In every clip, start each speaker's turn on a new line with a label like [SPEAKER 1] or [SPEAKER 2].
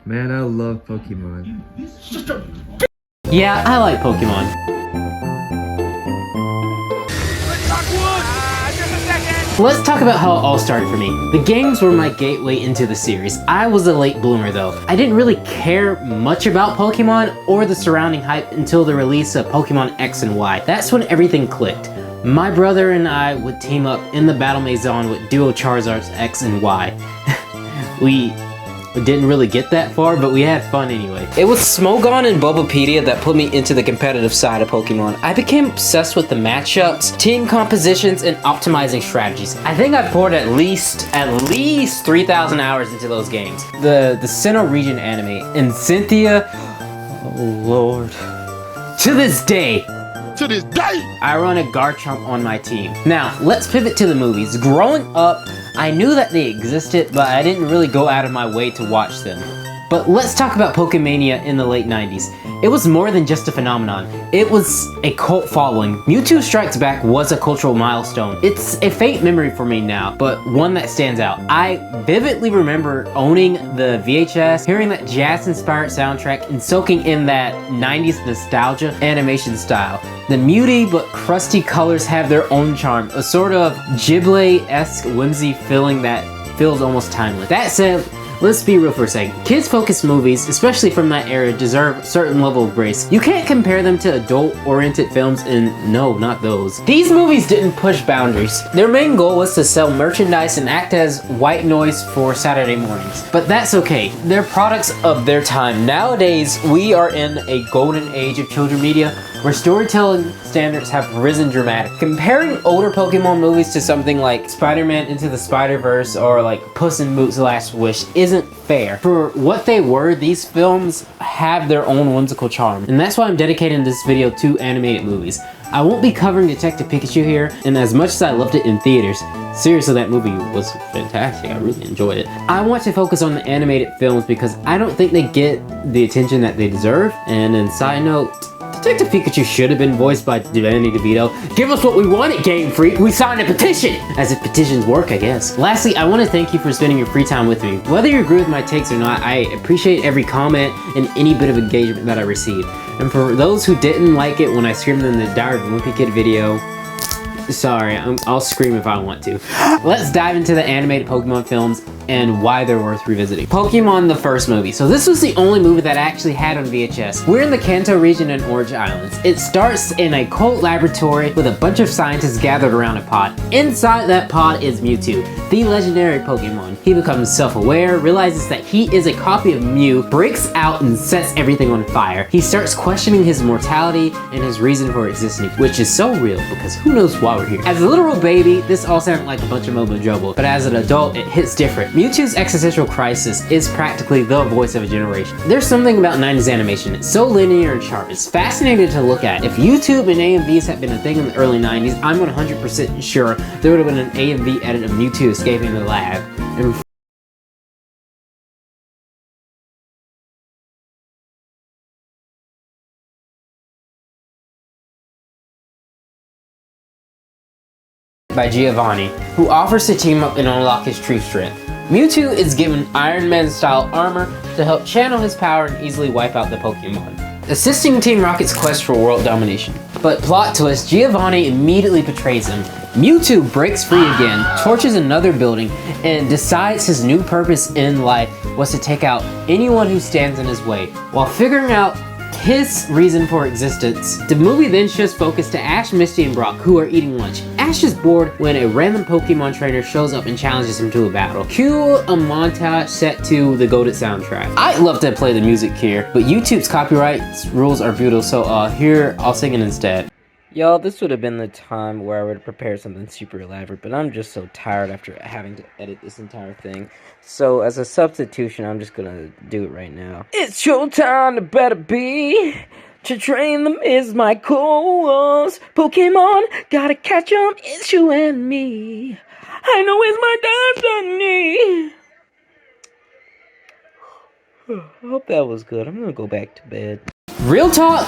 [SPEAKER 1] Man, I love Pokemon.
[SPEAKER 2] Yeah, I like Pokemon. Let's talk about how it all started for me. The games were my gateway into the series. I was a late bloomer though. I didn't really care much about Pokemon or the surrounding hype until the release of Pokemon X and Y. That's when everything clicked. My brother and I would team up in the Battle Maison with Duo Charizard's X and Y. We didn't really get that far, but we had fun anyway. It was Smogon and Bulbapedia that put me into the competitive side of Pokemon. I became obsessed with the matchups, team compositions, and optimizing strategies. I think I poured at least 3,000 hours into those games. The Sinnoh region anime, and Cynthia, oh lord. To this day, I run a Garchomp on my team. Now, let's pivot to the movies. Growing up, I knew that they existed, but I didn't really go out of my way to watch them. But let's talk about Pokemania in the late 90s. It was more than just a phenomenon. It was a cult following. Mewtwo Strikes Back was a cultural milestone. It's a faint memory for me now, but one that stands out. I vividly remember owning the VHS, hearing that jazz-inspired soundtrack, and soaking in that 90s nostalgia animation style. The muty but crusty colors have their own charm, a sort of Ghibli-esque whimsy feeling that feels almost timeless. That said, let's be real for a second. Kids-focused movies, especially from that era, deserve a certain level of grace. You can't compare them to adult-oriented films, and no, not those. These movies didn't push boundaries. Their main goal was to sell merchandise and act as white noise for Saturday mornings. But that's okay. They're products of their time. Nowadays, we are in a golden age of children's media where storytelling standards have risen dramatically. Comparing older Pokemon movies to something like Spider-Man Into the Spider-Verse or like Puss in Boots' Last Wish isn't fair. For what they were, these films have their own whimsical charm, and that's why I'm dedicating this video to animated movies. I won't be covering Detective Pikachu here, and as much as I loved it in theaters, seriously, that movie was fantastic. I really enjoyed it. I want to focus on the animated films because I don't think they get the attention that they deserve. And then side note, Detective Pikachu should have been voiced by Danny DeVito. Give us what we wanted, Game Freak! We signed a petition! As if petitions work, I guess. Lastly, I want to thank you for spending your free time with me. Whether you agree with my takes or not, I appreciate every comment and any bit of engagement that I receive. And for those who didn't like it when I screamed in the Diary of a Wimpy Kid video, sorry, I'll scream if I want to. Let's dive into the animated Pokemon films and why they're worth revisiting. Pokemon, the first movie. So this was the only movie that I actually had on VHS. We're in the Kanto region in Orange Islands. It starts in a cult laboratory with a bunch of scientists gathered around a pod. Inside that pod is Mewtwo, the legendary Pokemon. He becomes self-aware, realizes that he is a copy of Mew, breaks out and sets everything on fire. He starts questioning his mortality and his reason for existing, which is so real because who knows why we're here. As a literal baby, this all sounded like a bunch of mumbo jumbo, but as an adult, it hits different. Mewtwo's existential crisis is practically the voice of a generation. There's something about 90s animation. It's so linear and sharp. It's fascinating to look at. If YouTube and AMVs had been a thing in the early 90s, I'm 100% sure there would have been an AMV edit of Mewtwo escaping the lab. And by Giovanni, who offers to team up and unlock his true strength. Mewtwo is given Iron Man-style armor to help channel his power and easily wipe out the Pokemon, assisting Team Rocket's quest for world domination. But plot twist, Giovanni immediately betrays him. Mewtwo breaks free again, torches another building, and decides his new purpose in life was to take out anyone who stands in his way. While figuring out his reason for existence, the movie then shifts focus to Ash, Misty, and Brock, who are eating lunch. Ash is bored when a random Pokemon trainer shows up and challenges him to a battle. Cue a montage set to the goated soundtrack. I'd love to play the music here, but YouTube's copyright rules are brutal, so here, I'll sing it instead. Y'all, this would have been the time where I would have prepared something super elaborate, but I'm just so tired after having to edit this entire thing. So, as a substitution, I'm just gonna do it right now. It's your time to better be. To train them is my cause. Pokemon, gotta catch them, it's you and me. I know it's my destiny. I hope that was good. I'm gonna go back to bed. Real talk,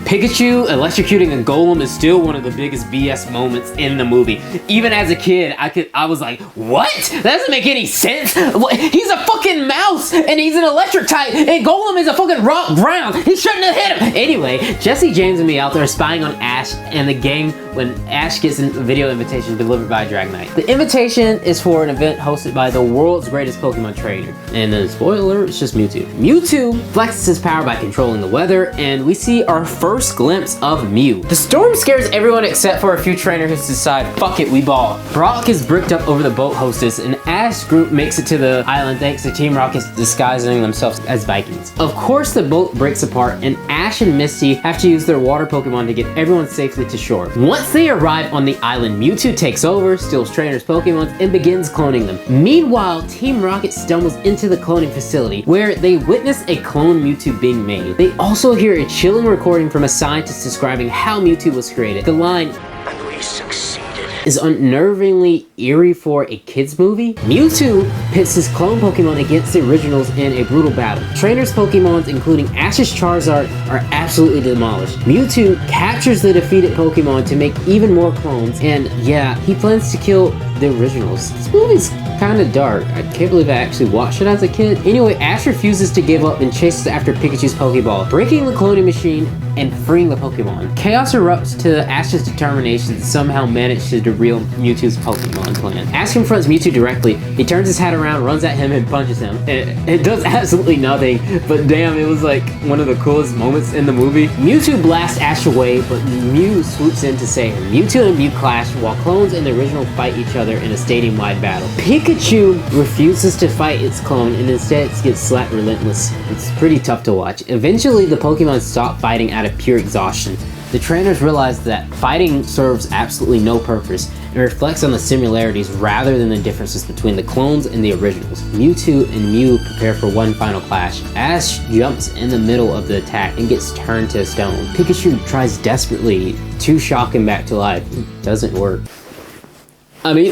[SPEAKER 2] Pikachu electrocuting a golem is still one of the biggest BS moments in the movie. Even as a kid, I was like, what? That doesn't make any sense. He's a fucking mouse, and he's an electric type, and Golem is a fucking rock ground. He shouldn't have hit him. Anyway, Jesse James and me out there spying on Ash and the gang when Ash gets a video invitation delivered by Dragonite. The invitation is for an event hosted by the world's greatest Pokemon trainer. And then, spoiler, it's just Mewtwo. Mewtwo flexes his power by controlling the weather, and we see our first glimpse of Mew. The storm scares everyone except for a few trainers who decide, fuck it, we ball. Brock is bricked up over the boat hostess, and Ash's group makes it to the island thanks to Team Rocket's disguising themselves as Vikings. Of course, the boat breaks apart, and Ash and Misty have to use their water Pokemon to get everyone safely to shore. Once they arrive on the island, Mewtwo takes over, steals trainers' Pokemon, and begins cloning them. Meanwhile, Team Rocket stumbles into the cloning facility, where they witness a clone Mewtwo being made. They also hear a chilling recording from a scientist describing how Mewtwo was created. The line, "And we succeeded," is unnervingly eerie for a kids movie. Mewtwo pits his clone Pokemon against the originals in a brutal battle. Trainers' Pokemons, including Ash's Charizard, are absolutely demolished. Mewtwo captures the defeated Pokemon to make even more clones, and yeah, he plans to kill the originals. This movie's kind of dark. I can't believe I actually watched it as a kid. Anyway, Ash refuses to give up and chases after Pikachu's Pokeball, breaking the cloning machine and freeing the Pokemon. Chaos erupts to Ash's determination to somehow manage to derail Mewtwo's Pokemon plan. Ash confronts Mewtwo directly. He turns his hat around, runs at him, and punches him. It does absolutely nothing, but damn, it was like one of the coolest moments in the movie. Mewtwo blasts Ash away, but Mew swoops in to save him. Mewtwo and Mew clash while clones and the original fight each other in a stadium-wide battle. Pikachu refuses to fight its clone and instead gets slapped relentless. It's pretty tough to watch. Eventually, the Pokemon stop fighting out of pure exhaustion. The trainers realize that fighting serves absolutely no purpose and reflects on the similarities rather than the differences between the clones and the originals. Mewtwo and Mew prepare for one final clash. Ash jumps in the middle of the attack and gets turned to stone. Pikachu tries desperately to shock him back to life. It doesn't work. I mean,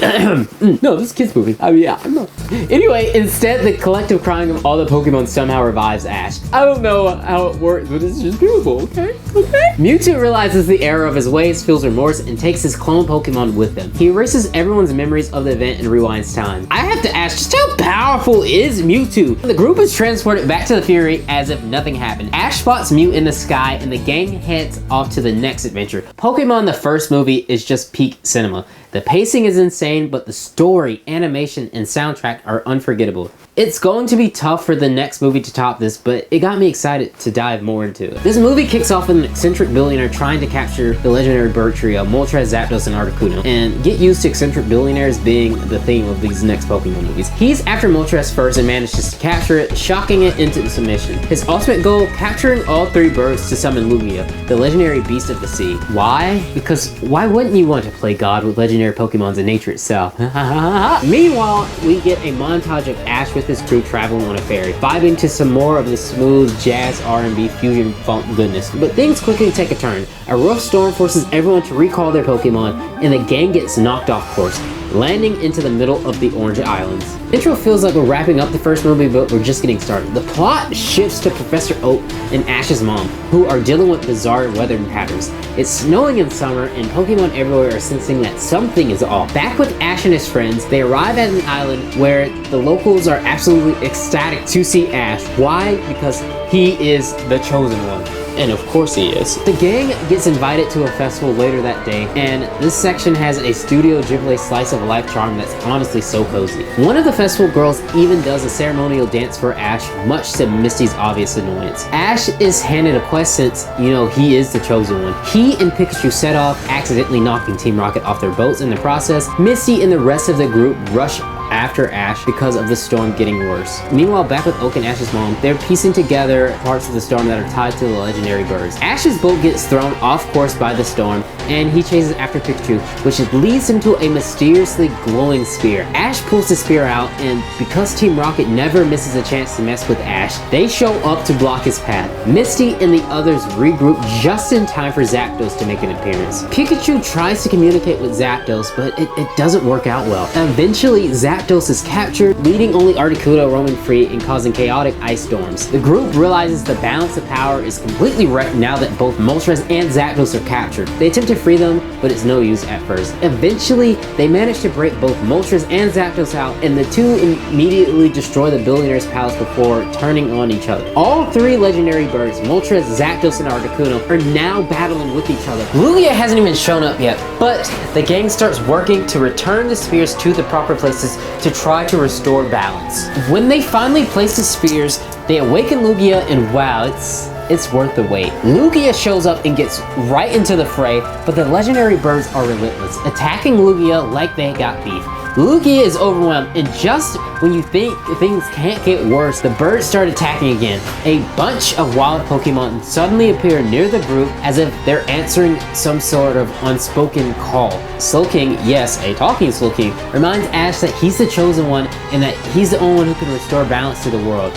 [SPEAKER 2] no, this is a kid's movie. I mean, yeah, I'm not. Anyway, instead, the collective crying of all the Pokemon somehow revives Ash. I don't know how it works, but it's just beautiful, okay? Okay? Mewtwo realizes the error of his ways, feels remorse, and takes his clone Pokemon with him. He erases everyone's memories of the event and rewinds time. I have to ask, just how powerful is Mewtwo? The group is transported back to the Fury as if nothing happened. Ash spots Mew in the sky, and the gang heads off to the next adventure. Pokemon, the first movie, is just peak cinema. The pacing is insane, but the story, animation, and soundtrack are unforgettable. It's going to be tough for the next movie to top this, but it got me excited to dive more into it. This movie kicks off with an eccentric billionaire trying to capture the legendary bird trio, Moltres, Zapdos, and Articuno, and get used to eccentric billionaires being the theme of these next Pokemon movies. He's after Moltres first and manages to capture it, shocking it into submission. His ultimate goal, capturing all three birds to summon Lugia, the legendary beast of the sea. Why? Because why wouldn't you want to play God with legendary Pokemons in nature itself? Meanwhile, we get a montage of Ash with his crew traveling on a ferry, vibing to some more of the smooth jazz R&B fusion funk goodness. But things quickly take a turn. A rough storm forces everyone to recall their Pokemon, and the gang gets knocked off course, landing into the middle of the Orange Islands. Intro feels like we're wrapping up the first movie, but we're just getting started. The plot shifts to Professor Oak and Ash's mom, who are dealing with bizarre weather patterns. It's snowing in summer, and Pokemon everywhere are sensing that something is off. Back with Ash and his friends, they arrive at an island where the locals are absolutely ecstatic to see Ash. Why? Because he is the chosen one. And of course he is. The gang gets invited to a festival later that day, and this section has a Studio Ghibli slice of life charm that's honestly so cozy. One of the festival girls even does a ceremonial dance for Ash, much to Misty's obvious annoyance. Ash is handed a quest since, you know, he is the chosen one. He and Pikachu set off, accidentally knocking Team Rocket off their boats in the process. Misty and the rest of the group rush after Ash because of the storm getting worse. Meanwhile, back with Oak and Ash's mom, they're piecing together parts of the storm that are tied to the legendary birds. Ash's boat gets thrown off course by the storm, and he chases after Pikachu, which leads him to a mysteriously glowing spear. Ash pulls the spear out, and because Team Rocket never misses a chance to mess with Ash, they show up to block his path. Misty and the others regroup just in time for Zapdos to make an appearance. Pikachu tries to communicate with Zapdos, but it doesn't work out well. Eventually, Zapdos Zapdos is captured, leaving only Articuno roaming free and causing chaotic ice storms. The group realizes the balance of power is completely wrecked now that both Moltres and Zapdos are captured. They attempt to free them, but it's no use at first. Eventually, they manage to break both Moltres and Zapdos out, and the two immediately destroy the Billionaire's Palace before turning on each other. All three legendary birds, Moltres, Zapdos, and Articuno, are now battling with each other. Lugia hasn't even shown up yet, but the gang starts working to return the spheres to the proper places to try to restore balance. When they finally place the spheres, they awaken Lugia, and wow, it's worth the wait. Lugia shows up and gets right into the fray, but the legendary birds are relentless, attacking Lugia like they got beef. Lugia is overwhelmed, and just when you think things can't get worse, the birds start attacking again. A bunch of wild Pokemon suddenly appear near the group as if they're answering some sort of unspoken call. Slowking, yes, a talking Slowking, reminds Ash that he's the chosen one and that he's the only one who can restore balance to the world.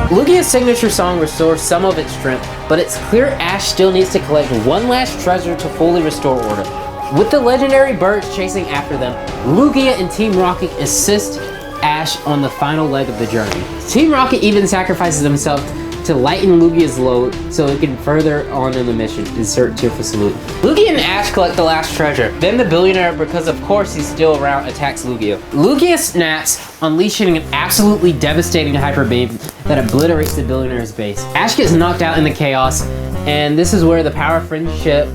[SPEAKER 2] Lugia's signature song restores some of its strength, but it's clear Ash still needs to collect one last treasure to fully restore order. With the legendary birds chasing after them, Lugia and Team Rocket assist Ash on the final leg of the journey. Team Rocket even sacrifices himself to lighten Lugia's load so it can further on in the mission. Insert tearful salute. Lugia and Ash collect the last treasure. Then the billionaire, because of course he's still around, attacks Lugia. Lugia snaps, unleashing an absolutely devastating hyper beam that obliterates the billionaire's base. Ash gets knocked out in the chaos, and this is where the power of friendship,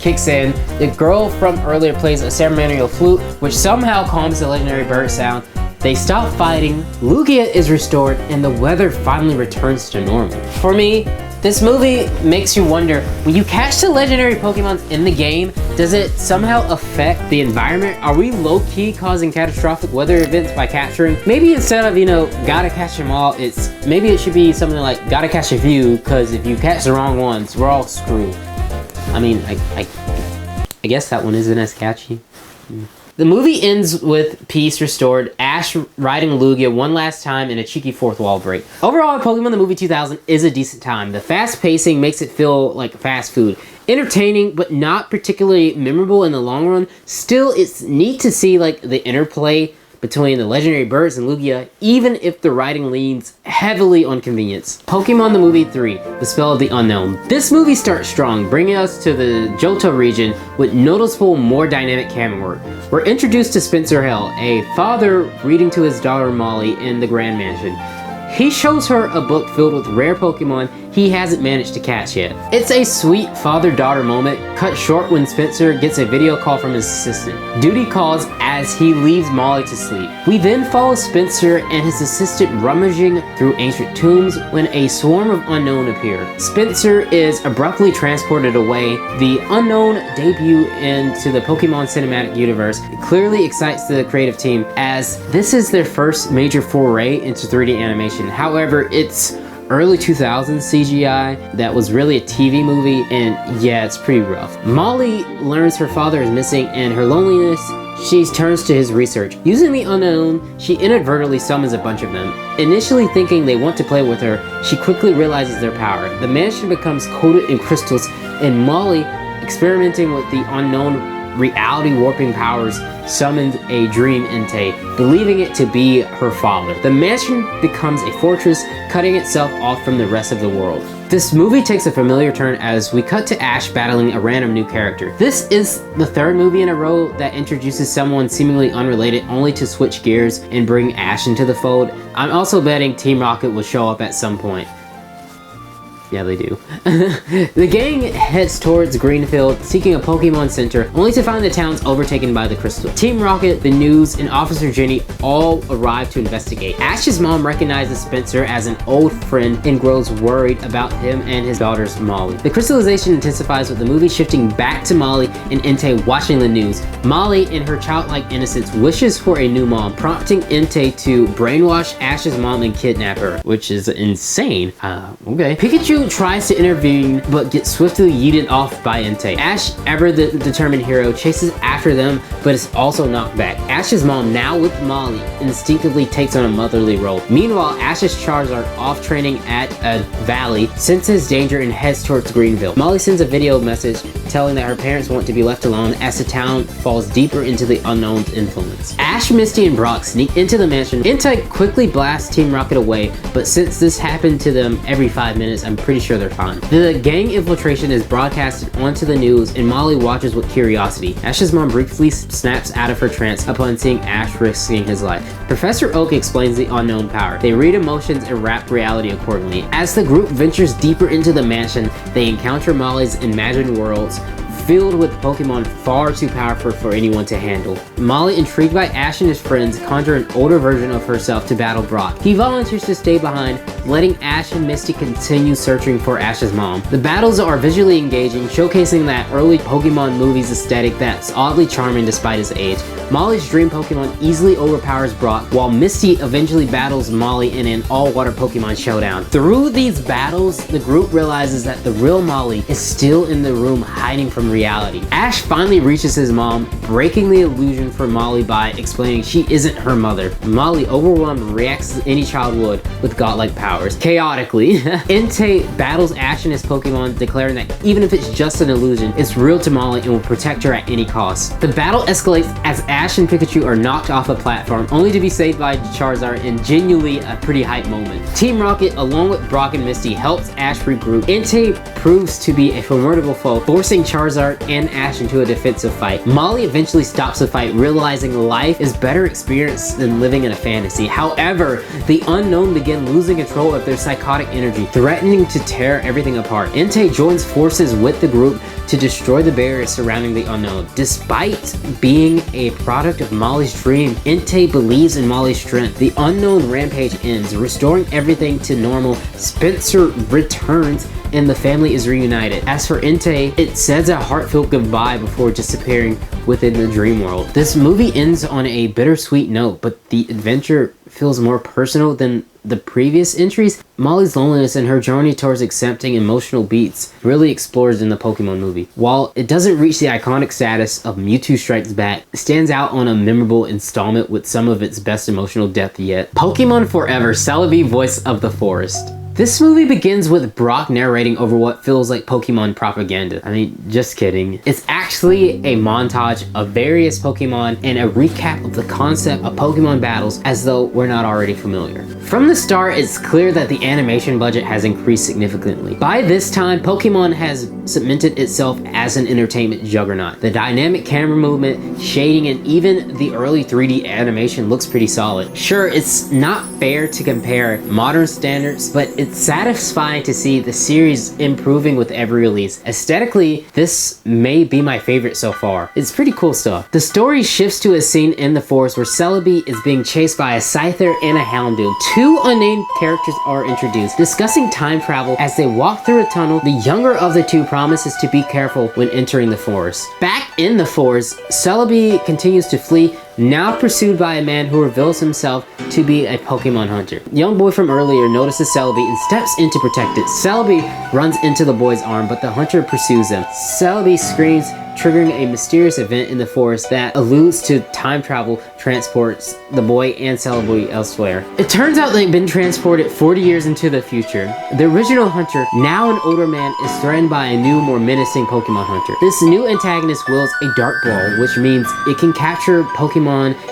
[SPEAKER 2] kicks in. The girl from earlier plays a ceremonial flute, which somehow calms the legendary bird sound. They stop fighting, Lugia is restored, and the weather finally returns to normal. For me, this movie makes you wonder, when you catch the legendary Pokemon in the game, does it somehow affect the environment? Are we low-key causing catastrophic weather events by capturing? Maybe instead of, gotta catch them all, maybe it should be something like, gotta catch a few, because if you catch the wrong ones, we're all screwed. I mean, I guess that one isn't as catchy. The movie ends with peace restored, Ash riding Lugia one last time in a cheeky fourth wall break. Overall, Pokemon the Movie 2000 is a decent time. The fast pacing makes it feel like fast food. Entertaining, but not particularly memorable in the long run. Still, it's neat to see the interplay between the legendary birds and Lugia, even if the writing leans heavily on convenience. Pokemon the Movie 3, The Spell of the Unown. This movie starts strong, bringing us to the Johto region with noticeable, more dynamic camera work. We're introduced to Spencer Hale, a father reading to his daughter Molly in the Grand Mansion. He shows her a book filled with rare Pokemon he hasn't managed to catch yet. It's a sweet father-daughter moment, cut short when Spencer gets a video call from his assistant. Duty calls as he leaves Molly to sleep. We then follow Spencer and his assistant rummaging through ancient tombs when a swarm of Unown appear. Spencer is abruptly transported away. The Unown debut into the Pokemon cinematic universe. It clearly excites the creative team as this is their first major foray into 3D animation. However, it's early 2000s CGI that was really a TV movie, and yeah, it's pretty rough. Molly learns her father is missing, and her loneliness, she turns to his research. Using the Unown, she inadvertently summons a bunch of them. Initially thinking they want to play with her, she quickly realizes their power. The mansion becomes coated in crystals, and Molly, experimenting with the unknown reality warping powers, summoned a dream Entei, believing it to be her father. The mansion becomes a fortress, cutting itself off from the rest of the world. This movie takes a familiar turn as we cut to Ash battling a random new character. This is the third movie in a row that introduces someone seemingly unrelated only to switch gears and bring Ash into the fold. I'm also betting Team Rocket will show up at some point. Yeah, they do. The gang heads towards Greenfield, seeking a Pokemon Center, only to find the towns overtaken by the crystal. Team Rocket, the News, and Officer Jenny all arrive to investigate. Ash's mom recognizes Spencer as an old friend and grows worried about him and his daughter's Molly. The crystallization intensifies with the movie shifting back to Molly and Entei watching the news. Molly, in her childlike innocence, wishes for a new mom, prompting Entei to brainwash Ash's mom and kidnap her, which is insane. Okay. Pikachu Pikachu tries to intervene, but gets swiftly yeeted off by Entei. Ash, ever the determined hero, chases after them, but is also knocked back. Ash's mom, now with Molly, instinctively takes on a motherly role. Meanwhile, Ash's Charizard, off training at a valley, senses danger and heads towards Greenville. Molly sends a video message telling that her parents want to be left alone as the town falls deeper into the Unown's influence. Ash, Misty, and Brock sneak into the mansion. Entei quickly blasts Team Rocket away, but since this happened to them every 5 minutes, I'm pretty sure they're fine. The gang infiltration is broadcasted onto the news, and Molly watches with curiosity. Ash's mom briefly snaps out of her trance upon seeing Ash risking his life. Professor Oak explains the unknown power. They read emotions and wrap reality accordingly. As the group ventures deeper into the mansion, they encounter Molly's imagined worlds, filled with Pokemon far too powerful for anyone to handle. Molly, intrigued by Ash and his friends, conjure an older version of herself to battle Brock. He volunteers to stay behind, letting Ash and Misty continue searching for Ash's mom. The battles are visually engaging, showcasing that early Pokemon movies aesthetic that's oddly charming despite his age. Molly's dream Pokemon easily overpowers Brock, while Misty eventually battles Molly in an all-water Pokemon showdown. Through these battles, the group realizes that the real Molly is still in the room hiding from reality. Ash finally reaches his mom, breaking the illusion for Molly by explaining she isn't her mother. Molly, overwhelmed, reacts as any child would with godlike powers. Chaotically, Entei battles Ash and his Pokemon, declaring that even if it's just an illusion, it's real to Molly and will protect her at any cost. The battle escalates as Ash and Pikachu are knocked off a platform, only to be saved by Charizard in genuinely a pretty hype moment. Team Rocket, along with Brock and Misty, helps Ash regroup. Entei proves to be a formidable foe, forcing Charizard and Ash into a defensive fight. Molly eventually stops the fight, realizing life is better experienced than living in a fantasy. However, the Unown begin losing control of their psychotic energy, threatening to tear everything apart. Entei joins forces with the group to destroy the barriers surrounding the Unown. Despite being a product of Molly's dream, Entei believes in Molly's strength. The Unown rampage ends, restoring everything to normal. Spencer returns and the family is reunited. As for Entei, it says a heartfelt goodbye before disappearing within the dream world. This movie ends on a bittersweet note, but the adventure feels more personal than the previous entries. Molly's loneliness and her journey towards accepting emotional beats really explores in the Pokemon movie. While it doesn't reach the iconic status of Mewtwo Strikes Back, it stands out on a memorable installment with some of its best emotional depth yet. Pokemon Forever, Celebi, Voice of the Forest. This movie begins with Brock narrating over what feels like Pokemon propaganda. I mean, just kidding. It's actually a montage of various Pokemon and a recap of the concept of Pokemon battles as though we're not already familiar. From the start, it's clear that the animation budget has increased significantly. By this time, Pokemon has cemented itself as an entertainment juggernaut. The dynamic camera movement, shading, and even the early 3D animation looks pretty solid. Sure, it's not fair to compare modern standards, but it's satisfying to see the series improving with every release. Aesthetically, this may be my favorite so far. It's pretty cool stuff. The story shifts to a scene in the forest where Celebi is being chased by a Scyther and a Houndoom. Two unnamed characters are introduced, discussing time travel. As they walk through a tunnel, the younger of the two promises to be careful when entering the forest. Back in the forest, Celebi continues to flee, now pursued by a man who reveals himself to be a Pokemon hunter. The young boy from earlier notices Celebi and steps in to protect it. Celebi runs into the boy's arm, but the hunter pursues him. Celebi screams, triggering a mysterious event in the forest that alludes to time travel transports the boy and Celebi elsewhere. It turns out they've been transported 40 years into the future. The original hunter, now an older man, is threatened by a new, more menacing Pokemon hunter. This new antagonist wields a Dark Ball, which means it can capture Pokemon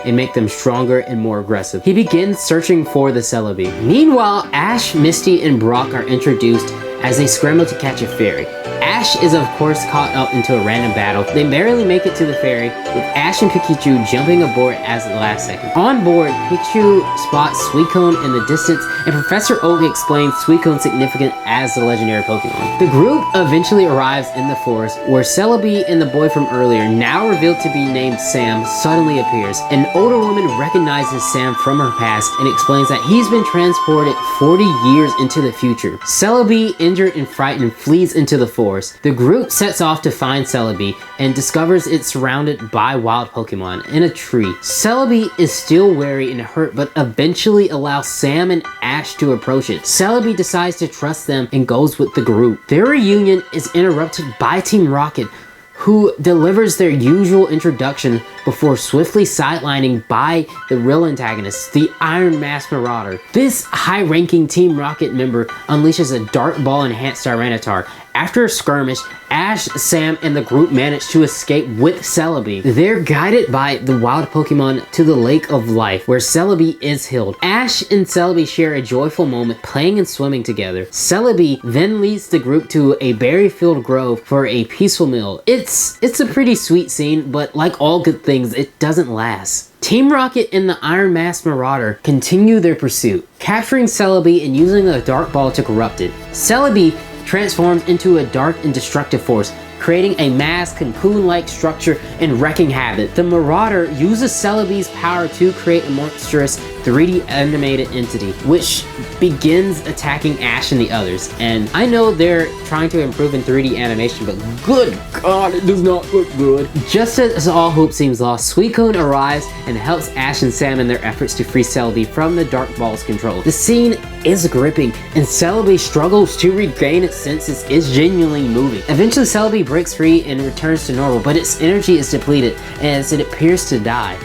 [SPEAKER 2] and make them stronger and more aggressive. He begins searching for the Celebi. Meanwhile, Ash, Misty, and Brock are introduced as they scramble to catch a fairy. Ash is of course caught up into a random battle. They barely make it to the ferry, with Ash and Pikachu jumping aboard as the last second. On board, Pikachu spots Suicune in the distance, and Professor Oak explains Suicune's significance as the legendary Pokemon. The group eventually arrives in the forest, where Celebi and the boy from earlier, now revealed to be named Sam, suddenly appears. An older woman recognizes Sam from her past and explains that he's been transported 40 years into the future. Celebi, injured and frightened, flees into the forest. forest. The group sets off to find Celebi and discovers it's surrounded by wild Pokemon in a tree. Celebi is still wary and hurt, but eventually allows Sam and Ash to approach it. Celebi decides to trust them and goes with the group. Their reunion is interrupted by Team Rocket, who delivers their usual introduction before swiftly sidelining by the real antagonist, the Iron Mask Marauder. This high-ranking Team Rocket member unleashes a Dark Ball enhanced Tyranitar. After a skirmish, Ash, Sam, and the group manage to escape with Celebi. They're guided by the wild Pokemon to the Lake of Life, where Celebi is healed. Ash and Celebi share a joyful moment playing and swimming together. Celebi then leads the group to a berry-filled grove for a peaceful meal. It's a pretty sweet scene, but like all good things, it doesn't last. Team Rocket and the Iron Mask Marauder continue their pursuit, capturing Celebi and using a Dark Ball to corrupt it. Celebi transforms into a dark and destructive force, creating a mass cocoon-like structure and wreaking havoc. The Marauder uses Celebi's power to create a monstrous 3D animated entity, which begins attacking Ash and the others. And I know they're trying to improve in 3D animation, but good God, it does not look good. Just as all hope seems lost, Suicune arrives and helps Ash and Sam in their efforts to free Celebi from the Dark Ball's control. The scene is gripping, and Celebi struggles to regain its senses. It's genuinely moving. Eventually, Celebi breaks free and returns to normal, but its energy is depleted as it appears to die.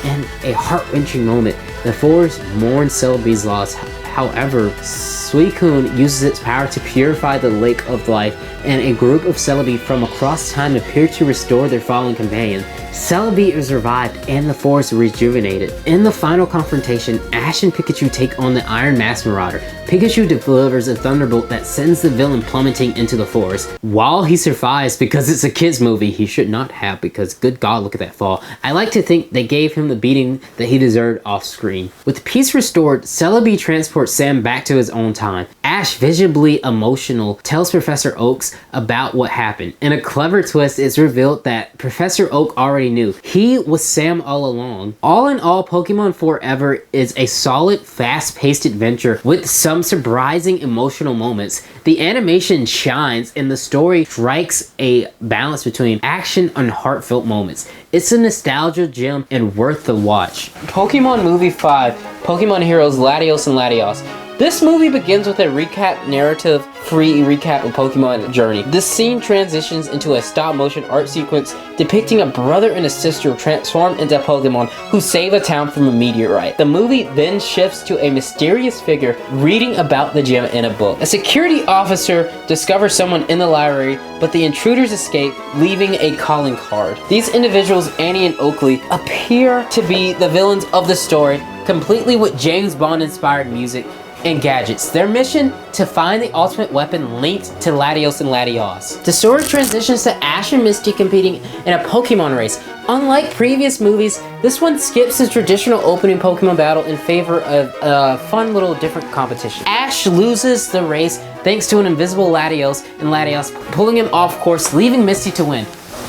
[SPEAKER 2] In a heart-wrenching moment, the forest mourns Celebi's loss. However, Suicune uses its power to purify the Lake of Life, and a group of Celebi from across time appear to restore their fallen companion. Celebi is revived and the forest rejuvenated. In the final confrontation, Ash and Pikachu take on the Iron Mask Marauder. Pikachu delivers a thunderbolt that sends the villain plummeting into the forest. While he survives, because it's a kids movie, he should not have, because good God, look at that fall. I like to think they gave him the beating that he deserved off screen. With peace restored, Celebi transports Sam back to his own time. Ash, visibly emotional, tells Professor Oaks about what happened. In a clever twist, it's revealed that Professor Oak already knew. He was Sam all along. All in all, Pokemon Forever is a solid, fast-paced adventure with some surprising emotional moments. The animation shines and the story strikes a balance between action and heartfelt moments. It's a nostalgia gem and worth the watch. Pokemon Movie 5, Pokemon Heroes Latios and Latios. This movie begins with a narrative-free recap of Pokemon Journey. This scene transitions into a stop-motion art sequence depicting a brother and a sister transformed into Pokemon who save a town from a meteorite. The movie then shifts to a mysterious figure reading about the gem in a book. A security officer discovers someone in the library, but the intruders escape, leaving a calling card. These individuals, Annie and Oakley, appear to be the villains of the story, completely with James Bond-inspired music and gadgets. Their mission to find the ultimate weapon linked to Latios and Latios. The story transitions to Ash and Misty competing in a Pokemon race. Unlike previous movies, this one skips the traditional opening Pokemon battle in favor of a fun little different competition. Ash loses the race thanks to an invisible Latios and Latios pulling him off course, leaving Misty to win.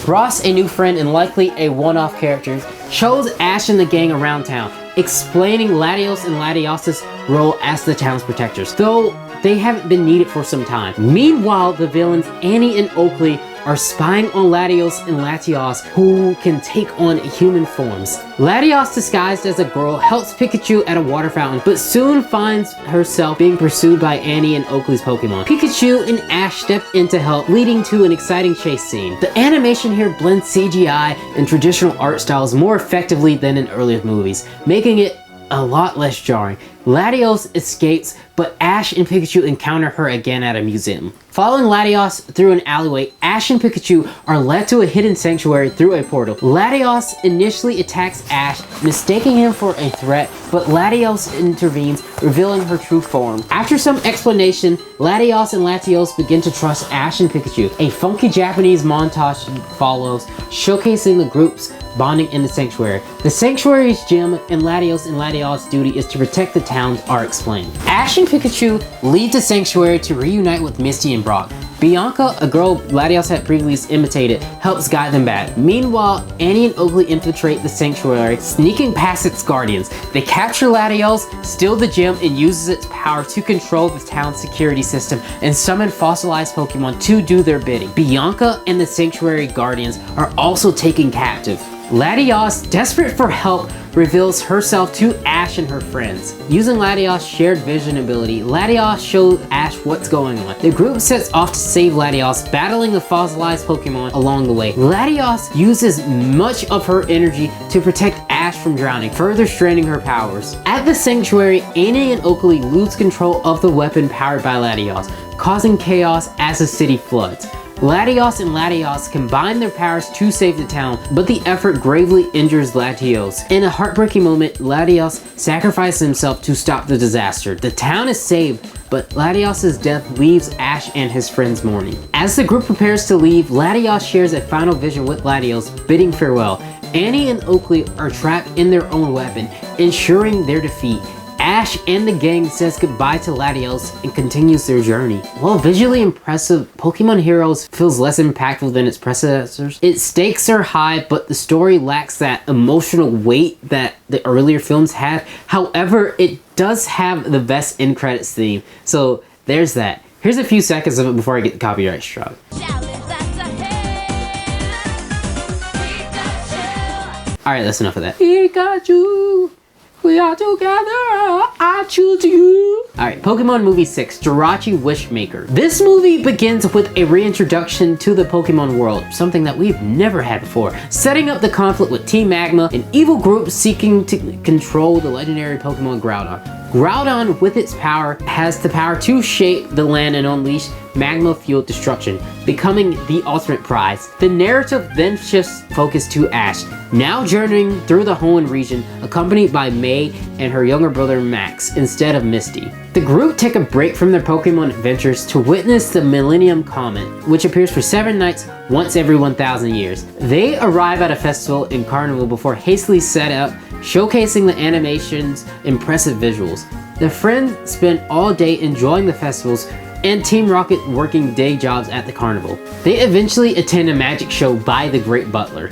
[SPEAKER 2] Ross, a new friend and likely a one-off character, shows Ash and the gang around town, explaining Latios and Latios' role as the town's protectors, though they haven't been needed for some time. Meanwhile, the villains Annie and Oakley are spying on Latios and Latios, who can take on human forms. Latios, disguised as a girl, helps Pikachu at a water fountain, but soon finds herself being pursued by Annie and Oakley's Pokemon. Pikachu and Ash step in to help, leading to an exciting chase scene. The animation here blends CGI and traditional art styles more effectively than in earlier movies, making it a lot less jarring. Latios escapes, but Ash and Pikachu encounter her again at a museum. Following Latios through an alleyway, Ash and Pikachu are led to a hidden sanctuary through a portal. Latios initially attacks Ash, mistaking him for a threat, but Latios intervenes, revealing her true form. After some explanation, Latios and Latios begin to trust Ash and Pikachu. A funky Japanese montage follows, showcasing the group's bonding in the sanctuary. The sanctuary's gem and Latios' duty is to protect the towns are explained. Ash and Pikachu leave the sanctuary to reunite with Misty and Brock. Bianca, a girl Latios had previously imitated, helps guide them back. Meanwhile, Annie and Oakley infiltrate the sanctuary, sneaking past its guardians. They capture Latios, steal the gem, and uses its power to control the town's security system and summon fossilized Pokemon to do their bidding. Bianca and the sanctuary guardians are also taken captive. Latios, desperate for help, reveals herself to Ash and her friends. Using Latios' shared vision ability, Latios shows Ash what's going on. The group sets off to save Latios, battling the fossilized Pokemon along the way. Latios uses much of her energy to protect Ash from drowning, further straining her powers. At the sanctuary, Annie and Oakley lose control of the weapon powered by Latios, causing chaos as the city floods. Latios and Latios combine their powers to save the town, but the effort gravely injures Latios. In a heartbreaking moment, Latios sacrifices himself to stop the disaster. The town is saved, but Latios' death leaves Ash and his friends mourning. As the group prepares to leave, Latios shares a final vision with Latios, bidding farewell. Annie and Oakley are trapped in their own weapon, ensuring their defeat. Ash and the gang says goodbye to Latios and continues their journey. While visually impressive, Pokemon Heroes feels less impactful than its predecessors. Its stakes are high, but the story lacks that emotional weight that the earlier films had. However, it does have the best end credits theme, so there's that. Here's a few seconds of it before I get the copyright struck. Alright, that's enough of that. Pikachu! We are together, I choose you. Alright, Pokemon Movie 6, Jirachi Wishmaker. This movie begins with a reintroduction to the Pokemon world, something that we've never had before, setting up the conflict with Team Magma, an evil group seeking to control the legendary Pokemon Groudon. Groudon, with its power, has the power to shape the land and unleash magma-fueled destruction, becoming the ultimate prize. The narrative then shifts focus to Ash, now journeying through the Hoenn region, accompanied by May and her younger brother Max, instead of Misty. The group take a break from their Pokemon adventures to witness the Millennium Comet, which appears for 7 nights once every 1,000 years. They arrive at a festival in Carnival before hastily set up, showcasing the animation's impressive visuals. The friends spend all day enjoying the festivals and Team Rocket working day jobs at the carnival. They eventually attend a magic show by the Great Butler.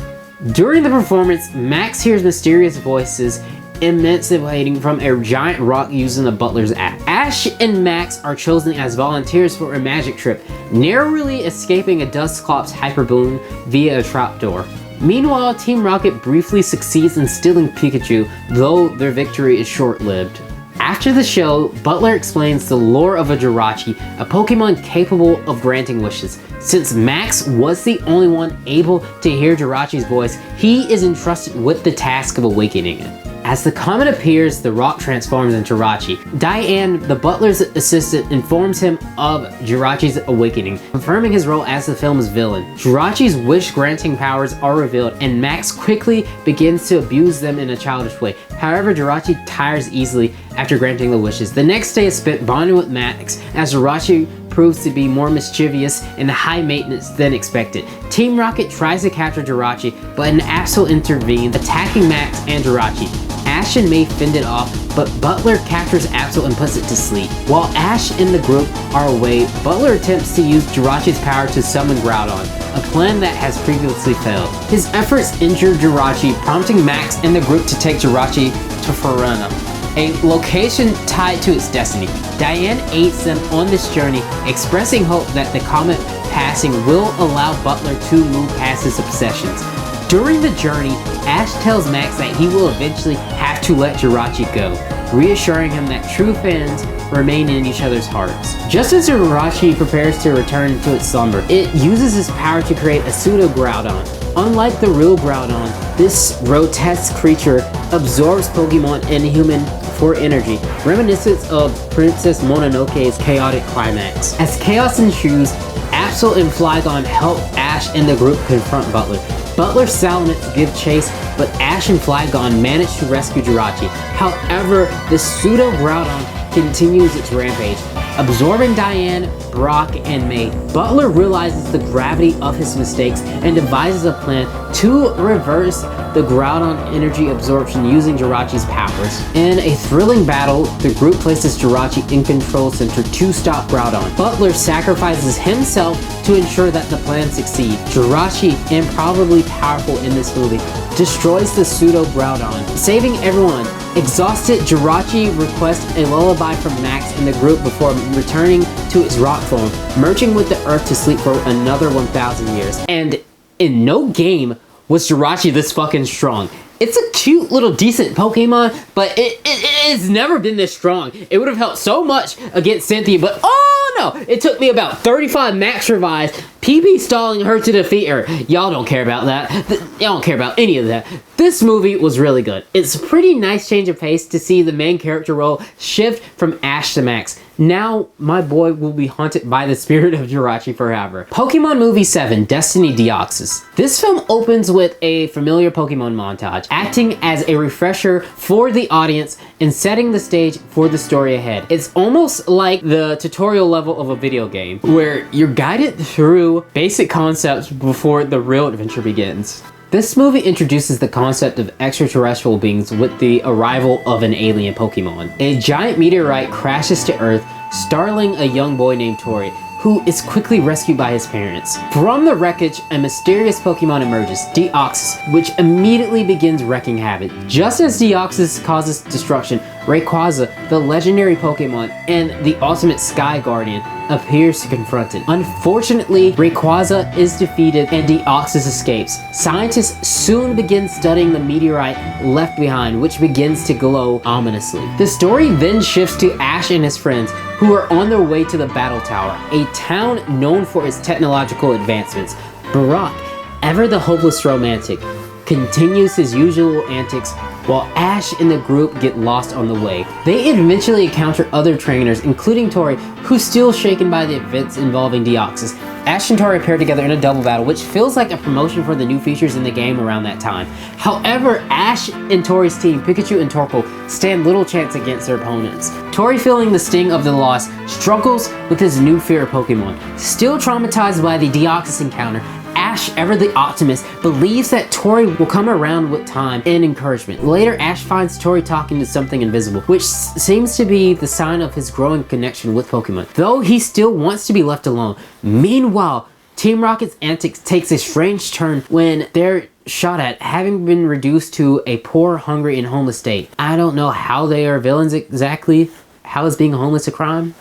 [SPEAKER 2] During the performance, Max hears mysterious voices emanating from a giant rock using the Butler's app. Ash and Max are chosen as volunteers for a magic trip, narrowly escaping a Dusclops Hyper Boom via a trapdoor. Meanwhile, Team Rocket briefly succeeds in stealing Pikachu, though their victory is short-lived. After the show, Butler explains the lore of a Jirachi, a Pokemon capable of granting wishes. Since Max was the only one able to hear Jirachi's voice, he is entrusted with the task of awakening it. As the comet appears, the rock transforms into Jirachi. Diane, the Butler's assistant, informs him of Jirachi's awakening, confirming his role as the film's villain. Jirachi's wish-granting powers are revealed, and Max quickly begins to abuse them in a childish way. However, Jirachi tires easily after granting the wishes. The next day is spent bonding with Max, as Jirachi proves to be more mischievous and high maintenance than expected. Team Rocket tries to capture Jirachi, but an Absol intervenes, attacking Max and Jirachi. Ash and May fend it off, but Butler captures Absol and puts it to sleep. While Ash and the group are away, Butler attempts to use Jirachi's power to summon Groudon, a plan that has previously failed. His efforts injure Jirachi, prompting Max and the group to take Jirachi to Faruna, a location tied to its destiny. Diane aids them on this journey, expressing hope that the comet passing will allow Butler to move past his obsessions. During the journey, Ash tells Max that he will eventually have to let Jirachi go, reassuring him that true fans remain in each other's hearts. Just as Jirachi prepares to return to its slumber, it uses its power to create a pseudo-Groudon. Unlike the real Groudon, this grotesque creature absorbs Pokemon and human for energy, reminiscent of Princess Mononoke's chaotic climax. As chaos ensues, Absol and Flygon help Ash and the group confront Butler. Butler's Salamence give chase, but Ash and Flygon manage to rescue Jirachi. However, the pseudo-Groudon continues its rampage, Absorbing Diane, Brock, and May, Butler realizes the gravity of his mistakes and devises a plan to reverse the Groudon energy absorption using Jirachi's powers. In a thrilling battle, the group places Jirachi in Control Center to stop Groudon. Butler sacrifices himself to ensure that the plan succeeds. Jirachi, improbably powerful in this movie, destroys the pseudo Groudon, saving everyone. Exhausted, Jirachi requests a lullaby from Max and the group before returning to his rock form, merging with the earth to sleep for another 1,000 years. And in no game was Jirachi this fucking strong. It's a cute little decent Pokemon, but it has never been this strong. It would have helped so much against Cynthia, but oh no! It took me about 35 max revives, PB stalling her to defeat her. Y'all don't care about that. Y'all don't care about any of that. This movie was really good. It's a pretty nice change of pace to see the main character role shift from Ash to Max. Now, my boy will be haunted by the spirit of Jirachi forever. Pokemon Movie 7, Destiny Deoxys. This film opens with a familiar Pokemon montage, acting as a refresher for the audience and setting the stage for the story ahead. It's almost like the tutorial level of a video game, where you're guided through basic concepts before the real adventure begins. This movie introduces the concept of extraterrestrial beings with the arrival of an alien Pokemon. A giant meteorite crashes to Earth, startling a young boy named Tori, who is quickly rescued by his parents. From the wreckage, a mysterious Pokemon emerges, Deoxys, which immediately begins wreaking havoc. Just as Deoxys causes destruction, Rayquaza, the legendary Pokemon and the ultimate Sky Guardian, appears to confront it. Unfortunately, Rayquaza is defeated and Deoxys escapes. Scientists soon begin studying the meteorite left behind, which begins to glow ominously. The story then shifts to Ash and his friends, who are on their way to the Battle Tower, a town known for its technological advancements. Brock, ever the hopeless romantic, continues his usual antics while Ash and the group get lost on the way. They eventually encounter other trainers, including Tori, who's still shaken by the events involving Deoxys. Ash and Tori pair together in a double battle, which feels like a promotion for the new features in the game around that time. However, Ash and Tori's team, Pikachu and Torkoal, stand little chance against their opponents. Tori, feeling the sting of the loss, struggles with his new fear of Pokemon. Still traumatized by the Deoxys encounter, Ash, ever the optimist, believes that Tori will come around with time and encouragement. Later, Ash finds Tori talking to something invisible, which seems to be the sign of his growing connection with Pokemon, though he still wants to be left alone. Meanwhile, Team Rocket's antics takes a strange turn when they're shot at, having been reduced to a poor, hungry, and homeless state. I don't know how they are villains exactly. How is being homeless a crime?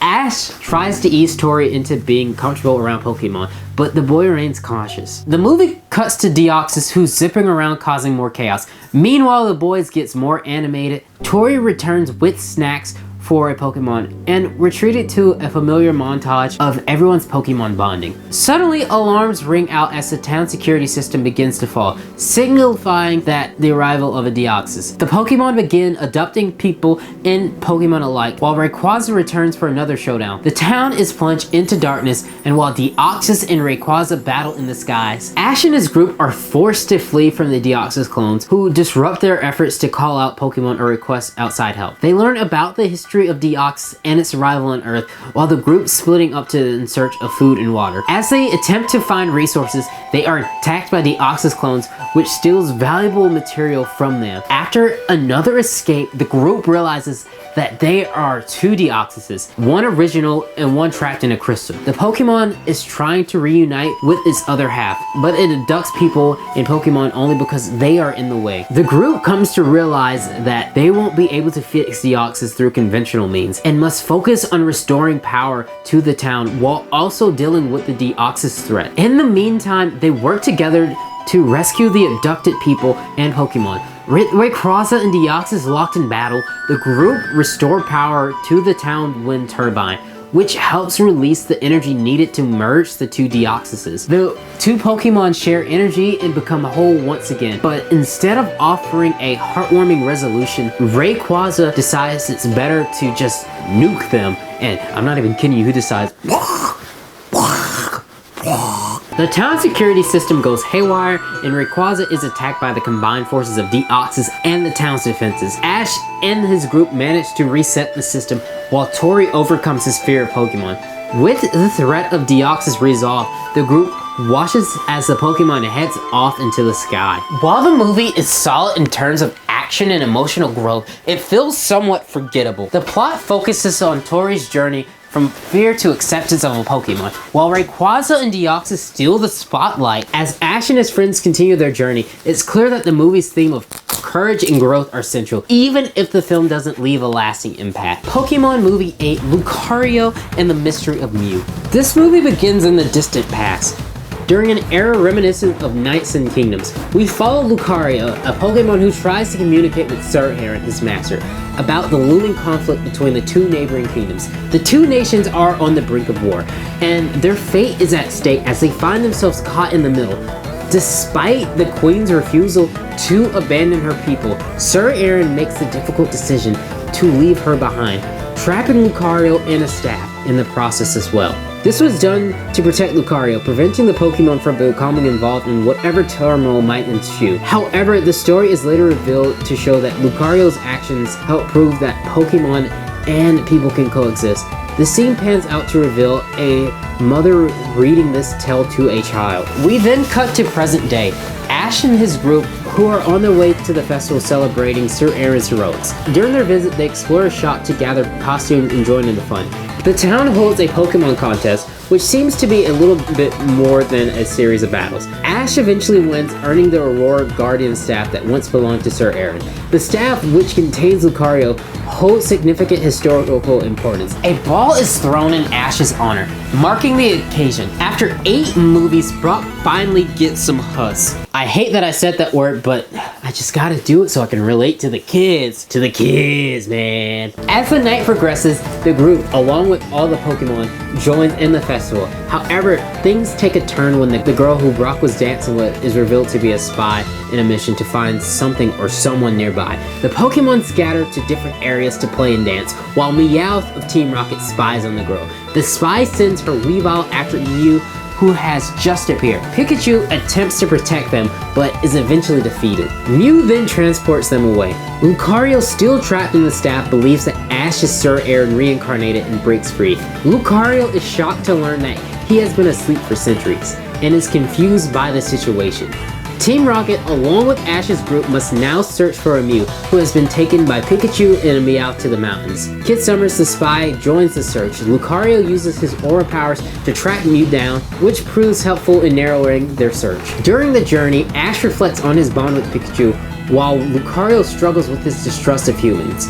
[SPEAKER 2] Ash tries to ease Tori into being comfortable around Pokemon, but the boy remains cautious. The movie cuts to Deoxys, who's zipping around causing more chaos. Meanwhile, the boys gets more animated. Tori returns with snacks for a Pokemon and retreated to a familiar montage of everyone's Pokemon bonding. Suddenly, alarms ring out as the town security system begins to fall, signifying that the arrival of a Deoxys. The Pokemon begin adopting people and Pokemon alike, while Rayquaza returns for another showdown. The town is plunged into darkness, and while Deoxys and Rayquaza battle in the skies, Ash and his group are forced to flee from the Deoxys clones, who disrupt their efforts to call out Pokemon or request outside help. They learn about the history of Deoxys and its arrival on Earth, while the group splitting up in search of food and water. As they attempt to find resources, they are attacked by Deoxys clones, which steals valuable material from them. After another escape, the group realizes that there are two Deoxyses, one original and one trapped in a crystal. The Pokemon is trying to reunite with its other half, but it abducts people and Pokemon only because they are in the way. The group comes to realize that they won't be able to fix Deoxys through conventional means and must focus on restoring power to the town while also dealing with the Deoxys threat. In the meantime, they work together to rescue the abducted people and Pokemon. Rayquaza and Deoxys locked in battle, the group restore power to the town wind turbine, which helps release the energy needed to merge the two Deoxyses. The two Pokemon share energy and become whole once again, but instead of offering a heartwarming resolution, Rayquaza decides it's better to just nuke them, and I'm not even kidding you, who decides The town security system goes haywire, and Rayquaza is attacked by the combined forces of Deoxys and the town's defenses. Ash and his group manage to reset the system, while Tori overcomes his fear of Pokemon. With the threat of Deoxys resolved, the group washes as the Pokemon heads off into the sky. While the movie is solid in terms of action and emotional growth, it feels somewhat forgettable. The plot focuses on Tori's journey from fear to acceptance of a Pokemon, while Rayquaza and Deoxys steal the spotlight. As Ash and his friends continue their journey, it's clear that the movie's theme of courage and growth are central, even if the film doesn't leave a lasting impact. Pokemon Movie 8, Lucario and the Mystery of Mew. This movie begins in the distant past. During an era reminiscent of Knights and Kingdoms, we follow Lucario, a Pokemon who tries to communicate with Sir Aaron, his master, about the looming conflict between the two neighboring kingdoms. The two nations are on the brink of war, and their fate is at stake as they find themselves caught in the middle. Despite the Queen's refusal to abandon her people, Sir Aaron makes the difficult decision to leave her behind, trapping Lucario and a staff in the process as well. This was done to protect Lucario, preventing the Pokemon from becoming involved in whatever turmoil might ensue. However, the story is later revealed to show that Lucario's actions help prove that Pokemon and people can coexist. The scene pans out to reveal a mother reading this tale to a child. We then cut to present day. Ash and his group, who are on their way to the festival celebrating Sir Aaron's heroics. During their visit, they explore a shop to gather costumes and join in the fun. The town holds a Pokemon contest, which seems to be a little bit more than a series of battles. Ash eventually wins, earning the Aurora Guardian staff that once belonged to Sir Aaron. The staff, which contains Lucario, holds significant historical importance. A ball is thrown in Ash's honor, marking the occasion. After 8 movies, Brock finally gets some huss. I hate that I said that word, but I just gotta do it so I can relate to the kids. To the kids, man. As the night progresses, the group, along with all the Pokemon, joins in the festival. However, things take a turn when the girl who Brock was dancing with is revealed to be a spy in a mission to find something or someone nearby. The Pokemon scatter to different areas to play and dance, while Meowth of Team Rocket spies on the girl. The spy sends her Weavile after Mew, who has just appeared. Pikachu attempts to protect them, but is eventually defeated. Mew then transports them away. Lucario, still trapped in the staff, believes that Ash is Sir Aaron reincarnated and breaks free. Lucario is shocked to learn that he has been asleep for centuries, and is confused by the situation. Team Rocket, along with Ash's group, must now search for a Mew, who has been taken by Pikachu and a Meowth to the mountains. Kid Summers, the spy, joins the search. Lucario uses his aura powers to track Mew down, which proves helpful in narrowing their search. During the journey, Ash reflects on his bond with Pikachu, while Lucario struggles with his distrust of humans.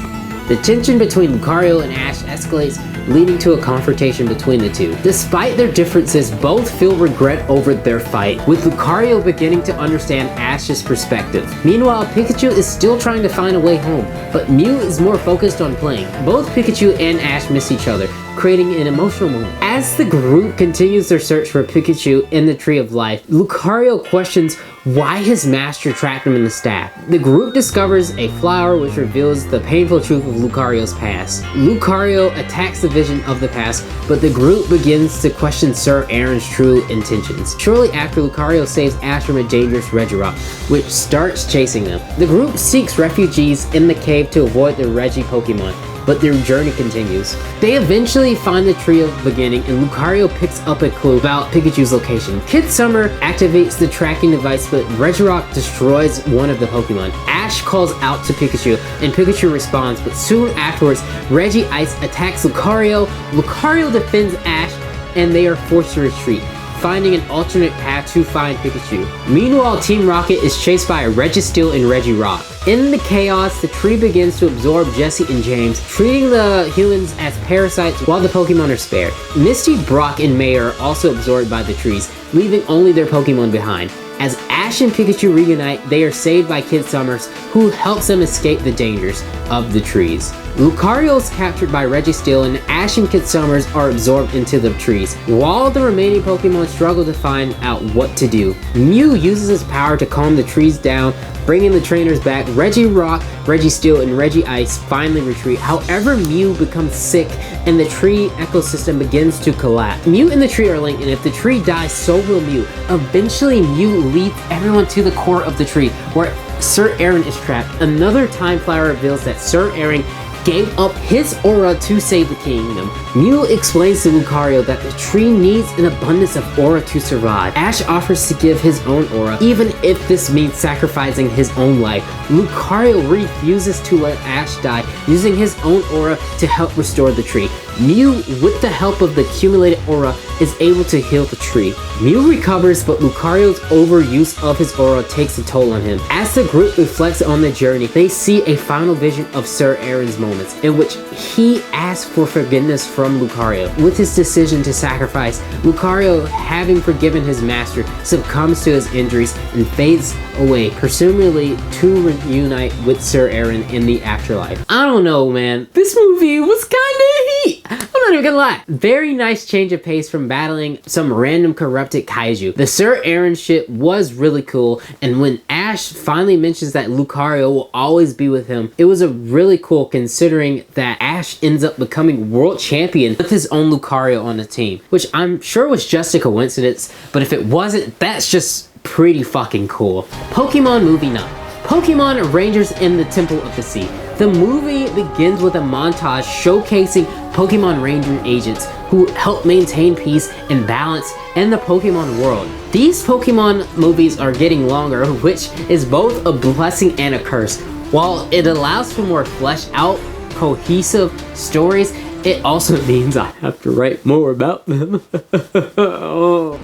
[SPEAKER 2] The tension between Lucario and Ash escalates, leading to a confrontation between the two. Despite their differences, both feel regret over their fight, with Lucario beginning to understand Ash's perspective. Meanwhile, Pikachu is still trying to find a way home, but Mew is more focused on playing. Both Pikachu and Ash miss each other, creating an emotional moment. As the group continues their search for Pikachu in the Tree of Life, Lucario questions why his master trapped him in the staff. The group discovers a flower which reveals the painful truth of Lucario's past. Lucario attacks the vision of the past, but the group begins to question Sir Aaron's true intentions. Shortly after, Lucario saves Ash from a dangerous Regirock, which starts chasing them. The group seeks refugees in the cave to avoid the Regi Pokemon, but their journey continues. They eventually find the Tree of Beginning, and Lucario picks up a clue about Pikachu's location. Kid Summer activates the tracking device, but Regirock destroys one of the Pokemon. Ash calls out to Pikachu, and Pikachu responds, but soon afterwards, Regice attacks Lucario. Lucario defends Ash, and they are forced to retreat, finding an alternate path to find Pikachu. Meanwhile, Team Rocket is chased by a Registeel and Regirock. In the chaos, the tree begins to absorb Jesse and James, treating the humans as parasites while the Pokemon are spared. Misty, Brock, and May are also absorbed by the trees, leaving only their Pokemon behind. As Ash and Pikachu reunite, they are saved by Kid Summers, who helps them escape the dangers of the trees. Lucario is captured by Registeel and Ash and Kid Summers are absorbed into the trees, while the remaining Pokemon struggle to find out what to do. Mew uses his power to calm the trees down, bringing the trainers back. Regirock, Registeel, and Regice finally retreat. However, Mew becomes sick and the tree ecosystem begins to collapse. Mew and the tree are linked, and if the tree dies, so will Mew. Eventually, Mew leads everyone to the core of the tree, where Sir Aaron is trapped. Another Time Flower reveals that Sir Aaron gave up his aura to save the kingdom. Mew explains to Lucario that the tree needs an abundance of aura to survive. Ash offers to give his own aura, even if this means sacrificing his own life. Lucario refuses to let Ash die, using his own aura to help restore the tree. Mew, with the help of the accumulated aura, is able to heal the tree. Mew recovers, but Lucario's overuse of his aura takes a toll on him. As the group reflects on the journey, they see a final vision of Sir Aaron's moments, in which he asks for forgiveness from Lucario. With his decision to sacrifice, Lucario, having forgiven his master, succumbs to his injuries and fades away, presumably to reunite with Sir Aaron in the afterlife. I don't know, man. This movie was kinda heat. I'm not even gonna lie. Very nice change of pace from battling some random corrupted kaiju. The Sir Aaron shit was really cool, and when Ash finally mentions that Lucario will always be with him, it was a really cool considering that Ash ends up becoming world champion with his own Lucario on the team, which I'm sure was just a coincidence, but if it wasn't, that's just pretty fucking cool. Pokemon Movie 9. Pokemon Rangers in the Temple of the Sea. The movie begins with a montage showcasing Pokemon Ranger agents who help maintain peace and balance in the Pokemon world. These Pokemon movies are getting longer, which is both a blessing and a curse. While it allows for more fleshed out, cohesive stories, it also means I have to write more about them.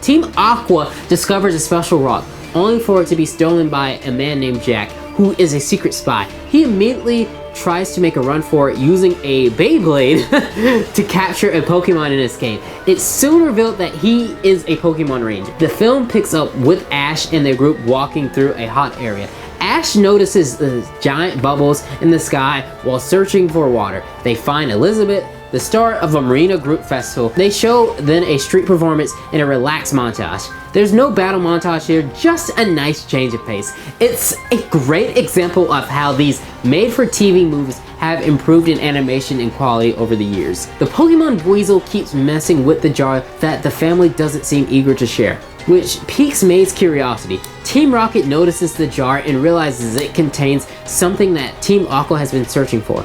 [SPEAKER 2] Team Aqua discovers a special rock, only for it to be stolen by a man named Jack, who is a secret spy. He immediately tries to make a run for it using a Beyblade to capture a Pokemon in his cave. It's soon revealed that he is a Pokemon Ranger. The film picks up with Ash and the group walking through a hot area. Ash notices the giant bubbles in the sky while searching for water. They find Elizabeth, the star of a Marina Group Festival. They show then a street performance and a relaxed montage. There's no battle montage here, just a nice change of pace. It's a great example of how these made-for-TV movies have improved in animation and quality over the years. The Pokemon Weasel keeps messing with the jar that the family doesn't seem eager to share, which piques May's curiosity. Team Rocket notices the jar and realizes it contains something that Team Aqua has been searching for.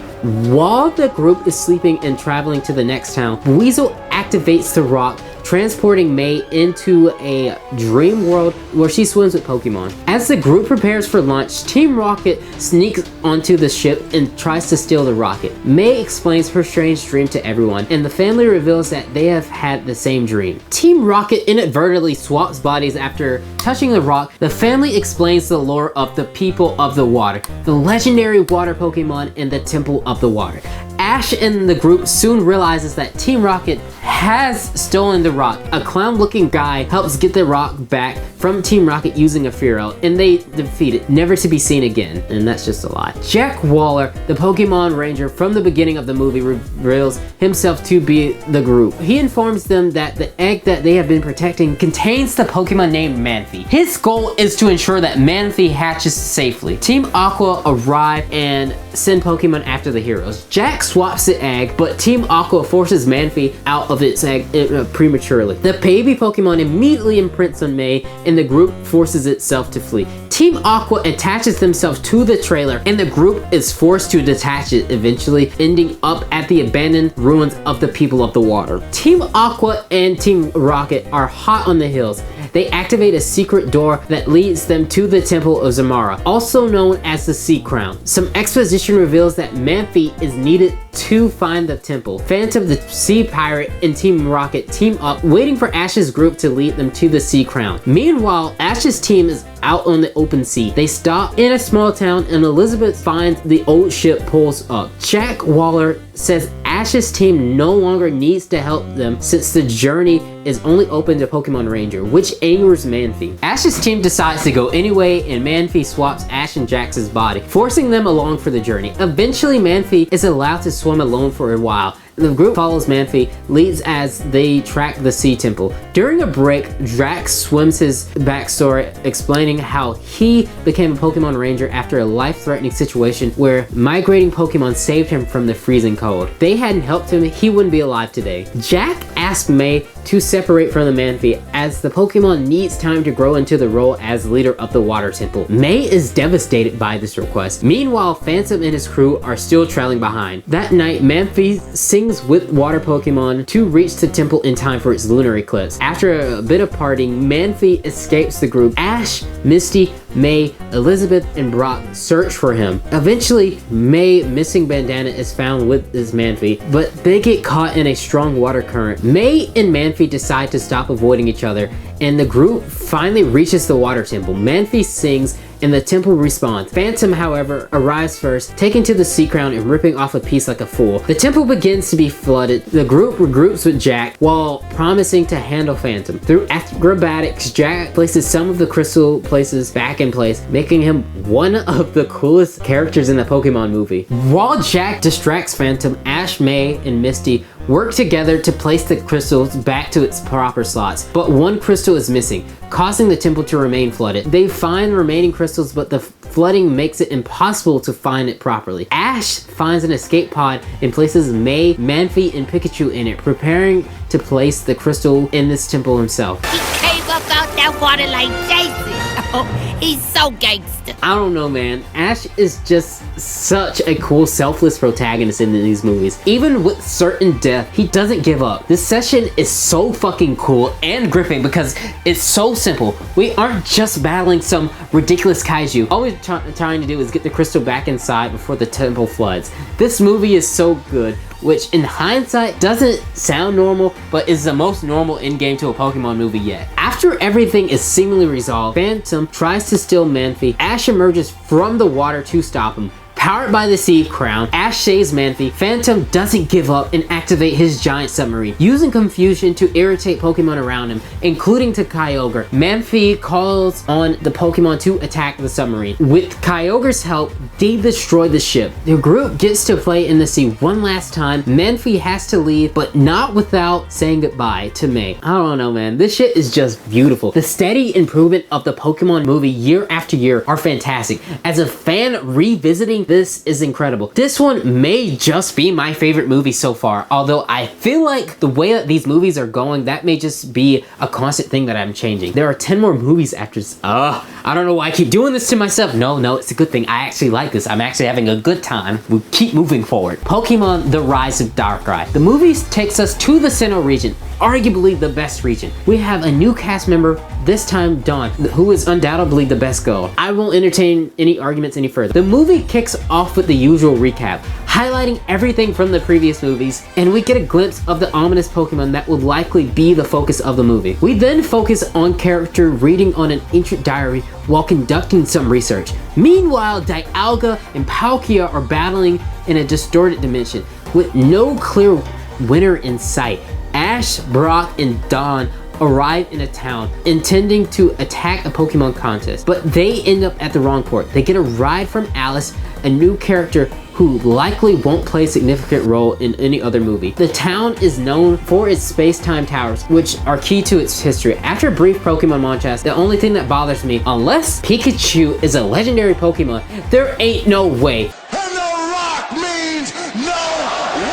[SPEAKER 2] While the group is sleeping and traveling to the next town, Weasel activates the rock, transporting May into a dream world where she swims with Pokemon. As the group prepares for lunch, Team Rocket sneaks onto the ship and tries to steal the rocket. May explains her strange dream to everyone, and the family reveals that they have had the same dream. Team Rocket inadvertently swaps bodies after touching the rock. The family explains the lore of the People of the Water, the legendary water Pokemon in the Temple of the Water. Ash and the group soon realizes that Team Rocket has stolen the rock. A clown-looking guy helps get the rock back from Team Rocket using a Fearow, and they defeat it, never to be seen again. And that's just a lie. Jack Waller, the Pokemon Ranger from the beginning of the movie, reveals himself to be the group. He informs them that the egg that they have been protecting contains the Pokemon named Manphy. His goal is to ensure that Manphy hatches safely. Team Aqua arrive and send Pokemon after the heroes. Jack swaps the egg, but Team Aqua forces Manphy out of its egg prematurely. The baby Pokemon immediately imprints on May, and the group forces itself to flee. Team Aqua attaches themselves to the trailer, and the group is forced to detach it, eventually ending up at the abandoned ruins of the People of the Water. Team Aqua and Team Rocket are hot on the hills. They activate a secret door that leads them to the Temple of Zamara, also known as the Sea Crown. Some exposition reveals that Manphy is needed to find the temple. Phantom the Sea Pirate and Team Rocket team up, waiting for Ash's group to lead them to the Sea Crown. Meanwhile, Ash's team is out on the open sea. They stop in a small town and Elizabeth finds the old ship pulls up. Jack Waller says Ash's team no longer needs to help them since the journey is only open to Pokemon Ranger, which angers Manphy. Ash's team decides to go anyway, and Manphy swaps Ash and Jax's body, forcing them along for the journey. Eventually, Manphy is allowed to swim alone for a while. The group follows Manphy, leads as they track the Sea Temple. During a break, Drax swims his backstory, explaining how he became a Pokemon Ranger after a life-threatening situation where migrating Pokemon saved him from the freezing cold. If they hadn't helped him, he wouldn't be alive today. Jack asks May to separate from the Manphy as the Pokemon needs time to grow into the role as leader of the Water Temple. May is devastated by this request. Meanwhile, Phantom and his crew are still trailing behind. That night, Manphy sings with water Pokemon to reach the temple in time for its lunar eclipse. After a bit of partying, Manphy escapes the group. Ash, Misty, May, Elizabeth, and Brock search for him. Eventually, May missing bandana is found with his Manphy, but they get caught in a strong water current. May and Manphy decide to stop avoiding each other, and the group finally reaches the water temple. Manphy sings and the temple responds. Phantom, however, arrives first, taking to the sea crown and ripping off a piece like a fool. The temple begins to be flooded. The group regroups with Jack while promising to handle Phantom. Through acrobatics, Jack places some of the crystal places back in place, making him one of the coolest characters in the Pokemon movie. While Jack distracts Phantom, Ash, May, and Misty work together to place the crystals back to its proper slots, but one crystal is missing, causing the temple to remain flooded. They find the remaining crystals, but the flooding makes it impossible to find it properly. Ash finds an escape pod and places May, Manphy, and Pikachu in it, preparing to place the crystal in this temple himself.
[SPEAKER 3] He came up out that water like Jason. Oh, he's so gangster.
[SPEAKER 2] I don't know, man. Ash is just such a cool, selfless protagonist in these movies. Even with certain death, he doesn't give up. This session is so fucking cool and gripping because it's so simple. We aren't just battling some ridiculous kaiju. All we're trying to do is get the crystal back inside before the temple floods. This movie is so good, which in hindsight doesn't sound normal, but is the most normal in-game to a Pokemon movie yet. After everything is seemingly resolved, Phantom tries to steal Manphy. Ash emerges from the water to stop him. Powered by the Sea Crown, Ash saves Manphy. Phantom doesn't give up and activate his giant submarine. Using confusion to irritate Pokemon around him, including to Kyogre, Manphy calls on the Pokemon to attack the submarine. With Kyogre's help, they destroy the ship. The group gets to play in the sea one last time. Manphy has to leave, but not without saying goodbye to May. I don't know, man. This shit is just beautiful. The steady improvement of the Pokemon movie year after year are fantastic. As a fan revisiting this is incredible. This one may just be my favorite movie so far, although I feel like the way that these movies are going, that may just be a constant thing that I'm changing. There are 10 more movies after this. I don't know why I keep doing this to myself. No, it's a good thing. I actually like this. I'm actually having a good time. We keep moving forward. Pokemon The Rise of Darkrai. The movie takes us to the Sinnoh region, arguably the best region. We have a new cast member, this time Dawn, who is undoubtedly the best girl. I won't entertain any arguments any further. The movie kicks off with the usual recap, highlighting everything from the previous movies, and we get a glimpse of the ominous Pokemon that will likely be the focus of the movie. We then focus on character reading on an ancient diary while conducting some research. Meanwhile, Dialga and Palkia are battling in a distorted dimension with no clear winner in sight. Ash, Brock, and Dawn arrive in a town intending to attack a Pokemon contest, but they end up at the wrong port. They get a ride from Alice, a new character who likely won't play a significant role in any other movie. The town is known for its space-time towers, which are key to its history. After a brief Pokemon montage, the only thing that bothers me, unless Pikachu is a legendary Pokemon, there ain't no way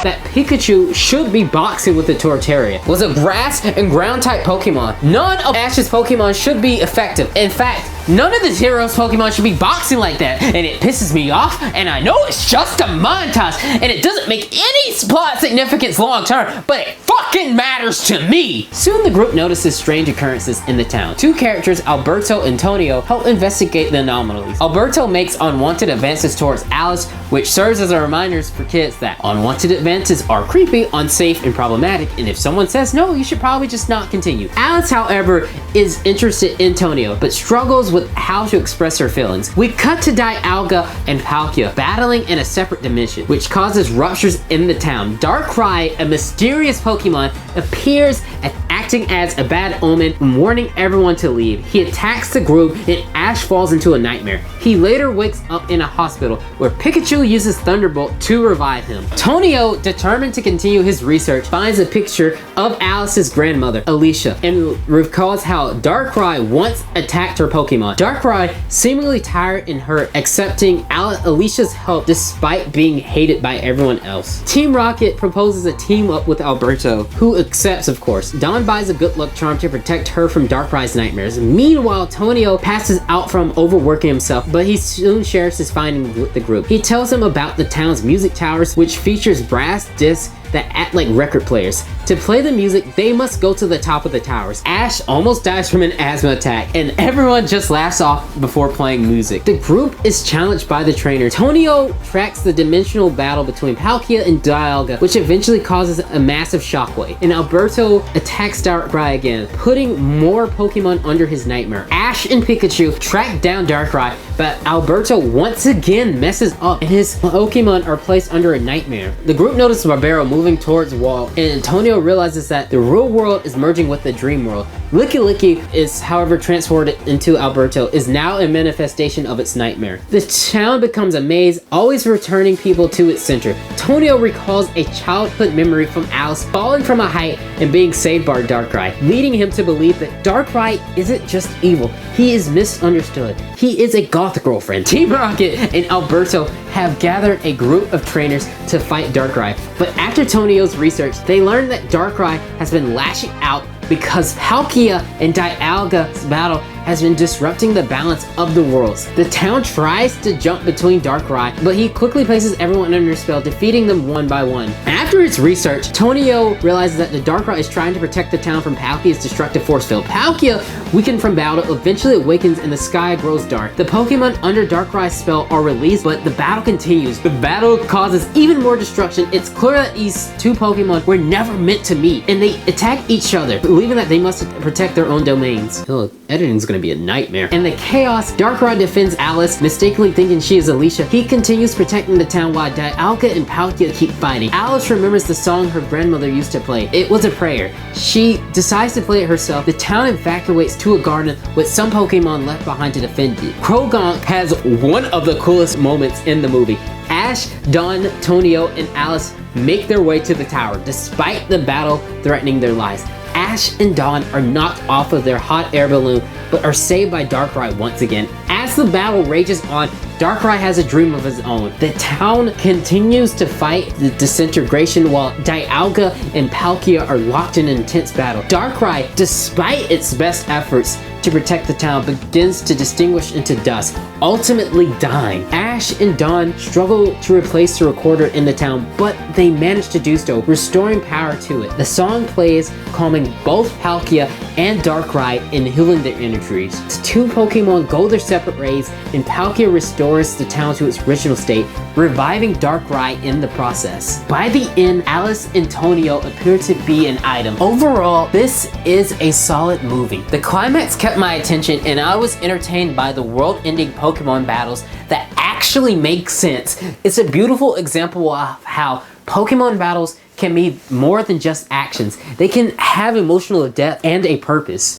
[SPEAKER 2] that Pikachu should be boxing with the Torterra. Was a grass and ground type Pokemon. None of Ash's Pokemon should be effective. In fact, none of the heroes Pokemon should be boxing like that, and it pisses me off, and I know it's just a montage, and it doesn't make any plot significance long term, but it fucking matters to me! Soon the group notices strange occurrences in the town. Two characters, Alberto and Tonio, help investigate the anomalies. Alberto makes unwanted advances towards Alice, which serves as a reminder for kids that unwanted advances are creepy, unsafe, and problematic, and if someone says no, you should probably just not continue. Alice, however, is interested in Tonio, but struggles with how to express her feelings. We cut to Dialga and Palkia battling in a separate dimension, which causes ruptures in the town. Darkrai, a mysterious Pokemon, appears and acting as a bad omen, warning everyone to leave. He attacks the group and Ash falls into a nightmare. He later wakes up in a hospital where Pikachu uses Thunderbolt to revive him. Tonio, determined to continue his research, finds a picture of Alice's grandmother, Alicia, and recalls how Darkrai once attacked her Pokemon. Darkrai, seemingly tired in her, accepting Alicia's help despite being hated by everyone else. Team Rocket proposes a team up with Alberto, who accepts, of course. Dawn buys a good luck charm to protect her from Darkrai's nightmares. Meanwhile, Tonio passes out from overworking himself, but he soon shares his findings with the group. He tells them about the town's music towers, which features brass discs that act like record players. To play the music, they must go to the top of the towers. Ash almost dies from an asthma attack, and everyone just laughs off before playing music. The group is challenged by the trainer. Tonio tracks the dimensional battle between Palkia and Dialga, which eventually causes a massive shockwave, and Alberto attacks Darkrai again, putting more Pokemon under his nightmare. Ash and Pikachu track down Darkrai, but Alberto once again messes up, and his Pokemon are placed under a nightmare. The group notices Barbaro moving towards the wall, and Antonio realizes that the real world is merging with the dream world. Licky Licky is, however, transported into Alberto, is now a manifestation of its nightmare. The town becomes a maze, always returning people to its center. Tonio recalls a childhood memory from Alice falling from a height and being saved by Darkrai, leading him to believe that Darkrai isn't just evil, he is misunderstood. He is a goth girlfriend. Team Rocket and Alberto have gathered a group of trainers to fight Darkrai, but after Tonio's research, they learn that Darkrai has been lashing out because Palkia and Dialga's battle has been disrupting the balance of the worlds. The town tries to jump between Darkrai, but he quickly places everyone under spell, defeating them one by one. After his research, Tonio realizes that the Darkrai is trying to protect the town from Palkia's destructive force field. Palkia, weakened from battle, eventually awakens and the sky grows dark. The Pokemon under Darkrai's spell are released, but the battle continues. The battle causes even more destruction. It's clear that these two Pokemon were never meant to meet, and they attack each other, believing that they must protect their own domains. Oh, editing's gonna be a nightmare. In the chaos, Darkrai defends Alice, mistakenly thinking she is Alicia. He continues protecting the town while Dialga and Palkia keep fighting. Alice remembers the song her grandmother used to play. It was a prayer. She decides to play it herself. The town evacuates to a garden with some Pokemon left behind to defend it. Croagunk has one of the coolest moments in the movie. Ash, Dawn, Tonio, and Alice make their way to the tower, despite the battle threatening their lives. Ash and Dawn are knocked off of their hot air balloon, but are saved by Darkrai once again. As the battle rages on, Darkrai has a dream of his own. The town continues to fight the disintegration while Dialga and Palkia are locked in an intense battle. Darkrai, despite its best efforts to protect the town, begins to distinguish into dust, ultimately dying. Ash and Dawn struggle to replace the recorder in the town, but they manage to do so, restoring power to it. The song plays, calming both Palkia and Darkrai and healing their injuries. The two Pokemon go their separate ways, and Palkia restores the town to its original state, reviving Darkrai in the process. By the end, Alice and Tonio appear to be an item. Overall, this is a solid movie. The climax kept my attention, and I was entertained by the world-ending Pokemon battles that actually make sense. It's a beautiful example of how Pokemon battles can be more than just actions. They can have emotional depth and a purpose.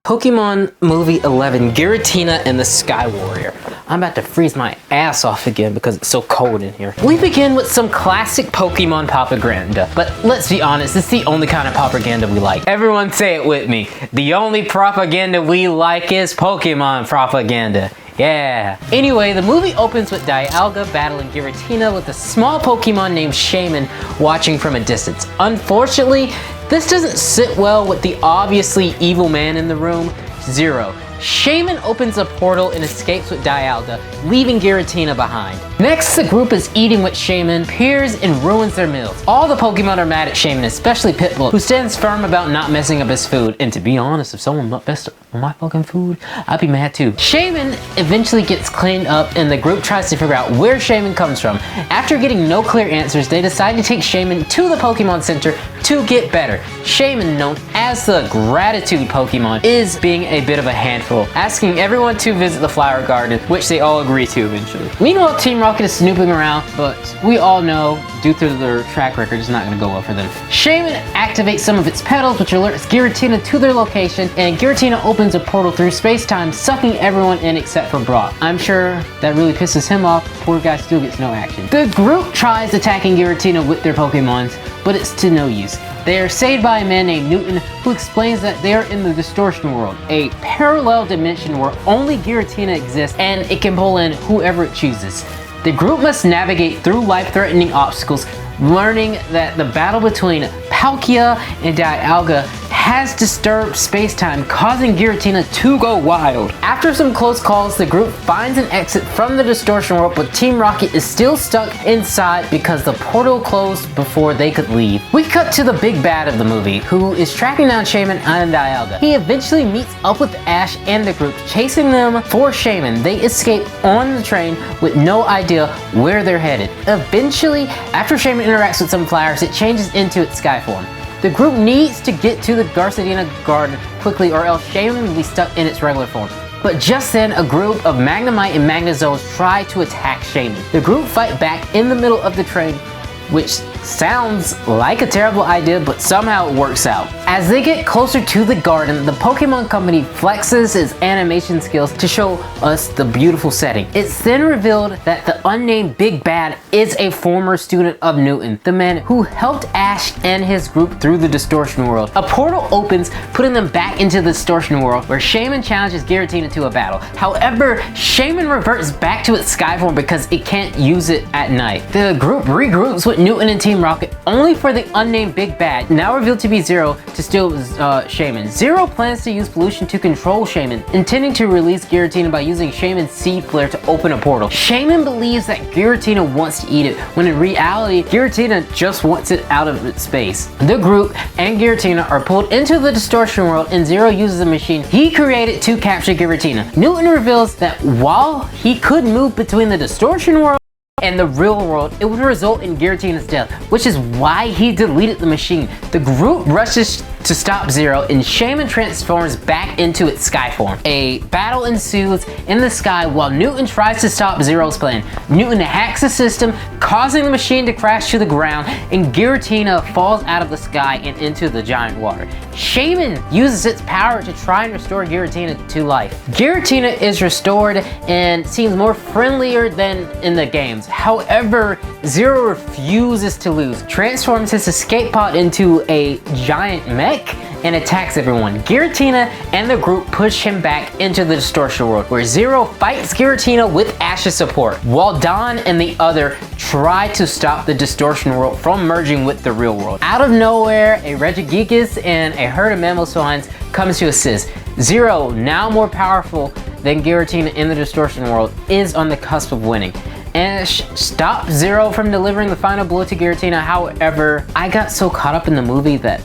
[SPEAKER 2] Pokemon Movie 11, Giratina and the Sky Warrior. I'm about to freeze my ass off again because it's so cold in here. We begin with some classic Pokemon propaganda, but let's be honest, it's the only kind of propaganda we like. Everyone say it with me. The only propaganda we like is Pokemon propaganda. Yeah. Anyway, the movie opens with Dialga battling Giratina with a small Pokemon named Shaman watching from a distance. Unfortunately, this doesn't sit well with the obviously evil man in the room, Zero. Shaman opens a portal and escapes with Dialga, leaving Giratina behind. Next, the group is eating with Shaman, peers, and ruins their meals. All the Pokemon are mad at Shaman, especially Pitbull, who stands firm about not messing up his food. And to be honest, if someone messed up my fucking food, I'd be mad too. Shaman eventually gets cleaned up and the group tries to figure out where Shaman comes from. After getting no clear answers, they decide to take Shaman to the Pokemon Center to get better. Shaman, known as the Gratitude Pokemon, is being a bit of a handful, asking everyone to visit the Flower Garden, which they all agree to eventually. Meanwhile, Team Rocket is snooping around, but we all know, due to their track record, it's not going to go well for them. Shaman activates some of its petals, which alerts Giratina to their location, and Giratina opens a portal through space-time, sucking everyone in except for Brock. I'm sure that really pisses him off. Poor guy still gets no action. The group tries attacking Giratina with their Pokemons, but it's to no use. They are saved by a man named Newton, who explains that they are in the Distortion World, a parallel dimension where only Giratina exists and it can pull in whoever it chooses. The group must navigate through life-threatening obstacles, learning that the battle between Palkia and Dialga has disturbed space-time, causing Giratina to go wild. After some close calls, the group finds an exit from the Distortion World, but Team Rocket is still stuck inside because the portal closed before they could leave. We cut to the big bad of the movie, who is tracking down Shaman and Dialga. He eventually meets up with Ash and the group, chasing them for Shaman. They escape on the train with no idea where they're headed. Eventually, after Shaman interacts with some flowers, it changes into its sky form. The group needs to get to the Giratina Garden quickly or else Shaman will be stuck in its regular form. But just then, a group of Magnemite and Magnezones try to attack Shaman. The group fight back in the middle of the train, which sounds like a terrible idea, but somehow it works out. As they get closer to the garden, the Pokemon Company flexes its animation skills to show us the beautiful setting. It's then revealed that the unnamed Big Bad is a former student of Newton, the man who helped Ash and his group through the Distortion World. A portal opens, putting them back into the Distortion World, where Shaman challenges Giratina to a battle. However, Shaman reverts back to its sky form because it can't use it at night. The group regroups with Newton and Team Rocket, only for the unnamed Big Bad, now revealed to be Zero, to steal Shaman. Zero plans to use pollution to control Shaman, intending to release Giratina by using Shaman's Seed Flare to open a portal. Shaman believes that Giratina wants to eat it, when in reality, Giratina just wants it out of its space. The group and Giratina are pulled into the Distortion World, and Zero uses a machine he created to capture Giratina. Newton reveals that while he could move between the Distortion World and the real world, it would result in Giratina's death, which is why he deleted the machine. The group rushes to stop Zero, and Shaman transforms back into its sky form. A battle ensues in the sky while Newton tries to stop Zero's plan. Newton hacks the system, causing the machine to crash to the ground, and Giratina falls out of the sky and into the giant water. Shaman uses its power to try and restore Giratina to life. Giratina is restored and seems more friendlier than in the games. However, Zero refuses to lose, transforms his escape pod into a giant mech, and attacks everyone. Giratina and the group push him back into the Distortion World, where Zero fights Giratina with Ash's support, while Don and the other try to stop the Distortion World from merging with the real world. Out of nowhere, a Regigigas and a herd of Mamoswines comes to assist. Zero, now more powerful than Giratina in the Distortion World, is on the cusp of winning. Ash stopped Zero from delivering the final blow to Giratina. However, I got so caught up in the movie that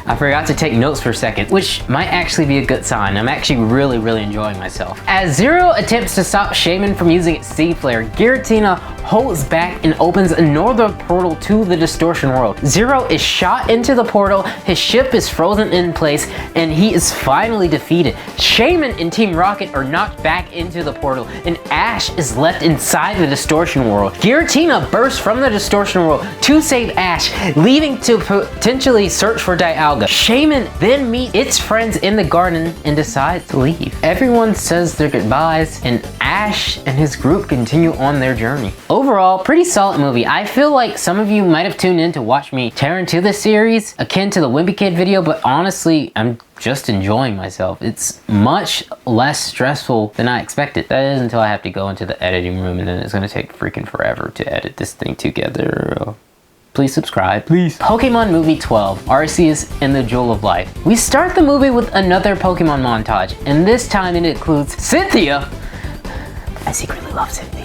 [SPEAKER 2] I forgot to take notes for a second, which might actually be a good sign. I'm actually really enjoying myself. As Zero attempts to stop Shaman from using its Seed Flare, Giratina holds back and opens another portal to the Distortion World. Zero is shot into the portal, his ship is frozen in place, and he is finally defeated. Shaman and Team Rocket are knocked back into the portal, and Ash is left inside the Distortion World. Giratina bursts from the Distortion World to save Ash, leaving to potentially search for Dialga. Shaman then meets its friends in the garden and decides to leave. Everyone says their goodbyes, and Ash and his group continue on their journey. Overall, pretty solid movie. I feel like some of you might have tuned in to watch me tear into this series, akin to the Wimpy Kid video, but honestly, I'm just enjoying myself. It's much less stressful than I expected. That is until I have to go into the editing room, and then it's gonna take freaking forever to edit this thing together. please subscribe. Please. Pokemon Movie 12, Arceus and the Jewel of Life. We start the movie with another Pokemon montage, and this time it includes Cynthia. I secretly love Cynthia.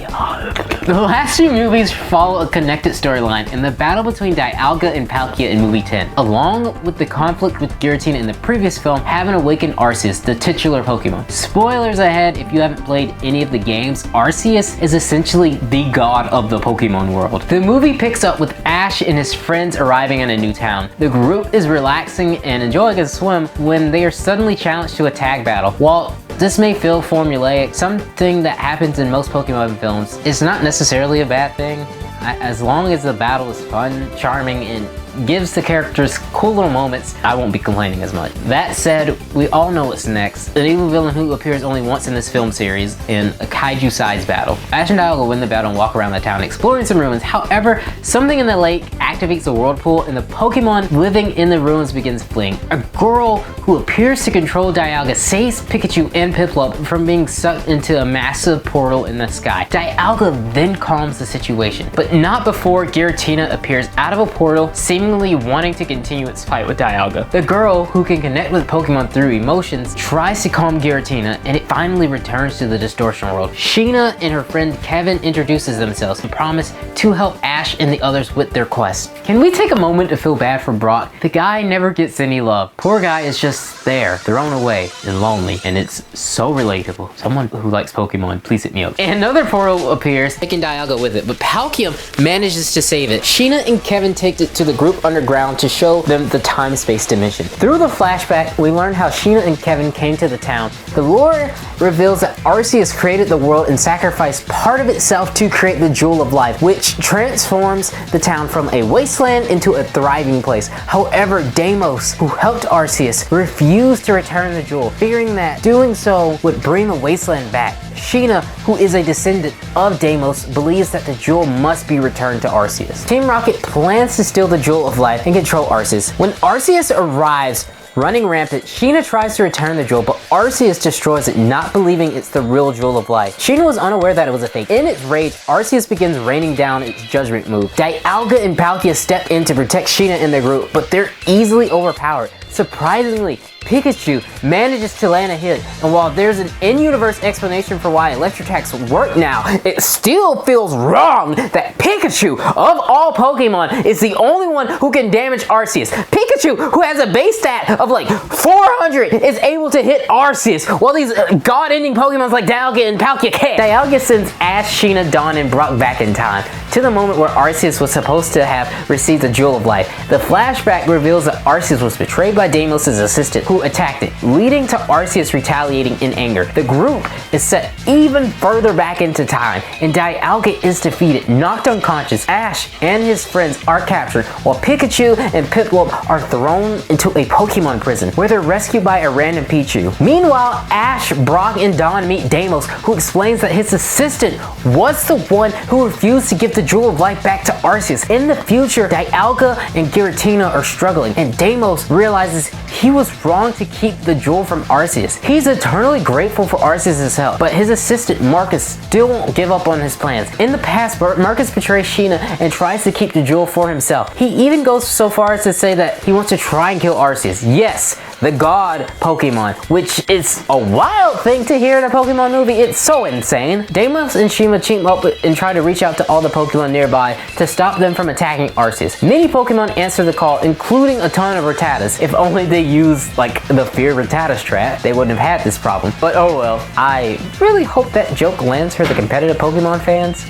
[SPEAKER 2] The last two movies follow a connected storyline in the battle between Dialga and Palkia in movie 10, along with the conflict with Giratina in the previous film, having awakened Arceus, the titular Pokemon. Spoilers ahead if you haven't played any of the games, Arceus is essentially the god of the Pokemon world. The movie picks up with Ash and his friends arriving in a new town. The group is relaxing and enjoying a swim when they are suddenly challenged to a tag battle. While this may feel formulaic, something that happens in most Pokemon films is not necessarily a bad thing, as long as the battle is fun, charming, and gives the characters cool little moments. I won't be complaining as much. That said, we all know what's next. An evil villain who appears only once in this film series in a kaiju-sized battle. Ash and Dialga win the battle and walk around the town exploring some ruins. However, something in the lake activates the whirlpool and the Pokemon living in the ruins begins fleeing. A girl who appears to control Dialga saves Pikachu and Piplup from being sucked into a massive portal in the sky. Dialga then calms the situation, but not before Giratina appears out of a portal, seemingly wanting to continue its fight with Dialga. The girl, who can connect with Pokemon through emotions, tries to calm Giratina, and it finally returns to the distortion world. Sheena and her friend Kevin introduces themselves and promise to help Ash and the others with their quest. Can we take a moment to feel bad for Brock? The guy never gets any love. Poor guy is just there, thrown away, and lonely, and it's so relatable. Someone who likes Pokemon, please hit me up. And another portal appears, taking Dialga with it, but Palkia manages to save it. Sheena and Kevin take it to the group underground to show them the time-space dimension. Through the flashback, we learn how Sheena and Kevin came to the town. The lore reveals that Arceus created the world and sacrificed part of itself to create the Jewel of Life, which transforms the town from a wasteland into a thriving place. However, Deimos, who helped Arceus, refused to return the jewel, fearing that doing so would bring the wasteland back. Sheena, who is a descendant of Deimos, believes that the jewel must be returned to Arceus. Team Rocket plans to steal the Jewel of Life and control Arceus. When Arceus arrives, running rampant, Sheena tries to return the jewel, but Arceus destroys it, not believing it's the real Jewel of Life. Sheena was unaware that it was a fake. In its rage, Arceus begins raining down its judgment move. Dialga and Palkia step in to protect Sheena and the group, but they're easily overpowered. Surprisingly, Pikachu manages to land a hit, and while there's an in-universe explanation for why electric attacks work now, it still feels wrong that Pikachu, of all Pokemon, is the only one who can damage Arceus. Pikachu, who has a base stat of like 400, is able to hit Arceus, while these god-ending Pokemons like Dialga and Palkia can't. Dialga sends Ash, Sheena, Dawn, and Brock back in time, to the moment where Arceus was supposed to have received the Jewel of Life. The flashback reveals that Arceus was betrayed by Deimos' assistant, who attacked it, leading to Arceus retaliating in anger. The group is set even further back into time, and Dialga is defeated, knocked unconscious. Ash and his friends are captured, while Pikachu and Piplup are thrown into a Pokemon prison, where they're rescued by a random Pichu. Meanwhile, Ash, Brock, and Dawn meet Deimos, who explains that his assistant was the one who refused to give the Jewel of Life back to Arceus. In the future, Dialga and Giratina are struggling, and Deimos realizes he was wrong to keep the jewel from Arceus. He's eternally grateful for Arceus' help, but his assistant Marcus still won't give up on his plans. In the past, Marcus betrays Sheena and tries to keep the jewel for himself. He even goes so far as to say that he wants to try and kill Arceus. Yes, the god Pokemon, which is a wild thing to hear in a Pokemon movie. It's so insane. Deimos and Sheena team up and try to reach out to all the Pokemon nearby to stop them from attacking Arceus. Many Pokemon answer the call, including a ton of Rattatas. If only they used like the Fear Rattata strat, they wouldn't have had this problem. But oh well. I really hope that joke lands for the competitive Pokemon fans,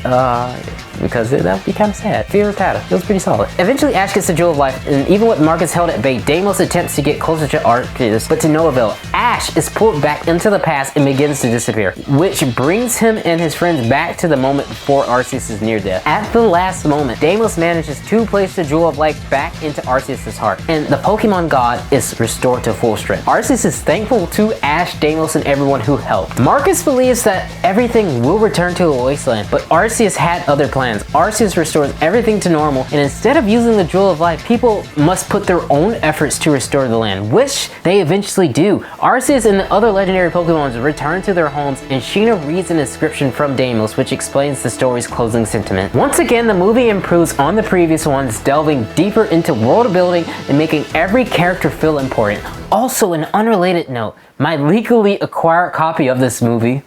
[SPEAKER 2] because that would be kind of sad. Fear Rattata, it was pretty solid. Eventually Ash gets the Jewel of Life, and even with Marcus held at bay, Deimos attempts to get closer to Arceus, but to no avail. Ash is pulled back into the past and begins to disappear, which brings him and his friends back to the moment before Arceus' near death. At the last moment, Deimos manages to place the Jewel of Life back into Arceus' heart, and the Pokemon god is restored to full strength. Arceus is thankful to Ash, Deimos, and everyone who helped. Marcus believes that everything will return to a wasteland, but Arceus had other plans. plans. Arceus restores everything to normal, and instead of using the Jewel of Life, people must put their own efforts to restore the land, which they eventually do. Arceus and the other legendary Pokemon return to their homes, and Sheena reads an inscription from Deimos, which explains the story's closing sentiment. Once again, the movie improves on the previous ones, delving deeper into world building and making every character feel important. Also, an unrelated note, my legally acquired copy of this movie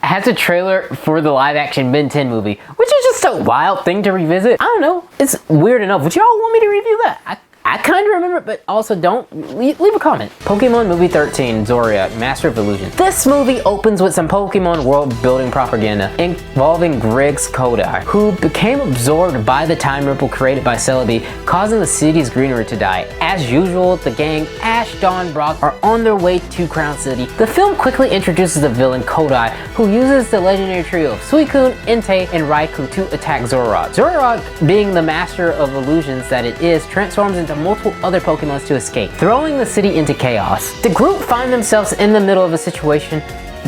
[SPEAKER 2] has a trailer for the live-action Ben 10 movie, which is just a wild thing to revisit. I don't know, it's weird enough. Would y'all want me to review that? I kind of remember it, but also don't. Leave a comment. Pokemon Movie 13, Zoroark, Master of Illusion. This movie opens with some Pokemon world-building propaganda involving Griggs Kodai, who became absorbed by the time ripple created by Celebi, causing the city's greenery to die. As usual, the gang, Ash, Dawn, Brock, are on their way to Crown City. The film quickly introduces the villain Kodai, who uses the legendary trio of Suicune, Entei, and Raikou to attack Zoroark. Zoroark, being the master of illusions that it is, transforms into multiple other Pokemons to escape, throwing the city into chaos. The group find themselves in the middle of a situation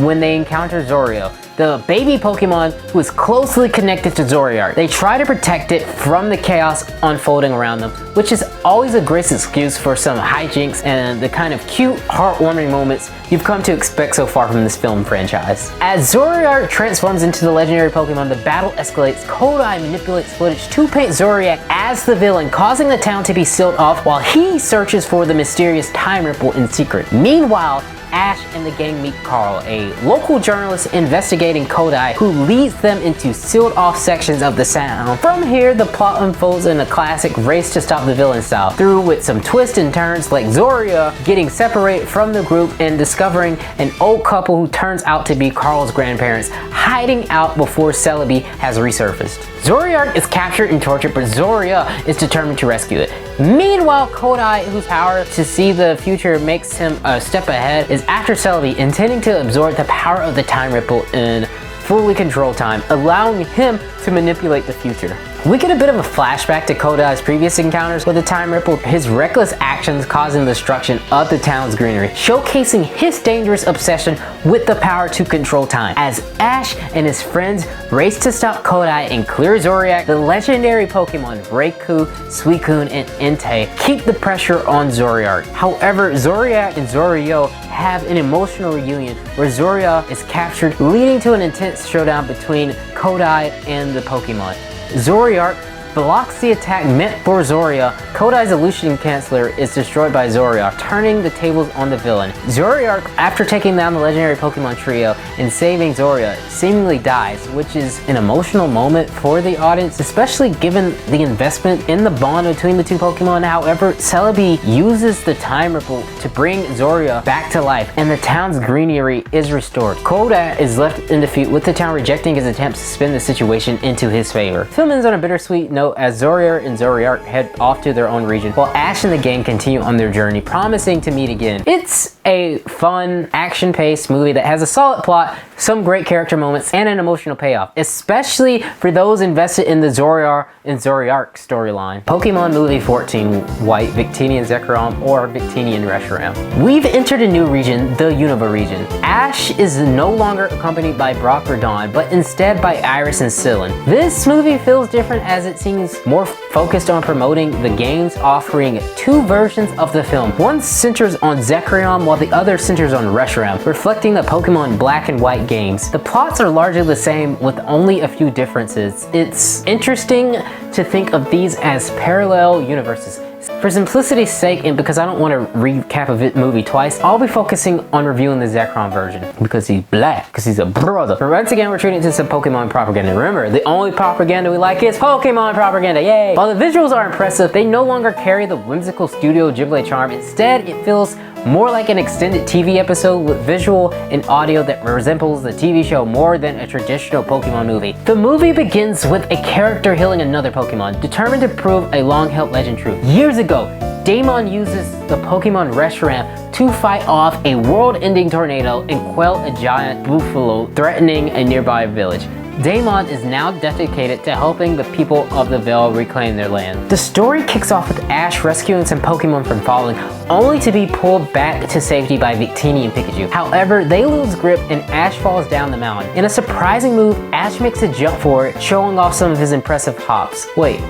[SPEAKER 2] when they encounter Zoroark, the baby Pokemon who is closely connected to Zoroark. They try to protect it from the chaos unfolding around them, which is always a great excuse for some hijinks and the kind of cute, heartwarming moments you've come to expect so far from this film franchise. As Zoroark transforms into the legendary Pokemon, the battle escalates. Kodai manipulates footage to paint Zoroark as the villain, causing the town to be sealed off while he searches for the mysterious time ripple in secret. Meanwhile, Ash and the gang meet Carl, a local journalist investigating Kodai, who leads them into sealed off sections of the town. From here, the plot unfolds in a classic race to stop the villain style, through with some twists and turns like Zoroark getting separated from the group and discovering an old couple who turns out to be Carl's grandparents, hiding out before Celebi has resurfaced. Zoroark is captured and tortured, but Zoroark is determined to rescue it. Meanwhile, Kodai, whose power to see the future makes him a step ahead, is after Celebi, intending to absorb the power of the time ripple in fully control time, allowing him to manipulate the future. We get a bit of a flashback to Kodai's previous encounters with the time ripple, his reckless actions causing the destruction of the town's greenery, showcasing his dangerous obsession with the power to control time. As Ash and his friends race to stop Kodai and clear Zoroark, the legendary Pokemon Raikou, Suicune, and Entei keep the pressure on Zoroark. However, Zoroark and Zoroark have an emotional reunion where Zoroark is captured, leading to an intense showdown between Kodai and the Pokemon. Zoroark blocks the attack meant for Zoroark. Kodai's illusion canceller is destroyed by Zoroark, turning the tables on the villain. Zoroark, after taking down the legendary Pokemon trio and saving Zoroark, seemingly dies, which is an emotional moment for the audience, especially given the investment in the bond between the two Pokemon. However, Celebi uses the time ripple to bring Zoroark back to life, and the town's greenery is restored. Kodai is left in defeat, with the town rejecting his attempts to spin the situation into his favor. The film ends on a bittersweet note as Zoroark and Zoroark head off to their own region, while Ash and the gang continue on their journey, promising to meet again. It's a fun, action-paced movie that has a solid plot, some great character moments, and an emotional payoff, especially for those invested in the Zoroark and Zoroark storyline. Pokemon Movie 14, White, Victini and Zekrom, or Victini and Reshiram. We've entered a new region, the Unova region. Ash is no longer accompanied by Brock or Dawn, but instead by Iris and Sylvan. This movie feels different as it seems more focused on promoting the games, offering two versions of the film. One centers on Zekrom while the other centers on Reshiram, reflecting the Pokemon Black and White games. The plots are largely the same with only a few differences. It's interesting to think of these as parallel universes. For simplicity's sake, and because I don't want to recap a movie twice, I'll be focusing on reviewing the Zekrom version because he's black, because he's a brother. But once again, we're treating it to some Pokemon propaganda. Remember, the only propaganda we like is Pokemon propaganda, yay! While the visuals are impressive, they no longer carry the whimsical Studio Ghibli charm. Instead, it feels more like an extended TV episode with visual and audio that resembles the TV show more than a traditional Pokemon movie. The movie begins with a character healing another Pokemon, determined to prove a long-held legend true. Years ago, Damon uses the Pokemon Reshiram to fight off a world-ending tornado and quell a giant buffalo threatening a nearby village. Damon is now dedicated to helping the people of the Vale reclaim their land. The story kicks off with Ash rescuing some Pokemon from falling, only to be pulled back to safety by Victini and Pikachu. However, they lose grip and Ash falls down the mountain. In a surprising move, Ash makes a jump for it, showing off some of his impressive hops. Wait,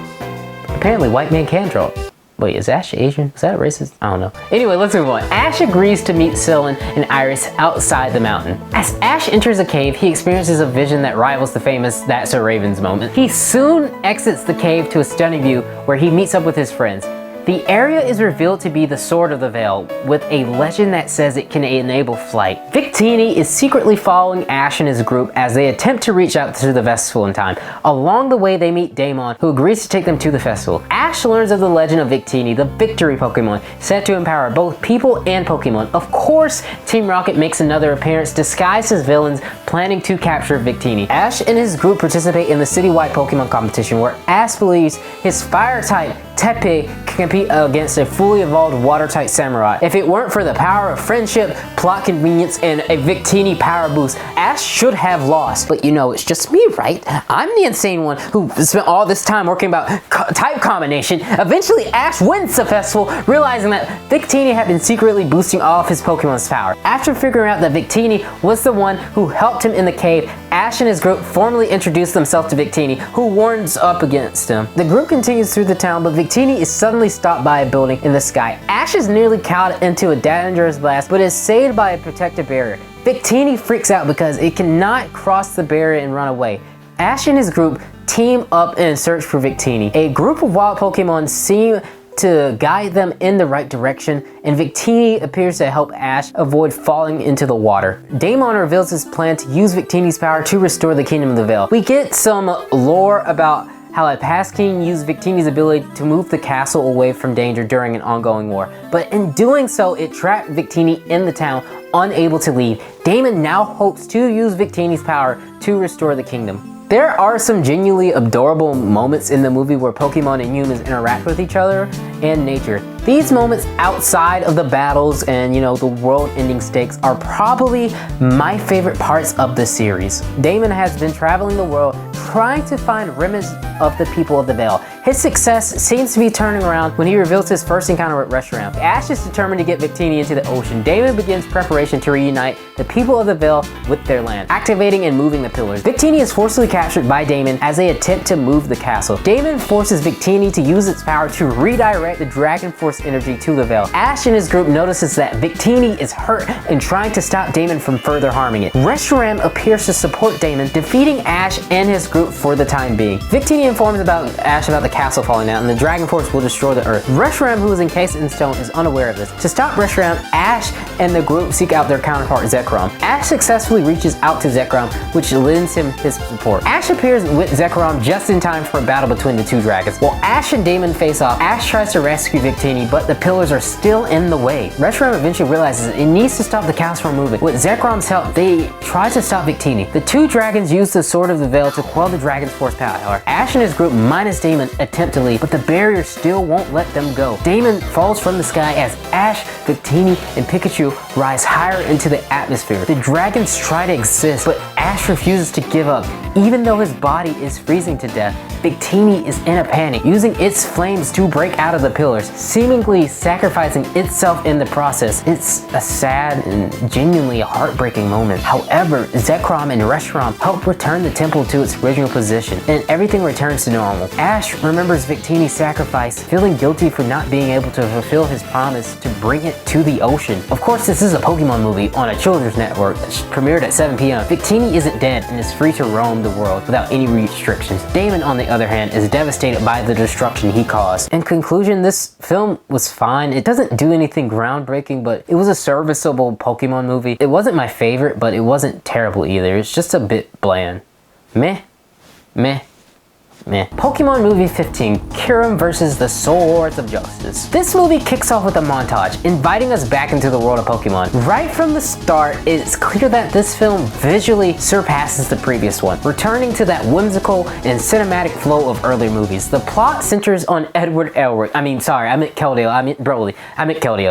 [SPEAKER 2] apparently white man can draw. Wait, is Ash Asian? Is that racist? I don't know. Anyway, let's move on. Ash agrees to meet Sylvan and Iris outside the mountain. As Ash enters a cave, he experiences a vision that rivals the famous That's a Raven's moment. He soon exits the cave to a stunning view where he meets up with his friends. The area is revealed to be the Sword of the Vale, with a legend that says it can enable flight. Victini is secretly following Ash and his group as they attempt to reach out to the festival in time. Along the way, they meet Damon, who agrees to take them to the festival. Ash learns of the legend of Victini, the victory Pokemon, set to empower both people and Pokemon. Of course, Team Rocket makes another appearance disguised as villains, planning to capture Victini. Ash and his group participate in the citywide Pokemon competition, where Ash believes his Fire-type Tepe can compete against a fully evolved Water-type Samurai. If it weren't for the power of friendship, plot convenience, and a Victini power boost, Ash should have lost. But you know, it's just me, right? I'm the insane one who spent all this time working about type combination. Eventually, Ash wins the festival, realizing that Victini had been secretly boosting all of his Pokemon's power. After figuring out that Victini was the one who helped him in the cave, Ash and his group formally introduce themselves to Victini, who warns up against him. The group continues through the town, but Victini is suddenly stopped by a building in the sky. Ash is nearly caught into a dangerous blast, but is saved by a protective barrier. Victini freaks out because it cannot cross the barrier and run away. Ash and his group team up and search for Victini. A group of wild Pokemon seem to guide them in the right direction, and Victini appears to help Ash avoid falling into the water. Damon reveals his plan to use Victini's power to restore the Kingdom of the Vale. We get some lore about how a past king used Victini's ability to move the castle away from danger during an ongoing war, but in doing so, it trapped Victini in the town, unable to leave. Damon now hopes to use Victini's power to restore the kingdom. There are some genuinely adorable moments in the movie where Pokemon and humans interact with each other and nature. These moments outside of the battles and, you know, the world-ending stakes are probably my favorite parts of the series. Damon has been traveling the world trying to find remnants of the people of the Vale. His success seems to be turning around when he reveals his first encounter with Reshiram. Ash is determined to get Victini into the ocean. Damon begins preparation to reunite the people of the Vale with their land, activating and moving the pillars. Victini is forcibly captured by Damon as they attempt to move the castle. Damon forces Victini to use its power to redirect the Dragon Force energy to the Vale. Ash and his group notices that Victini is hurt and trying to stop Damon from further harming it. Reshiram appears to support Damon, defeating Ash and his group for the time being. Victini informs Ash about the castle falling down and the Dragon Force will destroy the earth. Reshiram, who is encased in stone, is unaware of this. To stop Reshiram, Ash and the group seek out their counterpart Zekrom. Ash successfully reaches out to Zekrom, which lends him his support. Ash appears with Zekrom just in time for a battle between the two dragons. While Ash and Damon face off, Ash tries to rescue Victini, but the pillars are still in the way. Reshiram eventually realizes it needs to stop the castle from moving. With Zekrom's help, they try to stop Victini. The two dragons use the Sword of the Vale to quell the Dragon's Force power. Ash and his group, minus Damon, attempt to leave, but the barrier still won't let them go. Damon falls from the sky as Ash, Victini, and Pikachu rise higher into the atmosphere. The dragons try to exist, but Ash refuses to give up. Even though his body is freezing to death, Victini is in a panic, using its flames to break out of the pillars, seemingly sacrificing itself in the process. It's a sad and genuinely heartbreaking moment. However, Zekrom and Reshiram help return the temple to its original position, and everything returns to normal. Ash remembers Victini's sacrifice, feeling guilty for not being able to fulfill his promise to bring it to the ocean. Of course, this is a Pokemon movie on a children's network that premiered at 7 p.m. Victini isn't dead and is free to roam the world without any restrictions. Damon, on the other hand, is devastated by the destruction he caused. In conclusion, this film was fine. It doesn't do anything groundbreaking, but it was a serviceable Pokemon movie. It wasn't my favorite, but it wasn't terrible either. It's just a bit bland. Meh. Pokemon Movie 15, Kyurem vs. the Swords of Justice. This movie kicks off with a montage, inviting us back into the world of Pokemon. Right from the start, it's clear that this film visually surpasses the previous one, returning to that whimsical and cinematic flow of earlier movies. The plot centers on Edward Elric, Keldeo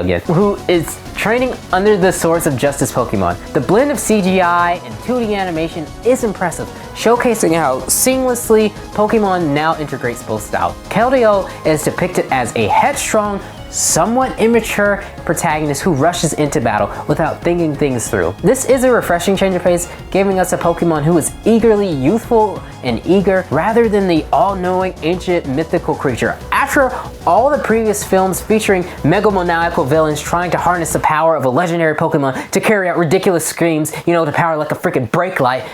[SPEAKER 2] again, who is training under the Swords of Justice Pokemon. The blend of CGI and 2D animation is impressive, showcasing how seamlessly Pokemon now integrates both styles. Keldeo is depicted as a headstrong, somewhat immature protagonist who rushes into battle without thinking things through. This is a refreshing change of pace, giving us a Pokemon who is eagerly youthful and eager rather than the all-knowing ancient mythical creature. After all the previous films featuring megamaniacal villains trying to harness the power of a legendary Pokemon to carry out ridiculous screams, to power like a freaking brake light,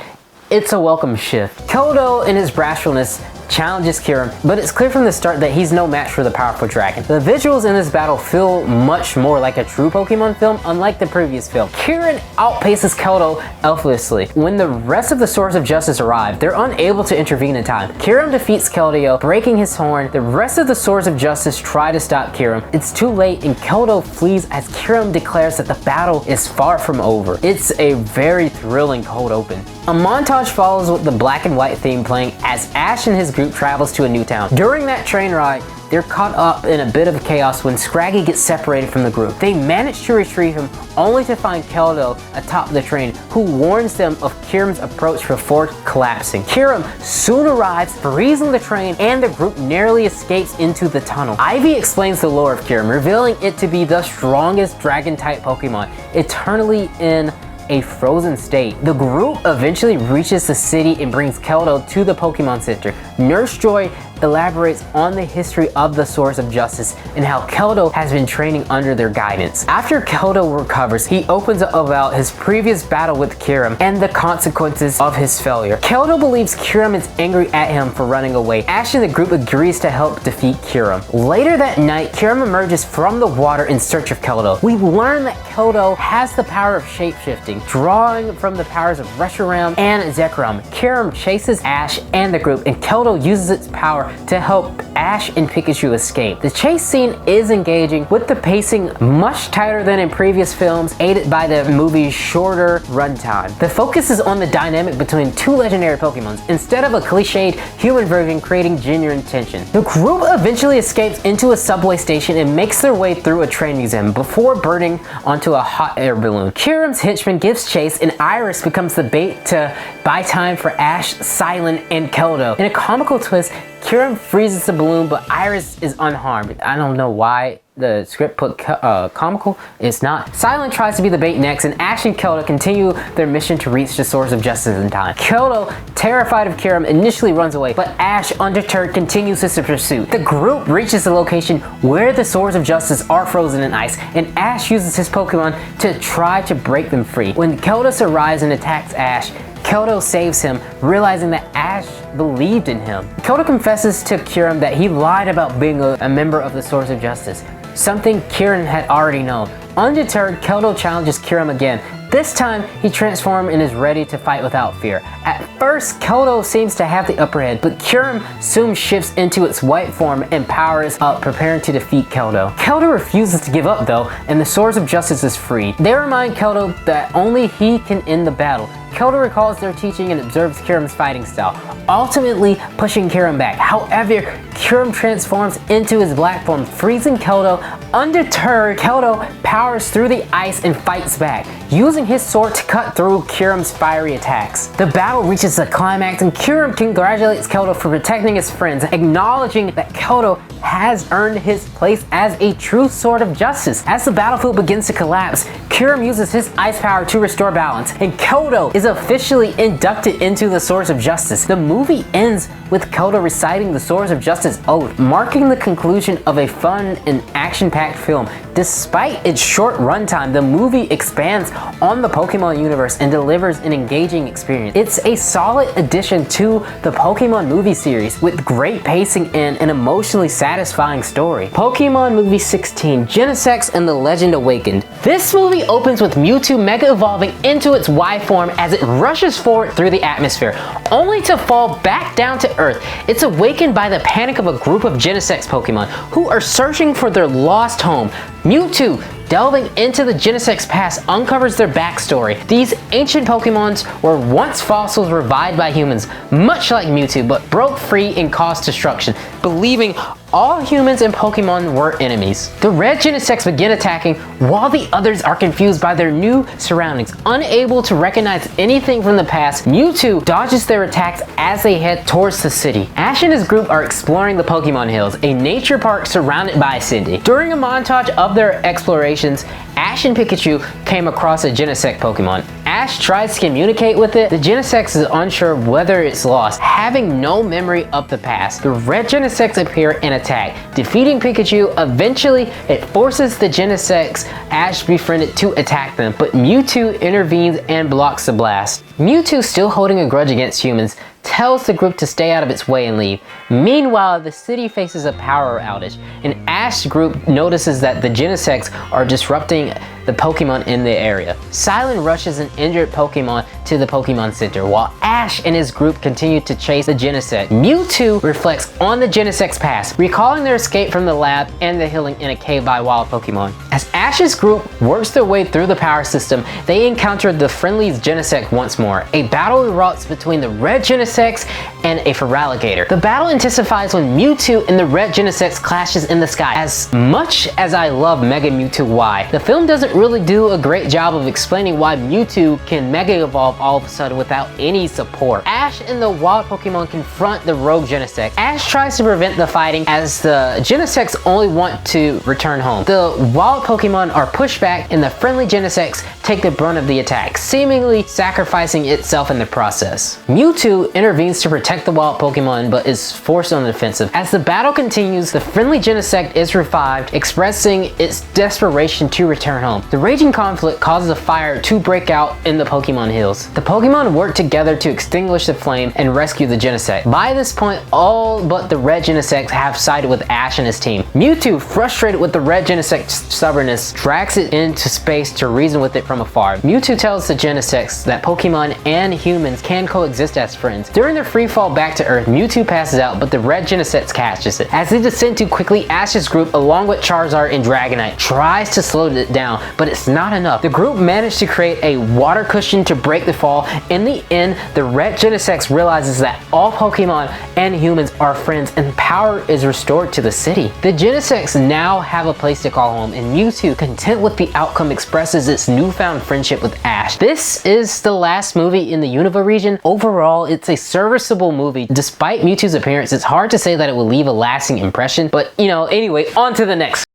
[SPEAKER 2] it's a welcome shift. Keldeo, in his bashfulness, challenges Kyurem, but it's clear from the start that he's no match for the powerful dragon. The visuals in this battle feel much more like a true Pokemon film, unlike the previous film. Kyurem outpaces Keldeo effortlessly. When the rest of the Swords of Justice arrive, they're unable to intervene in time. Kyurem defeats Keldeo, breaking his horn. The rest of the Swords of Justice try to stop Kyurem. It's too late, and Keldeo flees as Kyurem declares that the battle is far from over. It's a very thrilling cold open. A montage follows with the black and white theme playing as Ash and his group travels to a new town. During that train ride, they're caught up in a bit of chaos when Scraggy gets separated from the group. They manage to retrieve him only to find Keldeo atop the train, who warns them of Kyurem's approach before collapsing. Kyurem soon arrives, freezing the train, and the group narrowly escapes into the tunnel. Ivy explains the lore of Kyurem, revealing it to be the strongest dragon-type Pokemon, eternally in a frozen state. The group eventually reaches the city and brings Keldeo to the Pokemon Center. Nurse Joy elaborates on the history of the Swords of Justice and how Keldeo has been training under their guidance. After Keldeo recovers, he opens up about his previous battle with Kyurem and the consequences of his failure. Keldeo believes Kyurem is angry at him for running away. Ash and the group agrees to help defeat Kyurem. Later that night, Kyurem emerges from the water in search of Keldeo. We learn that Keldeo has the power of shapeshifting, drawing from the powers of Reshiram and Zekrom. Kyurem chases Ash and the group, and Keldeo uses its power to help Ash and Pikachu escape. The chase scene is engaging, with the pacing much tighter than in previous films, aided by the movie's shorter runtime. The focus is on the dynamic between two legendary Pokemons, instead of a cliched human version creating genuine tension. The group eventually escapes into a subway station and makes their way through a train museum before burning onto a hot air balloon. Kyurem's henchman gives chase, and Iris becomes the bait to buy time for Ash, Silent, and Keldeo. In a comical twist, Kyurem freezes the balloon, but Iris is unharmed. I don't know why the script put comical. It's not. Silent tries to be the bait next, and Ash and Keldeo continue their mission to reach the Swords of Justice in time. Keldeo, terrified of Kyurem, initially runs away, but Ash, undeterred, continues his pursuit. The group reaches the location where the Swords of Justice are frozen in ice, and Ash uses his Pokemon to try to break them free. When Keldeo arrives and attacks Ash, Keldeo saves him, realizing that Ash believed in him. Keldeo confesses to Kyurem that he lied about being a member of the Swords of Justice, something Kyurem had already known. Undeterred, Keldeo challenges Kyurem again. This time, he transforms and is ready to fight without fear. At first, Keldeo seems to have the upper hand, but Kyurem soon shifts into its white form and powers up, preparing to defeat Keldeo. Keldeo refuses to give up though, and the Swords of Justice is freed. They remind Keldeo that only he can end the battle. Keldeo recalls their teaching and observes Kyurem's fighting style, ultimately pushing Kyurem back. However, Kyurem transforms into his black form, freezing Keldeo. Undeterred, Keldeo powers through the ice and fights back, using his sword to cut through Kyurem's fiery attacks. The battle reaches a climax, and Kyurem congratulates Keldeo for protecting his friends, acknowledging that Keldeo has earned his place as a true Sword of Justice. As the battlefield begins to collapse, Kyurem uses his ice power to restore balance, and Keldeo is officially inducted into the Swords of Justice. The movie ends with Keldeo reciting the Swords of Justice oath, marking the conclusion of a fun and action-packed film. Despite its short runtime, the movie expands on the Pokemon universe and delivers an engaging experience. It's a solid addition to the Pokemon movie series, with great pacing and an emotionally satisfying story. Pokemon Movie 16, Genesect and the Legend Awakened. This movie opens with Mewtwo Mega Evolving into its Y form as it rushes forward through the atmosphere, only to fall back down to Earth. It's awakened by the panic of a group of Genesect Pokemon who are searching for their lost home. Mewtwo, delving into the Genesect's past, uncovers their backstory. These ancient Pokemons were once fossils revived by humans, much like Mewtwo, but broke free and caused destruction, believing all humans and Pokemon were enemies. The red Genesects begin attacking while the others are confused by their new surroundings. Unable to recognize anything from the past, Mewtwo dodges their attacks as they head towards the city. Ash and his group are exploring the Pokemon Hills, a nature park surrounded by a city. During a montage of their explorations, Ash and Pikachu came across a Genesect Pokemon. Ash tries to communicate with it. The Genesect is unsure whether it's lost, having no memory of the past. The red Genesects appear and attack, defeating Pikachu. Eventually, it forces the Genesects Ash befriended to attack them, but Mewtwo intervenes and blocks the blast. Mewtwo, still holding a grudge against humans, tells the group to stay out of its way and leave. Meanwhile, the city faces a power outage, and Ash's group notices that the Genesects are disrupting the Pokemon in the area. Silent rushes an injured Pokemon to the Pokemon Center, while Ash and his group continue to chase the Genesect. Mewtwo reflects on the Genesect's past, recalling their escape from the lab and the healing in a cave by wild Pokemon. As Ash's group works their way through the power system, they encounter the friendly Genesect once more. A battle erupts between the red Genesects and a Feraligatr. The battle intensifies when Mewtwo and the red Genesects clashes in the sky. As much as I love Mega Mewtwo Y, the film doesn't really do a great job of explaining why Mewtwo can Mega Evolve all of a sudden without any support. Ash and the wild Pokemon confront the rogue Genesect. Ash tries to prevent the fighting as the Genesects only want to return home. The wild Pokemon are pushed back and the friendly Genesects take the brunt of the attack, seemingly sacrificing itself in the process. Mewtwo intervenes to protect the wild Pokemon but is forced on the defensive. As the battle continues, the friendly Genesect is revived, expressing its desperation to return home. The raging conflict causes a fire to break out in the Pokemon Hills. The Pokemon work together to extinguish the flame and rescue the Genesect. By this point, all but the red Genesect have sided with Ash and his team. Mewtwo, frustrated with the red Genesect's stubbornness, drags it into space to reason with it from afar. Mewtwo tells the Genesects that Pokemon and humans can coexist as friends. During their free fall back to Earth, Mewtwo passes out, but the red Genesect catches it. As they descend too quickly, Ash's group, along with Charizard and Dragonite, tries to slow it down, but it's not enough. The group managed to create a water cushion to break the fall. In the end, the red Genesect realizes that all Pokemon and humans are friends and power is restored to the city. The Genesects now have a place to call home, and Mewtwo, content with the outcome, expresses its newfound friendship with Ash. This is the last movie in the Unova region. Overall, it's a serviceable movie. Despite Mewtwo's appearance, it's hard to say that it will leave a lasting impression, but anyway, on to the next.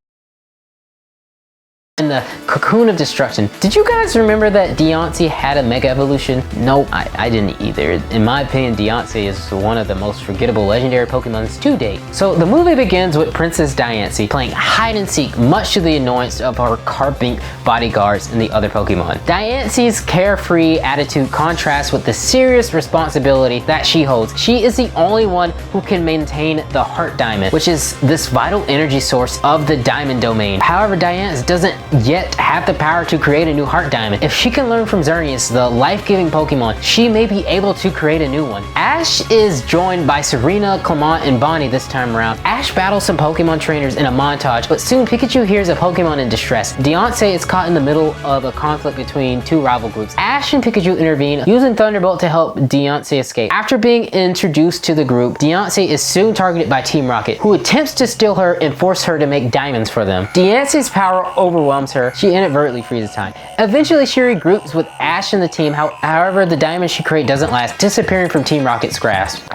[SPEAKER 2] In the Cocoon of Destruction. Did you guys remember that Diancie had a Mega Evolution? No, I didn't either. In my opinion, Diancie is one of the most forgettable legendary Pokemons to date. So the movie begins with Princess Diancie playing hide and seek, much to the annoyance of her Carbink bodyguards and the other Pokemon. Diancie's carefree attitude contrasts with the serious responsibility that she holds. She is the only one who can maintain the Heart Diamond, which is this vital energy source of the Diamond Domain. However, Diancie doesn't yet have the power to create a new Heart Diamond. If she can learn from Xerneas, the life-giving Pokemon, she may be able to create a new one. Ash is joined by Serena, Clement, and Bonnie this time around. Ash battles some Pokemon trainers in a montage, but soon Pikachu hears a Pokemon in distress. Diancie is caught in the middle of a conflict between two rival groups. Ash and Pikachu intervene, using Thunderbolt to help Diancie escape. After being introduced to the group, Diancie is soon targeted by Team Rocket, who attempts to steal her and force her to make diamonds for them. Diancie's power overwhelms her. She inadvertently freezes time. Eventually, she regroups with Ash and the team. However, the diamond she created doesn't last, disappearing from Team Rocket's grasp.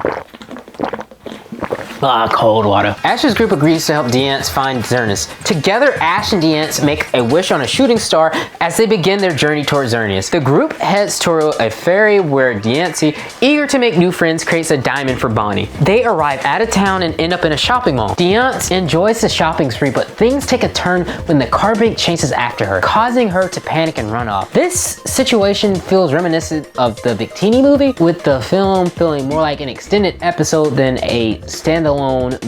[SPEAKER 2] Cold water. Ash's group agrees to help Diancie find Xerneas. Together, Ash and Diancie make a wish on a shooting star as they begin their journey towards Xerneas. The group heads toward a ferry where Diancie, eager to make new friends, creates a diamond for Bonnie. They arrive at a town and end up in a shopping mall. Diancie enjoys the shopping spree, but things take a turn when the Carbink chases after her, causing her to panic and run off. This situation feels reminiscent of the Victini movie, with the film feeling more like an extended episode than a standalone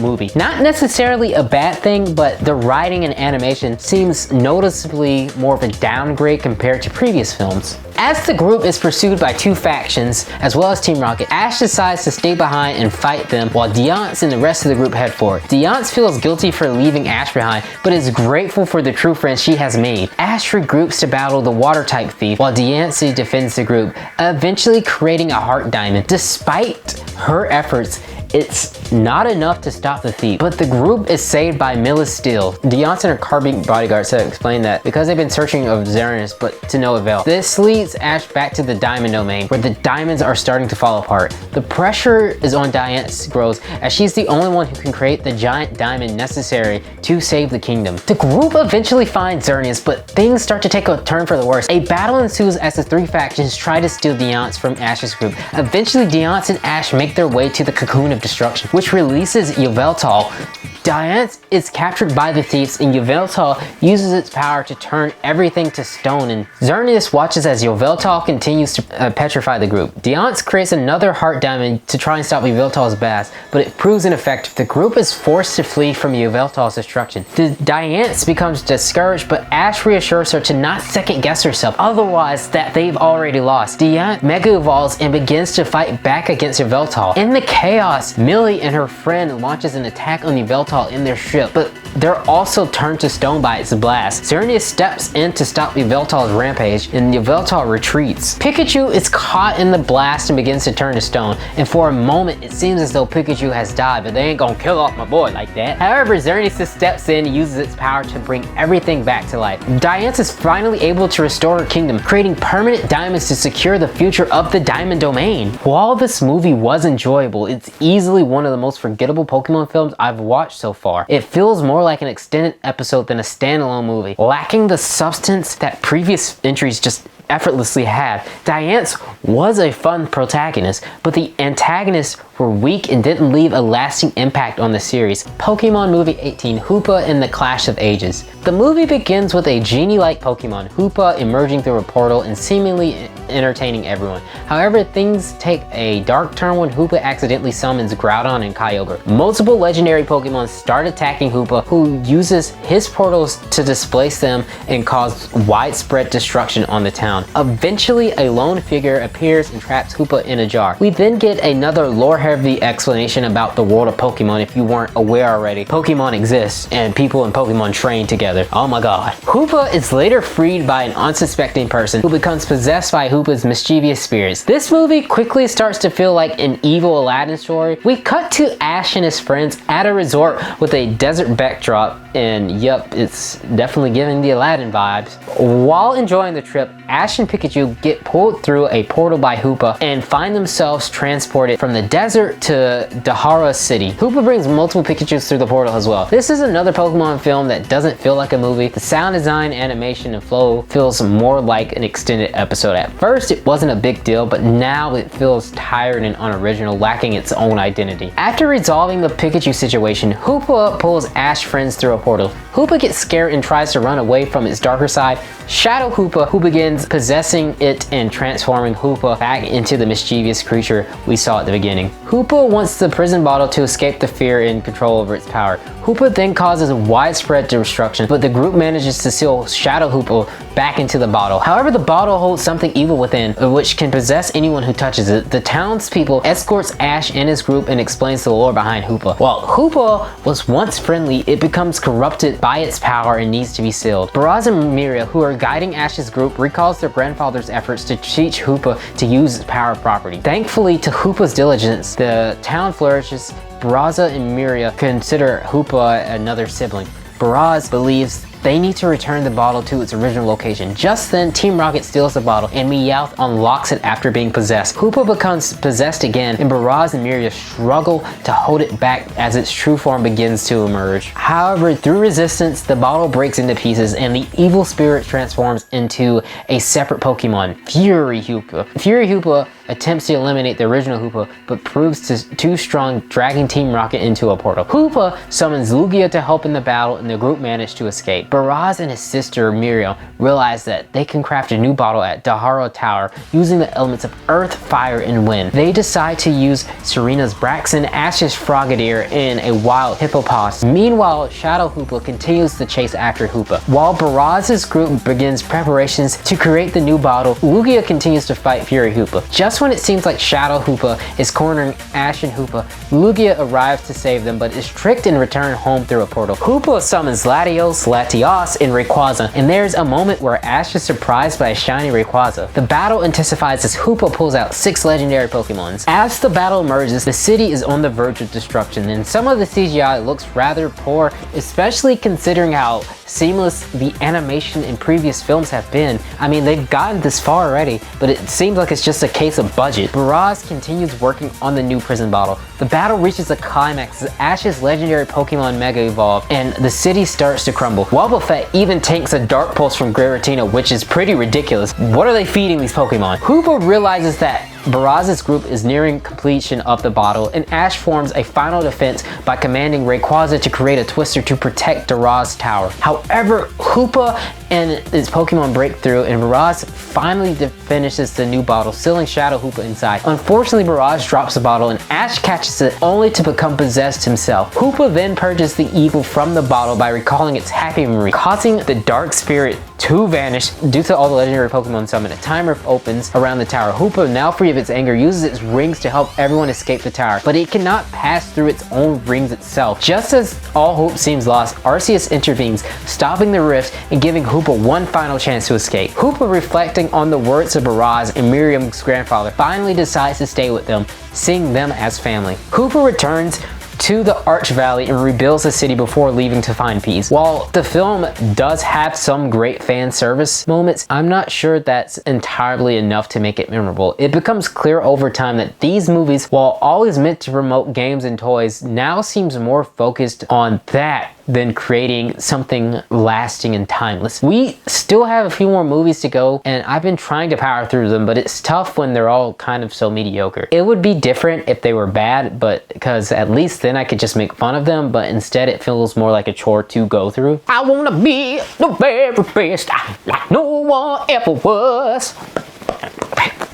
[SPEAKER 2] movie. Not necessarily a bad thing, but the writing and animation seems noticeably more of a downgrade compared to previous films. As the group is pursued by two factions, as well as Team Rocket, Ash decides to stay behind and fight them while Diancie and the rest of the group head forward. Diancie feels guilty for leaving Ash behind, but is grateful for the true friends she has made. Ash regroups to battle the Water-type thief, while Diancie defends the group, eventually creating a Heart Diamond. Despite her efforts, it's not enough to stop the thief, but the group is saved by Millis Steel. Diancie and her carbine bodyguards have explained that because they've been searching of Xerneas, but to no avail. This leads Ash back to the diamond domain, where the diamonds are starting to fall apart. The pressure is on Diancie grows, as she's the only one who can create the giant diamond necessary to save the kingdom. The group eventually finds Xerneas, but things start to take a turn for the worse. A battle ensues as the three factions try to steal Diancie from Ash's group. Eventually, Diancie and Ash make their way to the Cocoon of Destruction, which releases Yveltal. Diancie is captured by the thieves, and Yveltal uses its power to turn everything to stone, and Xerneas watches as Yveltal continues to petrify the group. Diancie creates another heart diamond to try and stop Yveltal's blast, but it proves ineffective. The group is forced to flee from Yveltal's destruction. Diancie becomes discouraged, but Ash reassures her to not second guess herself, otherwise that they've already lost. Diancie mega evolves and begins to fight back against Yveltal. In the chaos, Millie and her friend launches an attack on Yveltal in their ship, but they're also turned to stone by its blast. Xerneas steps in to stop Yveltal's rampage, and Yveltal retreats. Pikachu is caught in the blast and begins to turn to stone, and for a moment it seems as though Pikachu has died, but they ain't gonna kill off my boy like that. However, Xerneas steps in and uses its power to bring everything back to life. Diancie is finally able to restore her kingdom, creating permanent diamonds to secure the future of the Diamond Domain. While this movie was enjoyable, it's easily one of the most forgettable Pokemon films I've watched so far. It feels more like an extended episode than a standalone movie, lacking the substance that previous entries just effortlessly had. Diancie was a fun protagonist, but the antagonists were weak and didn't leave a lasting impact on the series. Pokemon Movie 18, Hoopa and the Clash of Ages. The movie begins with a genie-like Pokemon, Hoopa, emerging through a portal and seemingly entertaining everyone. However, things take a dark turn when Hoopa accidentally summons Groudon and Kyogre. Multiple legendary Pokemon start attacking Hoopa, who uses his portals to displace them and cause widespread destruction on the town. Eventually, a lone figure appears and traps Hoopa in a jar. We then get another lore-heavy explanation about the world of Pokemon. If you weren't aware already, Pokemon exists and people in Pokemon train together. Oh my god. Hoopa is later freed by an unsuspecting person who becomes possessed by Hoopa's mischievous spirits. This movie quickly starts to feel like an evil Aladdin story. We cut to Ash and his friends at a resort with a desert backdrop, and yep, it's definitely giving the Aladdin vibes. While enjoying the trip, Ash and Pikachu get pulled through a portal by Hoopa and find themselves transported from the desert to Dahara City. Hoopa brings multiple Pikachus through the portal as well. This is another Pokemon film that doesn't feel like a movie. The sound design, animation, and flow feels more like an extended episode. At first, it wasn't a big deal, but now it feels tired and unoriginal, lacking its own identity. After resolving the Pikachu situation, Hoopa pulls Ash friends through a portal. Hoopa gets scared and tries to run away from its darker side. Shadow Hoopa, who begins possessing it and transforming Hoopa back into the mischievous creature we saw at the beginning. Hoopa wants the prison bottle to escape the fear and control over its power. Hoopa then causes widespread destruction, but the group manages to seal Shadow Hoopa back into the bottle. However, the bottle holds something evil within, which can possess anyone who touches it. The townspeople escorts Ash and his group and explains the lore behind Hoopa. While Hoopa was once friendly, it becomes corrupted by its power and needs to be sealed. Baraz and Miria, who are guiding Ash's group, recalls their grandfather's efforts to teach Hoopa to use its power properly. Thankfully, to Hoopa's diligence, the town flourishes. Baraza and Miria consider Hoopa another sibling. Baraz believes they need to return the bottle to its original location. Just then, Team Rocket steals the bottle and Meowth unlocks it after being possessed. Hoopa becomes possessed again, and Baraz and Miria struggle to hold it back as its true form begins to emerge. However, through resistance, the bottle breaks into pieces and the evil spirit transforms into a separate Pokemon, Fury Hoopa. Fury Hoopa attempts to eliminate the original Hoopa, but proves too strong, dragging Team Rocket into a portal. Hoopa summons Lugia to help in the battle, and the group manage to escape. Baraz and his sister Miriam realize that they can craft a new bottle at Dahara Tower using the elements of earth, fire, and wind. They decide to use Serena's Braixen, Ash's Frogadier, and a wild Hippopotas. Meanwhile, Shadow Hoopa continues to chase after Hoopa. While Baraz's group begins preparations to create the new bottle, Lugia continues to fight Fury Hoopa. Just Just when it seems like Shadow Hoopa is cornering Ash and Hoopa, Lugia arrives to save them but is tricked and returned home through a portal. Hoopa summons Latios, Latios, and Rayquaza, and there's a moment where Ash is surprised by a shiny Rayquaza. The battle intensifies as Hoopa pulls out 6 legendary Pokemons. As the battle emerges, the city is on the verge of destruction, and some of the CGI looks rather poor, especially considering how seamless the animation in previous films have been. I mean, they've gotten this far already, but it seems like it's just a case of budget. Barrage continues working on the new prison bottle. The battle reaches a climax as Ash's legendary Pokemon Mega Evolve, and the city starts to crumble. Wobbuffet even takes a Dark Pulse from Giratina, which is pretty ridiculous. What are they feeding these Pokemon? Hoopa realizes that Barrage's group is nearing completion of the bottle, and Ash forms a final defense by commanding Rayquaza to create a Twister to protect Daraz Tower. However, Hoopa and its Pokemon break through, and Barrage finally finishes the new bottle, sealing Shadow Hoopa inside. Unfortunately, Barrage drops the bottle, and Ash catches it only to become possessed himself. Hoopa then purges the evil from the bottle by recalling its happy memory, causing the dark spirit to vanish due to all the legendary Pokemon summoned. A time rift opens around the tower. Hoopa, now free of its anger, uses its rings to help everyone escape the tower, but it cannot pass through its own rings itself. Just as all hope seems lost, Arceus intervenes, stopping the rift and giving Hoopa one final chance to escape. Hoopa, reflecting on the words of Barrage and Miriam's grandfather, finally decides to stay with them, seeing them as family. Hoopa returns to the Arch Valley and rebuilds the city before leaving to find peace. While the film does have some great fan service moments, I'm not sure that's entirely enough to make it memorable. It becomes clear over time that these movies, while always meant to promote games and toys, now seems more focused on that than creating something lasting and timeless. We still have a few more movies to go, and I've been trying to power through them, but it's tough when they're all kind of so mediocre. It would be different if they were bad, but because at least then I could just make fun of them, but instead it feels more like a chore to go through. I wanna be the very best, like no one ever was.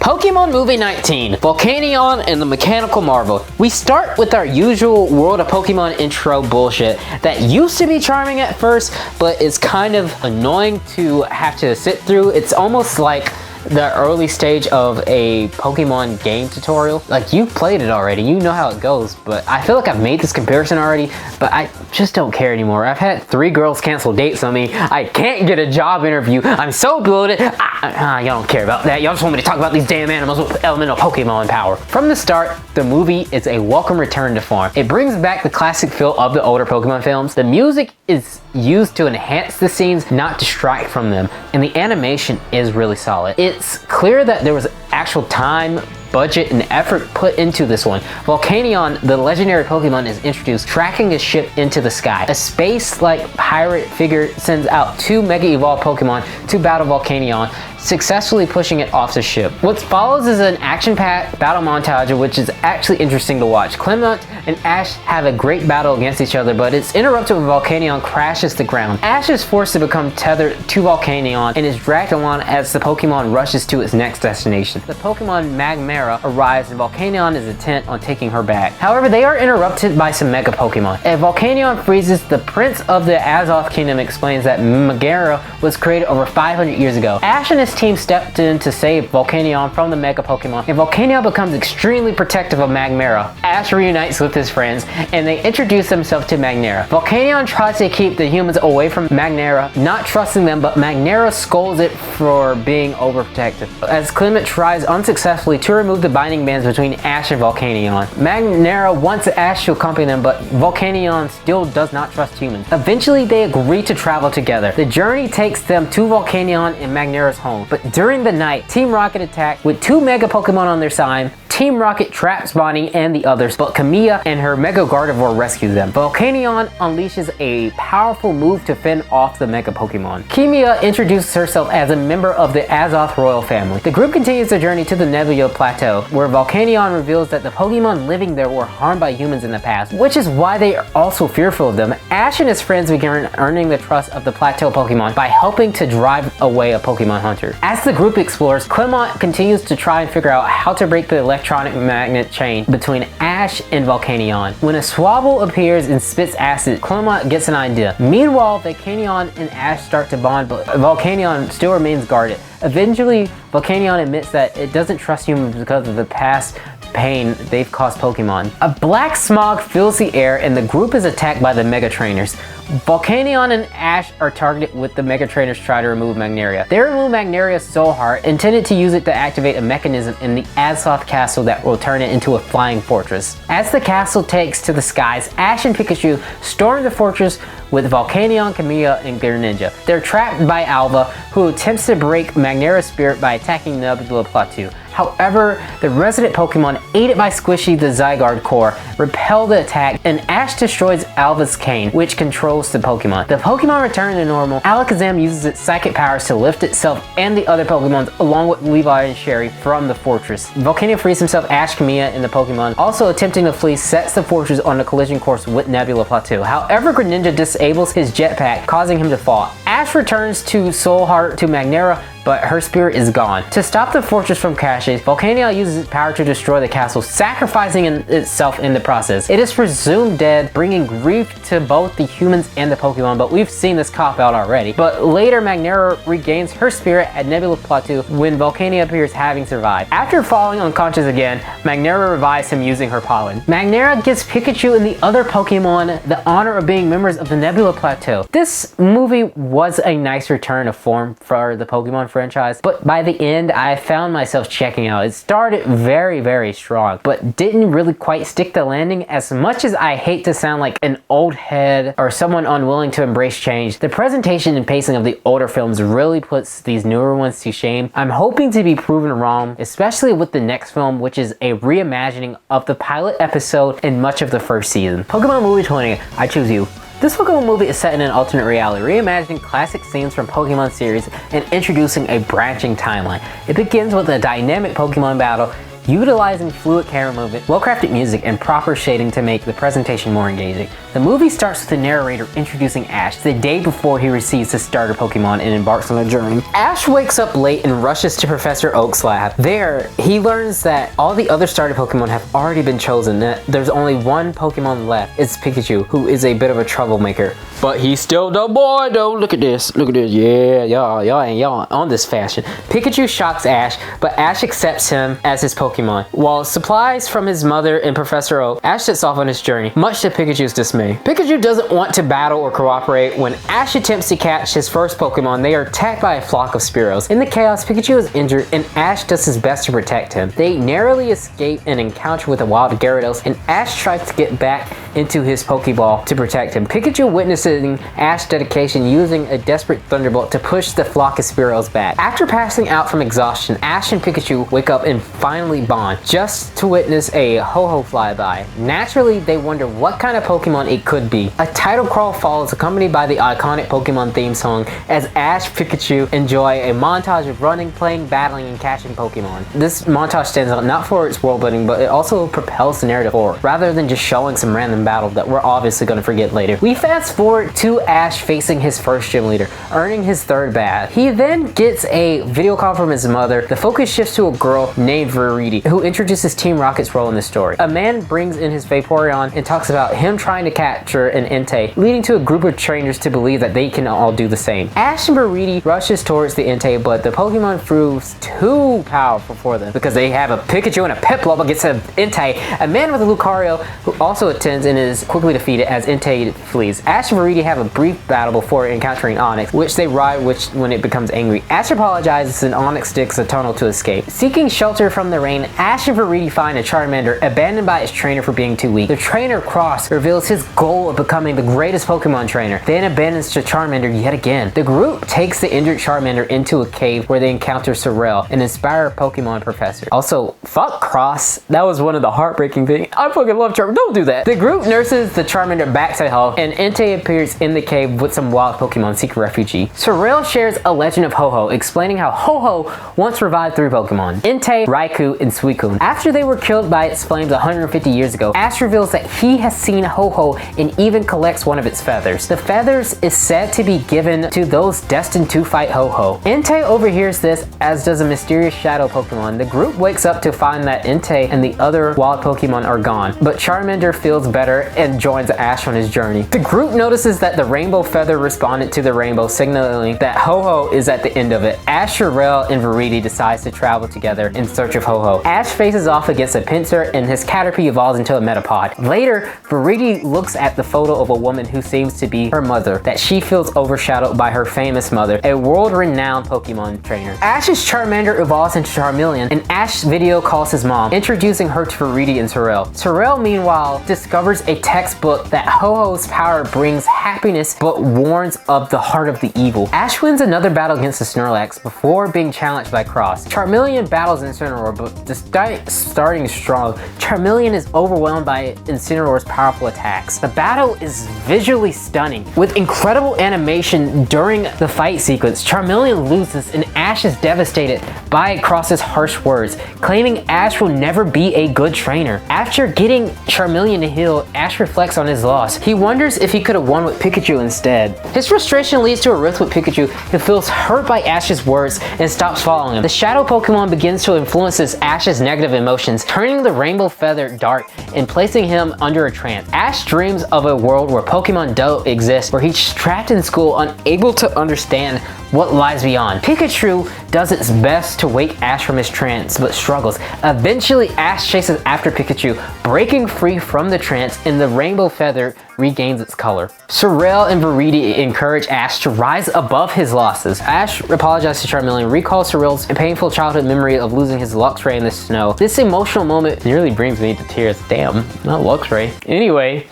[SPEAKER 2] Pokemon Movie 19, Volcanion and the Mechanical Marvel. We start with our usual World of Pokemon intro bullshit that used to be charming at first, but it's kind of annoying to have to sit through. It's almost like the early stage of a Pokemon game tutorial. Like, you've played it already, you know how it goes, but I feel like I've made this comparison already, but I just don't care anymore. I've had 3 girls cancel dates on me. I can't get a job interview. I'm so bloated. Y'all don't care about that. Y'all just want me to talk about these damn animals with elemental Pokemon power. From the start, the movie is a welcome return to form. It brings back the classic feel of the older Pokemon films. The music is used to enhance the scenes, not distract from them, and the animation is really solid. It's clear that there was actual time, budget, and effort put into this one. Volcanion, the legendary Pokemon, is introduced, tracking his ship into the sky. A space-like pirate figure sends out 2 Mega Evolved Pokemon to battle Volcanion, successfully pushing it off the ship. What follows is an action-packed battle montage, which is actually interesting to watch. Clement and Ash have a great battle against each other, but it's interrupted when Volcanion crashes to the ground. Ash is forced to become tethered to Volcanion and is dragged along as the Pokemon rushes to its next destination. The Pokemon Magmara arrives and Volcanion is intent on taking her back. However, they are interrupted by some Mega Pokemon. As Volcanion freezes, the Prince of the Azoth Kingdom explains that Magmara was created over 500 years ago. Ash and his team stepped in to save Volcanion from the Mega Pokemon, and Volcanion becomes extremely protective of Magmara. Ash reunites with his friends, and they introduce themselves to Magmara. Volcanion tries to keep the humans away from Magmara, not trusting them, but Magmara scolds it for being overprotective. As Clement tries unsuccessfully to remove the binding bands between Ash and Volcanion. Magmara wants Ash to accompany them, but Volcanion still does not trust humans. Eventually, they agree to travel together. The journey takes them to Volcanion and Magmara's home, but during the night, Team Rocket attack with 2 Mega Pokemon on their side. Team Rocket traps Bonnie and the others, but Camilla and her Mega Gardevoir rescue them. Volcanion unleashes a powerful move to fend off the Mega Pokemon. Camilla introduces herself as a member of the Azoth royal family. The group continues their journey to the Nebula Plateau, where Volcanion reveals that the Pokemon living there were harmed by humans in the past, which is why they are also fearful of them. Ash and his friends begin earning the trust of the Plateau Pokemon by helping to drive away a Pokemon hunter. As the group explores, Clement continues to try and figure out how to break the electric electronic magnet chain between Ash and Volcanion. When a Swabble appears and spits acid, Clemont gets an idea. Meanwhile, Volcanion and Ash start to bond, but Volcanion still remains guarded. Eventually, Volcanion admits that it doesn't trust humans because of the past pain they've caused Pokemon. A black smog fills the air and the group is attacked by the Mega Trainers. Volcanion and Ash are targeted with the Mega Trainers try to remove Magneria. They remove Magneria's soul heart, intended to use it to activate a mechanism in the Adsloth castle that will turn it into a flying fortress. As the castle takes to the skies, Ash and Pikachu storm the fortress with Volcanion, Camilla, and Greninja. They're trapped by Alva, who attempts to break Magneria's spirit by attacking Nebula Plateau. However, the resident Pokemon, aided by Squishy the Zygarde core, repel the attack, and Ash destroys Alva's cane, which controls the Pokemon. The Pokemon return to normal. Alakazam uses its psychic powers to lift itself and the other Pokemon, along with Levi and Sherry, from the fortress. Volcanion frees himself, Ash, Camilla, and the Pokemon. Also attempting to flee, sets the fortress on a collision course with Nebula Plateau. However, Greninja disables his jetpack, causing him to fall. Ash returns to Soul Heart to Magneria, but her spirit is gone. To stop the fortress from crashing, Volcanion uses its power to destroy the castle, sacrificing itself in the process. It is presumed dead, bringing grief to both the humans and the Pokemon, but we've seen this cop out already. But later, Magneria regains her spirit at Nebula Plateau when Volcanion appears having survived. After falling unconscious again, Magneria revives him using her pollen. Magneria gives Pikachu and the other Pokemon the honor of being members of the Nebula Plateau. This movie was a nice return of form for the Pokemon franchise, but by the end I found myself checking out. It started very strong, but didn't really quite stick the landing. As much as I hate to sound like an old head or someone unwilling to embrace change, the presentation and pacing of the older films really puts these newer ones to shame. I'm hoping to be proven wrong, especially with the next film, which is a reimagining of the pilot episode and much of the first season. Pokemon Movie 20, I choose you. This Pokemon movie is set in an alternate reality, reimagining classic scenes from Pokemon series and introducing a branching timeline. It begins with a dynamic Pokemon battle, utilizing fluid camera movement, well-crafted music, and proper shading to make the presentation more engaging. The movie starts with the narrator introducing Ash the day before he receives his starter Pokemon and embarks on a journey. Ash wakes up late and rushes to Professor Oak's lab. There, he learns that all the other starter Pokemon have already been chosen, that there's only one Pokemon left. It's Pikachu, who is a bit of a troublemaker. But he's still the boy though. Look at this, yeah, y'all on this fashion. Pikachu shocks Ash, but Ash accepts him as his Pokemon. While supplies from his mother and Professor Oak, Ash sets off on his journey, much to Pikachu's dismay. Pikachu doesn't want to battle or cooperate. When Ash attempts to catch his first Pokemon, they are attacked by a flock of Spearows. In the chaos, Pikachu is injured and Ash does his best to protect him. They narrowly escape an encounter with a wild Gyarados, and Ash tries to get back into his Pokeball to protect him. Pikachu witnesses Ash's dedication, using a desperate Thunderbolt to push the flock of Spearows back. After passing out from exhaustion, Ash and Pikachu wake up and finally bond, just to witness a Ho-Oh flyby. Naturally, they wonder what kind of Pokemon it could be. A title crawl follows, accompanied by the iconic Pokemon theme song, as Ash and Pikachu enjoy a montage of running, playing, battling, and catching Pokemon. This montage stands out not for its world building, but it also propels the narrative forward, rather than just showing some random battle that we're obviously going to forget later. We fast forward to Ash facing his first gym leader, earning his third bath. He then gets a video call from his mother. The focus shifts to a girl named Verity, who introduces Team Rocket's role in the story. A man brings in his Vaporeon and talks about him trying to capture an Entei, leading to a group of trainers to believe that they can all do the same. Ash and Verity rushes towards the Entei, but the Pokemon proves too powerful for them because they have a Pikachu and a Piplup against an Entei. A man with a Lucario who also attends and is quickly defeated as Entei flees. Ash and Verity have a brief battle before encountering Onix, which they ride when it becomes angry. Ash apologizes and Onix digs a tunnel to escape. Seeking shelter from the rain, Ash and Verity find a Charmander abandoned by its trainer for being too weak. The trainer Cross reveals his goal of becoming the greatest Pokemon trainer, then abandons the Charmander yet again. The group takes the injured Charmander into a cave where they encounter Sorrel, an inspired Pokemon professor. Also, fuck Cross. That was one of the heartbreaking things. I fucking love Charmander. Don't do that. The group group nurses the Charmander back to health, and Entei appears in the cave with some wild Pokemon seeking refugee. Sorrel shares a legend of Ho-Oh, explaining how Ho-Oh once revived 3 Pokemon, Entei, Raikou, and Suicune. After they were killed by its flames 150 years ago, Ash reveals that he has seen Ho-Oh and even collects one of its feathers. The feathers is said to be given to those destined to fight Ho-Oh. Entei overhears this, as does a mysterious shadow Pokemon. The group wakes up to find that Entei and the other wild Pokemon are gone, but Charmander feels better and joins Ash on his journey. The group notices that the rainbow feather responded to the rainbow, signaling that Ho-Oh is at the end of it. Ash, Sorrel, and Viridi decides to travel together in search of Ho-Oh. Ash faces off against a Pinsir and his Caterpie evolves into a Metapod. Later, Viridi looks at the photo of a woman who seems to be her mother, that she feels overshadowed by her famous mother, a world-renowned Pokemon trainer. Ash's Charmander evolves into Charmeleon, and Ash video calls his mom, introducing her to Viridi and Sorrel. Sorrel, meanwhile, discovers a textbook that Ho-Oh's power brings happiness but warns of the heart of the evil. Ash wins another battle against the Snorlax before being challenged by Cross. Charmeleon battles Incineroar, but despite starting strong, Charmeleon is overwhelmed by Incineroar's powerful attacks. The battle is visually stunning, with incredible animation during the fight sequence. Charmeleon loses and Ash is devastated by Cross's harsh words, claiming Ash will never be a good trainer. After getting Charmeleon to heal, Ash reflects on his loss. He wonders if he could have won with Pikachu instead. His frustration leads to a rift with Pikachu, who feels hurt by Ash's words and stops following him. The shadow Pokemon begins to influence Ash's negative emotions, turning the rainbow feather dark and placing him under a trance. Ash dreams of a world where Pokemon don't exist, where he's trapped in school, unable to understand what lies beyond. Pikachu does its best to wake Ash from his trance, but struggles. Eventually, Ash chases after Pikachu, breaking free from the trance, and the rainbow feather regains its color. Sorrel and Viridi encourage Ash to rise above his losses. Ash apologizes to Charmeleon, recalls Sorrel's painful childhood memory of losing his Luxray in the snow. This emotional moment nearly brings me to tears. Damn, not Luxray. Anyway,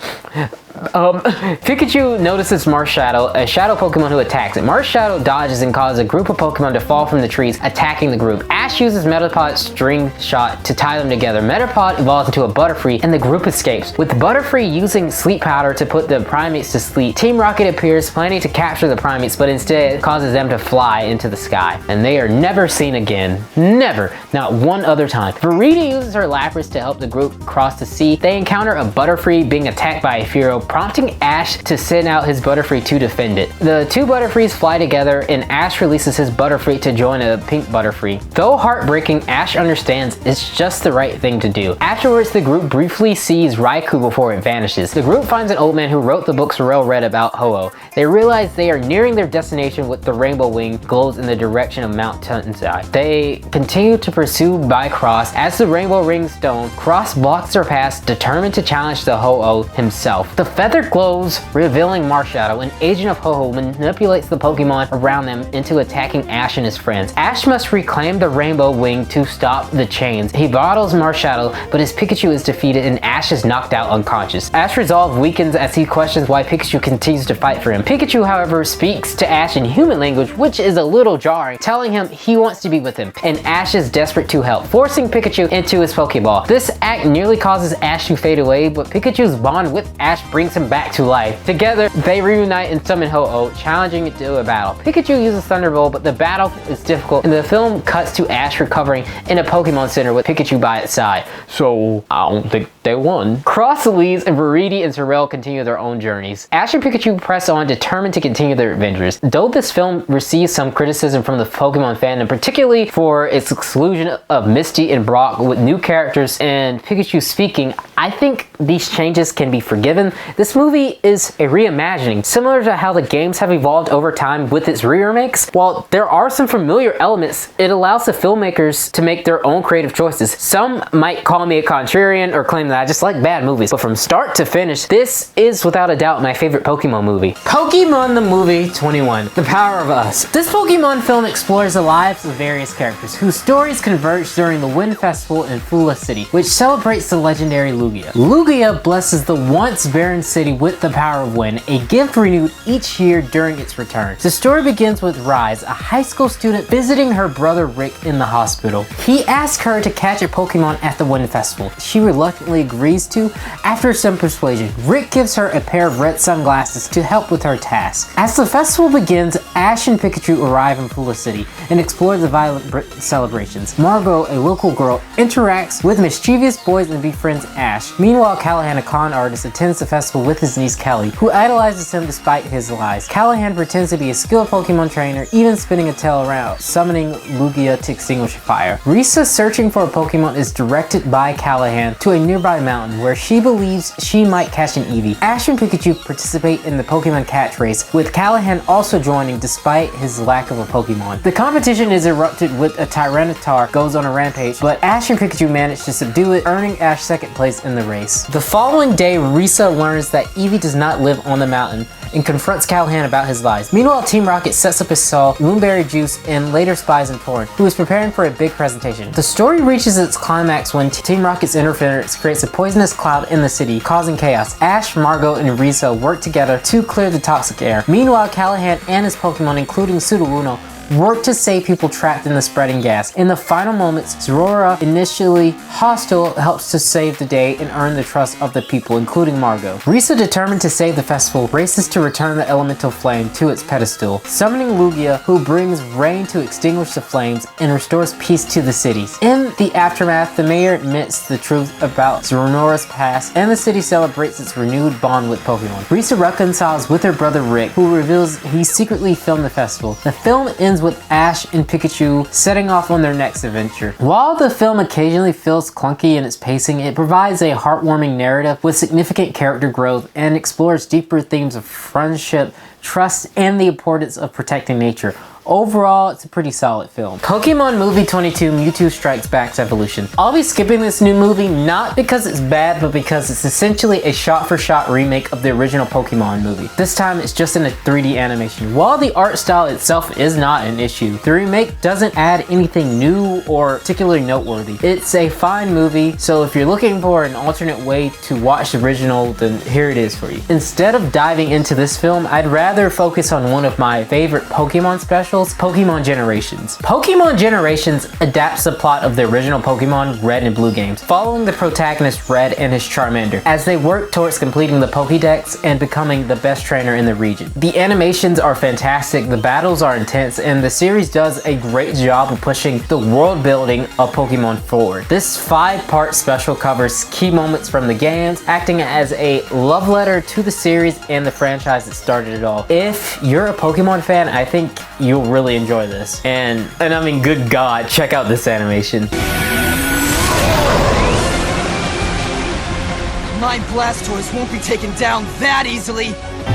[SPEAKER 2] Pikachu notices Marshadow, a shadow Pokemon who attacks it. Marshadow dodges and causes a group of Pokemon to fall from the trees, attacking the group. Ash uses Metapod's string shot to tie them together. Metapod evolves into a Butterfree and the group escapes. With Butterfree using sleep powder to put the primates to sleep, Team Rocket appears, planning to capture the primates, but instead causes them to fly into the sky. And they are never seen again. Never. Not one other time. Viridi uses her Lapras to help the group cross the sea. They encounter a Butterfree being attacked by a Fearow, prompting Ash to send out his Butterfree to defend it. The two Butterfrees fly together and Ash releases his Butterfree to join a pink Butterfree. Though heartbreaking, Ash understands it's just the right thing to do. Afterwards, the group briefly sees Raikou before it vanishes. The group finds an old man who wrote the book Sorrel read about Ho-Oh. They realize they are nearing their destination with the rainbow wing glows in the direction of Mount Tonsai. They continue to pursue by Cross. As the rainbow rings stone, Cross blocks their path, determined to challenge the Ho-Oh himself. The feather glows, revealing Marshadow. An agent of Ho-Oh manipulates the Pokemon around them into attacking Ash and his friends. Ash must reclaim the rainbow wing to stop the chains. He battles Marshadow, but his Pikachu is defeated and Ash is knocked out unconscious. Ash's resolve weakens as he questions why Pikachu continues to fight for him. Pikachu, however, speaks to Ash in human language, which is a little jarring, telling him he wants to be with him, and Ash is desperate to help, forcing Pikachu into his Pokeball. This act nearly causes Ash to fade away, but Pikachu's bond with Ash brings him back to life. Together, they reunite and summon Ho-Oh, challenging it to a battle. Pikachu uses Thunderbolt, but the battle is difficult, and the film cuts to Ash recovering in a Pokemon Center with Pikachu by its side. So, I don't think they won. Cross leaves and Viridi and Sorrel continue their own journeys. Ash and Pikachu press on, determined to continue their adventures. Though this film receives some criticism from the Pokemon fandom, particularly for its exclusion of Misty and Brock with new characters and Pikachu speaking, I think these changes can be forgiven. This movie is a reimagining, similar to how the games have evolved over time with its re-remakes. While there are some familiar elements, it allows the filmmakers to make their own creative choices. Some might call me a contrarian or claim that I just like bad movies, but from start to finish, this is without a doubt my favorite Pokemon movie. Pokemon the Movie 21, The Power of Us. This Pokemon film explores the lives of various characters whose stories converge during the Wind Festival in Fula City, which celebrates the legendary Lugia. Lugia blesses the once barren city with the power of wind, a gift renewed each year during its return. The story begins with Rise, a high school student visiting her brother Rick in the hospital. He asks her to catch a Pokemon at the Wind Festival. She reluctantly finally agrees to. After some persuasion, Rick gives her a pair of red sunglasses to help with her task. As the festival begins, Ash and Pikachu arrive in Pula City and explore the violent celebrations. Margot, a local girl, interacts with mischievous boys and befriends Ash. Meanwhile, Callahan, a con artist, attends the festival with his niece Kelly, who idolizes him despite his lies. Callahan pretends to be a skilled Pokemon trainer, even spinning a tail around, summoning Lugia to extinguish a fire. Risa, searching for a Pokemon, is directed by Callahan to a nearby mountain where she believes she might catch an Eevee. Ash and Pikachu participate in the Pokemon catch race, with Callahan also joining despite his lack of a Pokemon. The competition is erupted with a Tyranitar goes on a rampage, but Ash and Pikachu manage to subdue it, earning Ash second place in the race. The following day, Risa learns that Eevee does not live on the mountain and confronts Callahan about his lies. Meanwhile, Team Rocket sets up a saw, Moonberry Juice, and later spies Torn, who is preparing for a big presentation. The story reaches its climax when Team Rocket's interference creates a poisonous cloud in the city, causing chaos. Ash, Margot, and Risa work together to clear the toxic air. Meanwhile, Callahan and his Pokemon, including Sudowoodo, work to save people trapped in the spreading gas. In the final moments, Zoroark, initially hostile, helps to save the day and earn the trust of the people, including Margot. Risa, determined to save the festival, races to return the elemental flame to its pedestal, summoning Lugia, who brings rain to extinguish the flames and restores peace to the cities. In the aftermath, the mayor admits the truth about Zoroark's past, and the city celebrates its renewed bond with Pokemon. Risa reconciles with her brother Rick, who reveals he secretly filmed the festival. The film ends with Ash and Pikachu setting off on their next adventure. While the film occasionally feels clunky in its pacing, it provides a heartwarming narrative with significant character growth and explores deeper themes of friendship, trust, and the importance of protecting nature. Overall, it's a pretty solid film. Pokemon Movie 22 Mewtwo Strikes Back's Evolution. I'll be skipping this new movie not because it's bad, but because it's essentially a shot-for-shot remake of the original Pokemon movie. This time it's just in a 3D animation. While the art style itself is not an issue, the remake doesn't add anything new or particularly noteworthy. It's a fine movie, so if you're looking for an alternate way to watch the original, then here it is for you. Instead of diving into this film, I'd rather focus on one of my favorite Pokemon specials, Pokemon Generations. Pokemon Generations adapts the plot of the original Pokemon Red and Blue games, following the protagonist Red and his Charmander as they work towards completing the Pokédex and becoming the best trainer in the region. The animations are fantastic, the battles are intense, and the series does a great job of pushing the world building of Pokemon forward. This 5-part special covers key moments from the games, acting as a love letter to the series and the franchise that started it all. If you're a Pokemon fan, I think you'll really enjoy this. And I mean, good God, check out this animation.
[SPEAKER 4] My Blastoise won't be taken down that easily.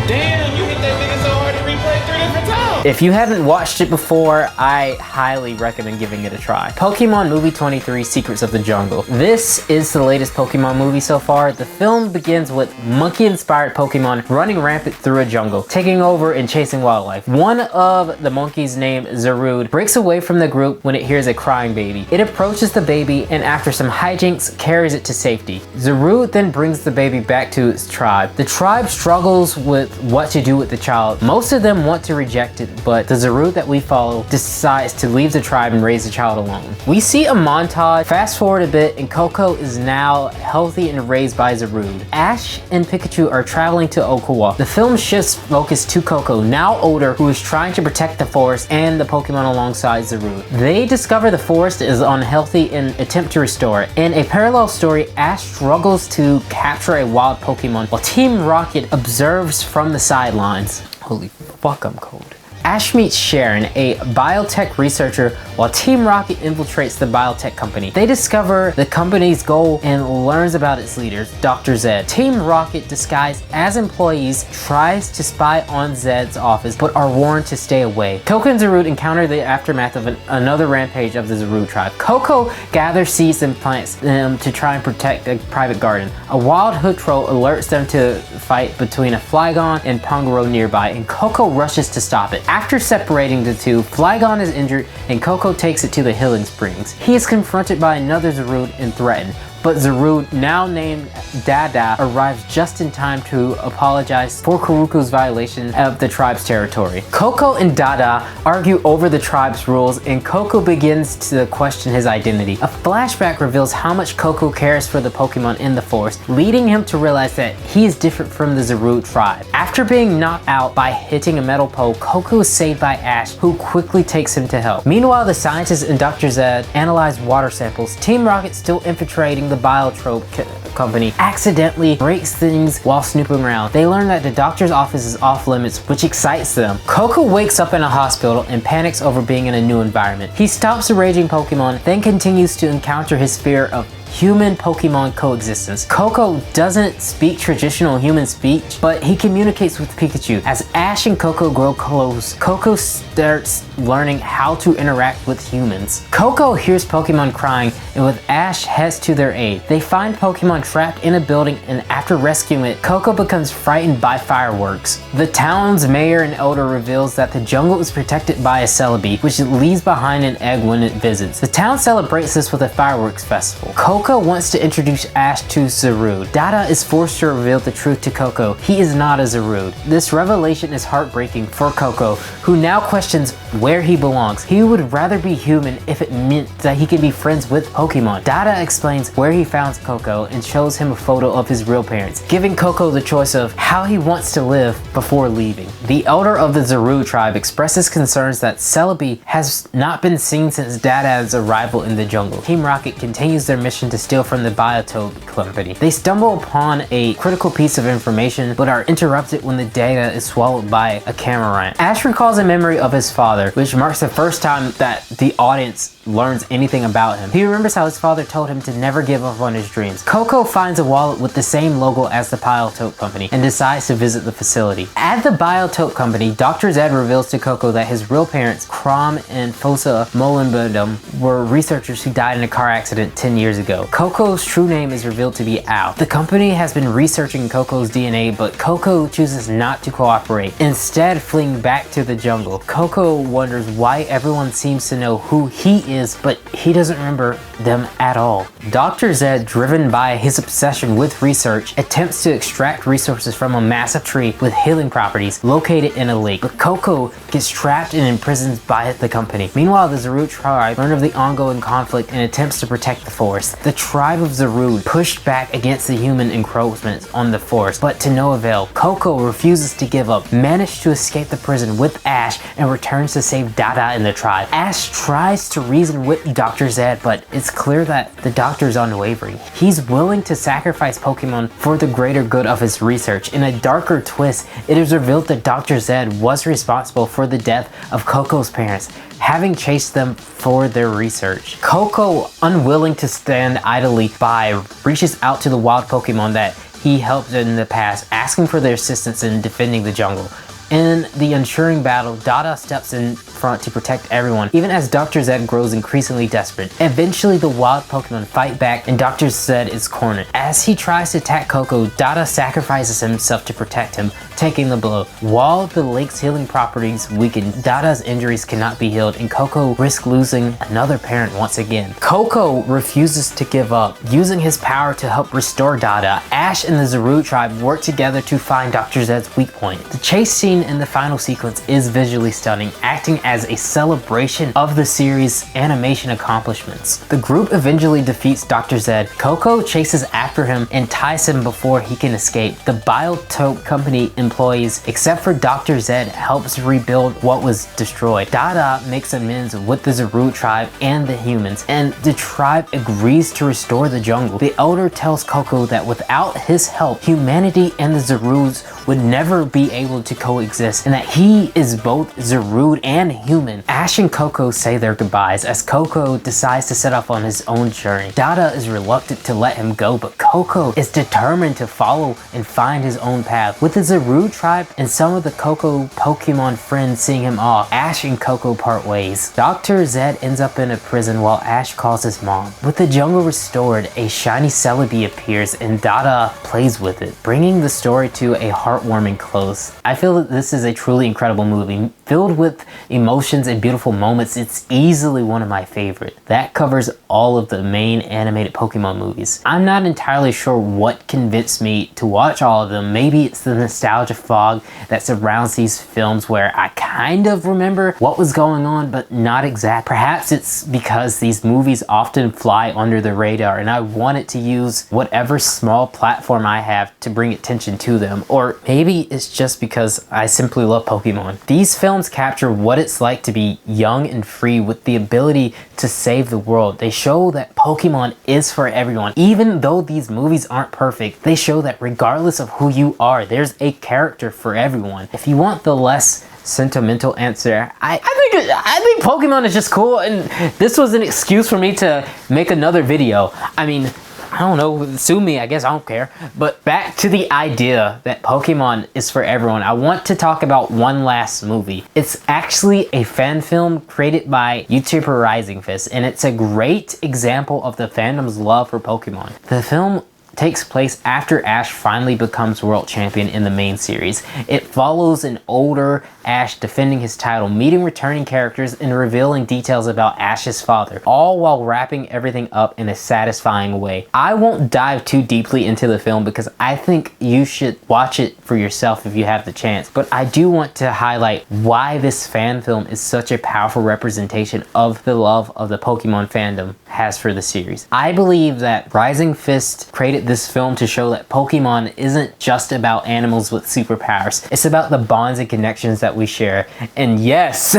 [SPEAKER 5] Damn, you hit that nigga so hard to replay 3 different times.
[SPEAKER 2] If you haven't watched it before, I highly recommend giving it a try. Pokemon Movie 23 Secrets of the Jungle. This is the latest Pokemon movie so far. The film begins with monkey-inspired Pokemon running rampant through a jungle, taking over and chasing wildlife. One of the monkeys, named Zarude, breaks away from the group when it hears a crying baby. It approaches the baby and after some hijinks, carries it to safety. Zarude then brings the baby back to its tribe. The tribe struggles with what to do with the child. Most of them want to reject it, but the Zarude that we follow decides to leave the tribe and raise the child alone. We see a montage, fast forward a bit, and Coco is now healthy and raised by Zarude. Ash and Pikachu are traveling to Okawa. The film shifts focus to Coco, now older, who is trying to protect the forest and the Pokemon alongside Zarude. They discover the forest is unhealthy and attempt to restore it. In a parallel story, Ash struggles to capture a wild Pokemon while Team Rocket observes from the sidelines. Holy fuck, I'm cold. Ash meets Sharon, a biotech researcher, while Team Rocket infiltrates the biotech company. They discover the company's goal and learns about its leaders, Dr. Zed. Team Rocket, disguised as employees, tries to spy on Zed's office, but are warned to stay away. Coco and Zarude encounter the aftermath of another rampage of the Zarude tribe. Coco gathers seeds and plants them to try and protect a private garden. A wild hood troll alerts them to fight between a Flygon and Pongoro nearby, and Coco rushes to stop it. After separating the two, Flygon is injured and Coco takes it to the healing springs. He is confronted by another Zarude and threatened. but Zarude, now named Dada, arrives just in time to apologize for Karuku's violation of the tribe's territory. Coco and Dada argue over the tribe's rules, and Coco begins to question his identity. A flashback reveals how much Coco cares for the Pokemon in the forest, leading him to realize that he is different from the Zarude tribe. After being knocked out by hitting a metal pole, Coco is saved by Ash, who quickly takes him to help. Meanwhile, the scientists and Dr. Zed analyze water samples. Team Rocket, still infiltrating the Biotrope company, accidentally breaks things while snooping around. They learn that the doctor's office is off limits, which excites them. Coco wakes up in a hospital and panics over being in a new environment. He stops the raging Pokemon, then continues to encounter his fear of human-Pokemon coexistence. Coco doesn't speak traditional human speech, but he communicates with Pikachu. As Ash and Coco grow close, Coco starts learning how to interact with humans. Coco hears Pokemon crying, and with Ash heads to their aid. They find Pokemon trapped in a building, and after rescuing it, Coco becomes frightened by fireworks. The town's mayor and elder reveals that the jungle is protected by a Celebi, which it leaves behind an egg when it visits. The town celebrates this with a fireworks festival. Coco wants to introduce Ash to Zarude. Dada is forced to reveal the truth to Coco. He is not a Zarude. This revelation is heartbreaking for Coco, who now questions where he belongs. He would rather be human if it meant that he can be friends with Pokemon. Dada explains where he found Coco and shows him a photo of his real parents, giving Coco the choice of how he wants to live before leaving. The elder of the Zarude tribe expresses concerns that Celebi has not been seen since Dada's arrival in the jungle. Team Rocket continues their mission to steal from the Biotope company. They stumble upon a critical piece of information, but are interrupted when the data is swallowed by a Cameron. Ash recalls a memory of his father, which marks the first time that the audience learns anything about him. He remembers how his father told him to never give up on his dreams. Coco finds a wallet with the same logo as the Biotope company and decides to visit the facility. At the Biotope company, Dr. Zed reveals to Coco that his real parents, Crom and Fosa Molenbodum, were researchers who died in a car accident 10 years ago. Coco's true name is revealed to be Al. The company has been researching Coco's DNA, but Coco chooses not to cooperate, instead fleeing back to the jungle. Coco wonders why everyone seems to know who he is, but he doesn't remember them at all. Dr. Zed, driven by his obsession with research, attempts to extract resources from a massive tree with healing properties located in a lake, but Coco gets trapped and imprisoned by the company. Meanwhile, the Zarude tribe learn of the ongoing conflict and attempts to protect the forest. The tribe of Zarude pushed back against the human encroachments on the forest, but to no avail. Coco refuses to give up, manages to escape the prison with Ash, and returns to save Dada and the tribe. Ash tries to reason with Dr. Zed, but it's clear that the doctor is unwavering. He's willing to sacrifice Pokemon for the greater good of his research. In a darker twist, it is revealed that Dr. Zed was responsible for the death of Coco's parents, having chased them for their research. Coco, unwilling to stand idly by, reaches out to the wild Pokemon that he helped in the past, asking for their assistance in defending the jungle. In the ensuing battle, Dada steps in front to protect everyone, even as Dr. Zed grows increasingly desperate. Eventually, the wild Pokemon fight back and Dr. Zed is cornered. As he tries to attack Coco, Dada sacrifices himself to protect him, taking the blow. While the lake's healing properties weaken, Dada's injuries cannot be healed, and Coco risks losing another parent once again. Coco refuses to give up, using his power to help restore Dada. Ash and the Zarude tribe work together to find Dr. Zed's weak point. The chase scene in the final sequence is visually stunning, acting as a celebration of the series' animation accomplishments. The group eventually defeats Dr. Zed. Coco chases after him and ties him before he can escape. The Biotope company employees, except for Dr. Zed, helps rebuild what was destroyed. Dada makes amends with the Zarude tribe and the humans, and the tribe agrees to restore the jungle. The elder tells Coco that without his help, humanity and the Zarudes would never be able to coexist, and that he is both Zarude and human. Ash and Coco say their goodbyes as Coco decides to set off on his own journey. Dada is reluctant to let him go, but Coco is determined to follow and find his own path. With the Zarude tribe and some of the Coco Pokemon friends seeing him off, Ash and Coco part ways. Dr. Zed ends up in a prison while Ash calls his mom. With the jungle restored, a shiny Celebi appears and Dada plays with it, bringing the story to a heartwarming close. I feel that this is a truly incredible movie, filled with emotions and beautiful moments. It's easily one of my favorite. That covers all of the main animated Pokemon movies. I'm not entirely sure what convinced me to watch all of them. Maybe it's the nostalgia fog that surrounds these films where I kind of remember what was going on, but not exact. Perhaps it's because these movies often fly under the radar and I wanted to use whatever small platform I have to bring attention to them. Or maybe it's just because I simply love Pokemon. These films capture what it's like to be young and free with the ability to save the world. They show that Pokemon is for everyone. Even though these movies aren't perfect, they show that regardless of who you are, there's a character for everyone. If you want the less sentimental answer, I think Pokemon is just cool, and this was an excuse for me to make another video. I mean, I don't know, sue me, I guess, I don't care. But back to the idea that Pokemon is for everyone, I want to talk about one last movie. It's actually a fan film created by YouTuber Rising Fist, and it's a great example of the fandom's love for Pokemon. The film takes place after Ash finally becomes world champion in the main series. It follows an older Ash defending his title, meeting returning characters, and revealing details about Ash's father, all while wrapping everything up in a satisfying way. I won't dive too deeply into the film because I think you should watch it for yourself if you have the chance, but I do want to highlight why this fan film is such a powerful representation of the love of the Pokemon fandom has for the series. I believe that Rising Fist created this film to show that Pokemon isn't just about animals with superpowers. It's about the bonds and connections that we share. And yes,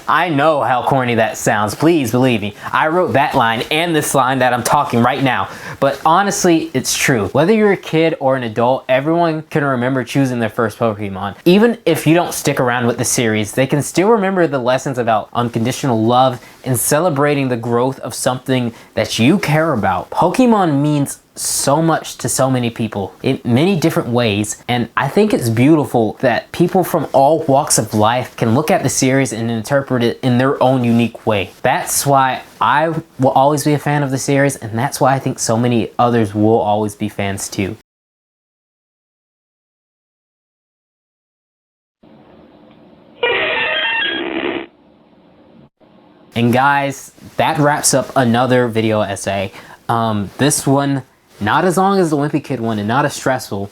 [SPEAKER 2] I know how corny that sounds. Please believe me. I wrote that line and this line that I'm talking right now. But honestly, it's true. Whether you're a kid or an adult, everyone can remember choosing their first Pokemon. Even if you don't stick around with the series, they can still remember the lessons about unconditional love and celebrating the growth of something that you care about. Pokemon means so much to so many people in many different ways, and I think it's beautiful that people from all walks of life can look at the series and interpret it in their own unique way. That's why I will always be a fan of the series, and that's why I think so many others will always be fans too. And guys, that wraps up another video essay. This one, not as long as the Wimpy Kid one and not as stressful,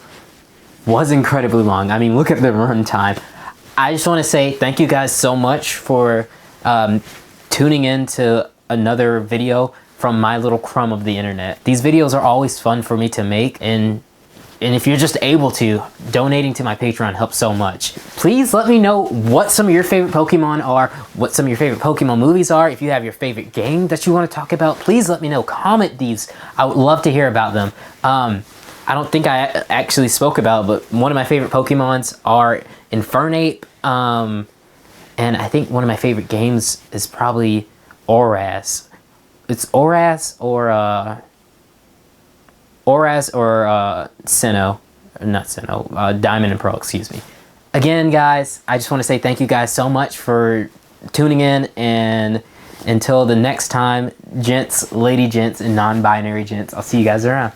[SPEAKER 2] was incredibly long. I mean, look at the run time. I just want to say thank you guys so much for tuning in to another video from my little crumb of the internet. These videos are always fun for me to make, and if you're just able to, donating to my Patreon helps so much. Please let me know what some of your favorite Pokemon are, what some of your favorite Pokemon movies are. If you have your favorite game that you want to talk about, please let me know. Comment these. I would love to hear about them. I don't think I actually spoke about, but one of my favorite Pokemons are Infernape, and I think one of my favorite games is probably Oras. It's Oras or Sinnoh, not Sinnoh, Diamond and Pearl, excuse me. Again, guys, I just want to say thank you guys so much for tuning in, and until the next time, gents, lady gents, and non-binary gents, I'll see you guys around.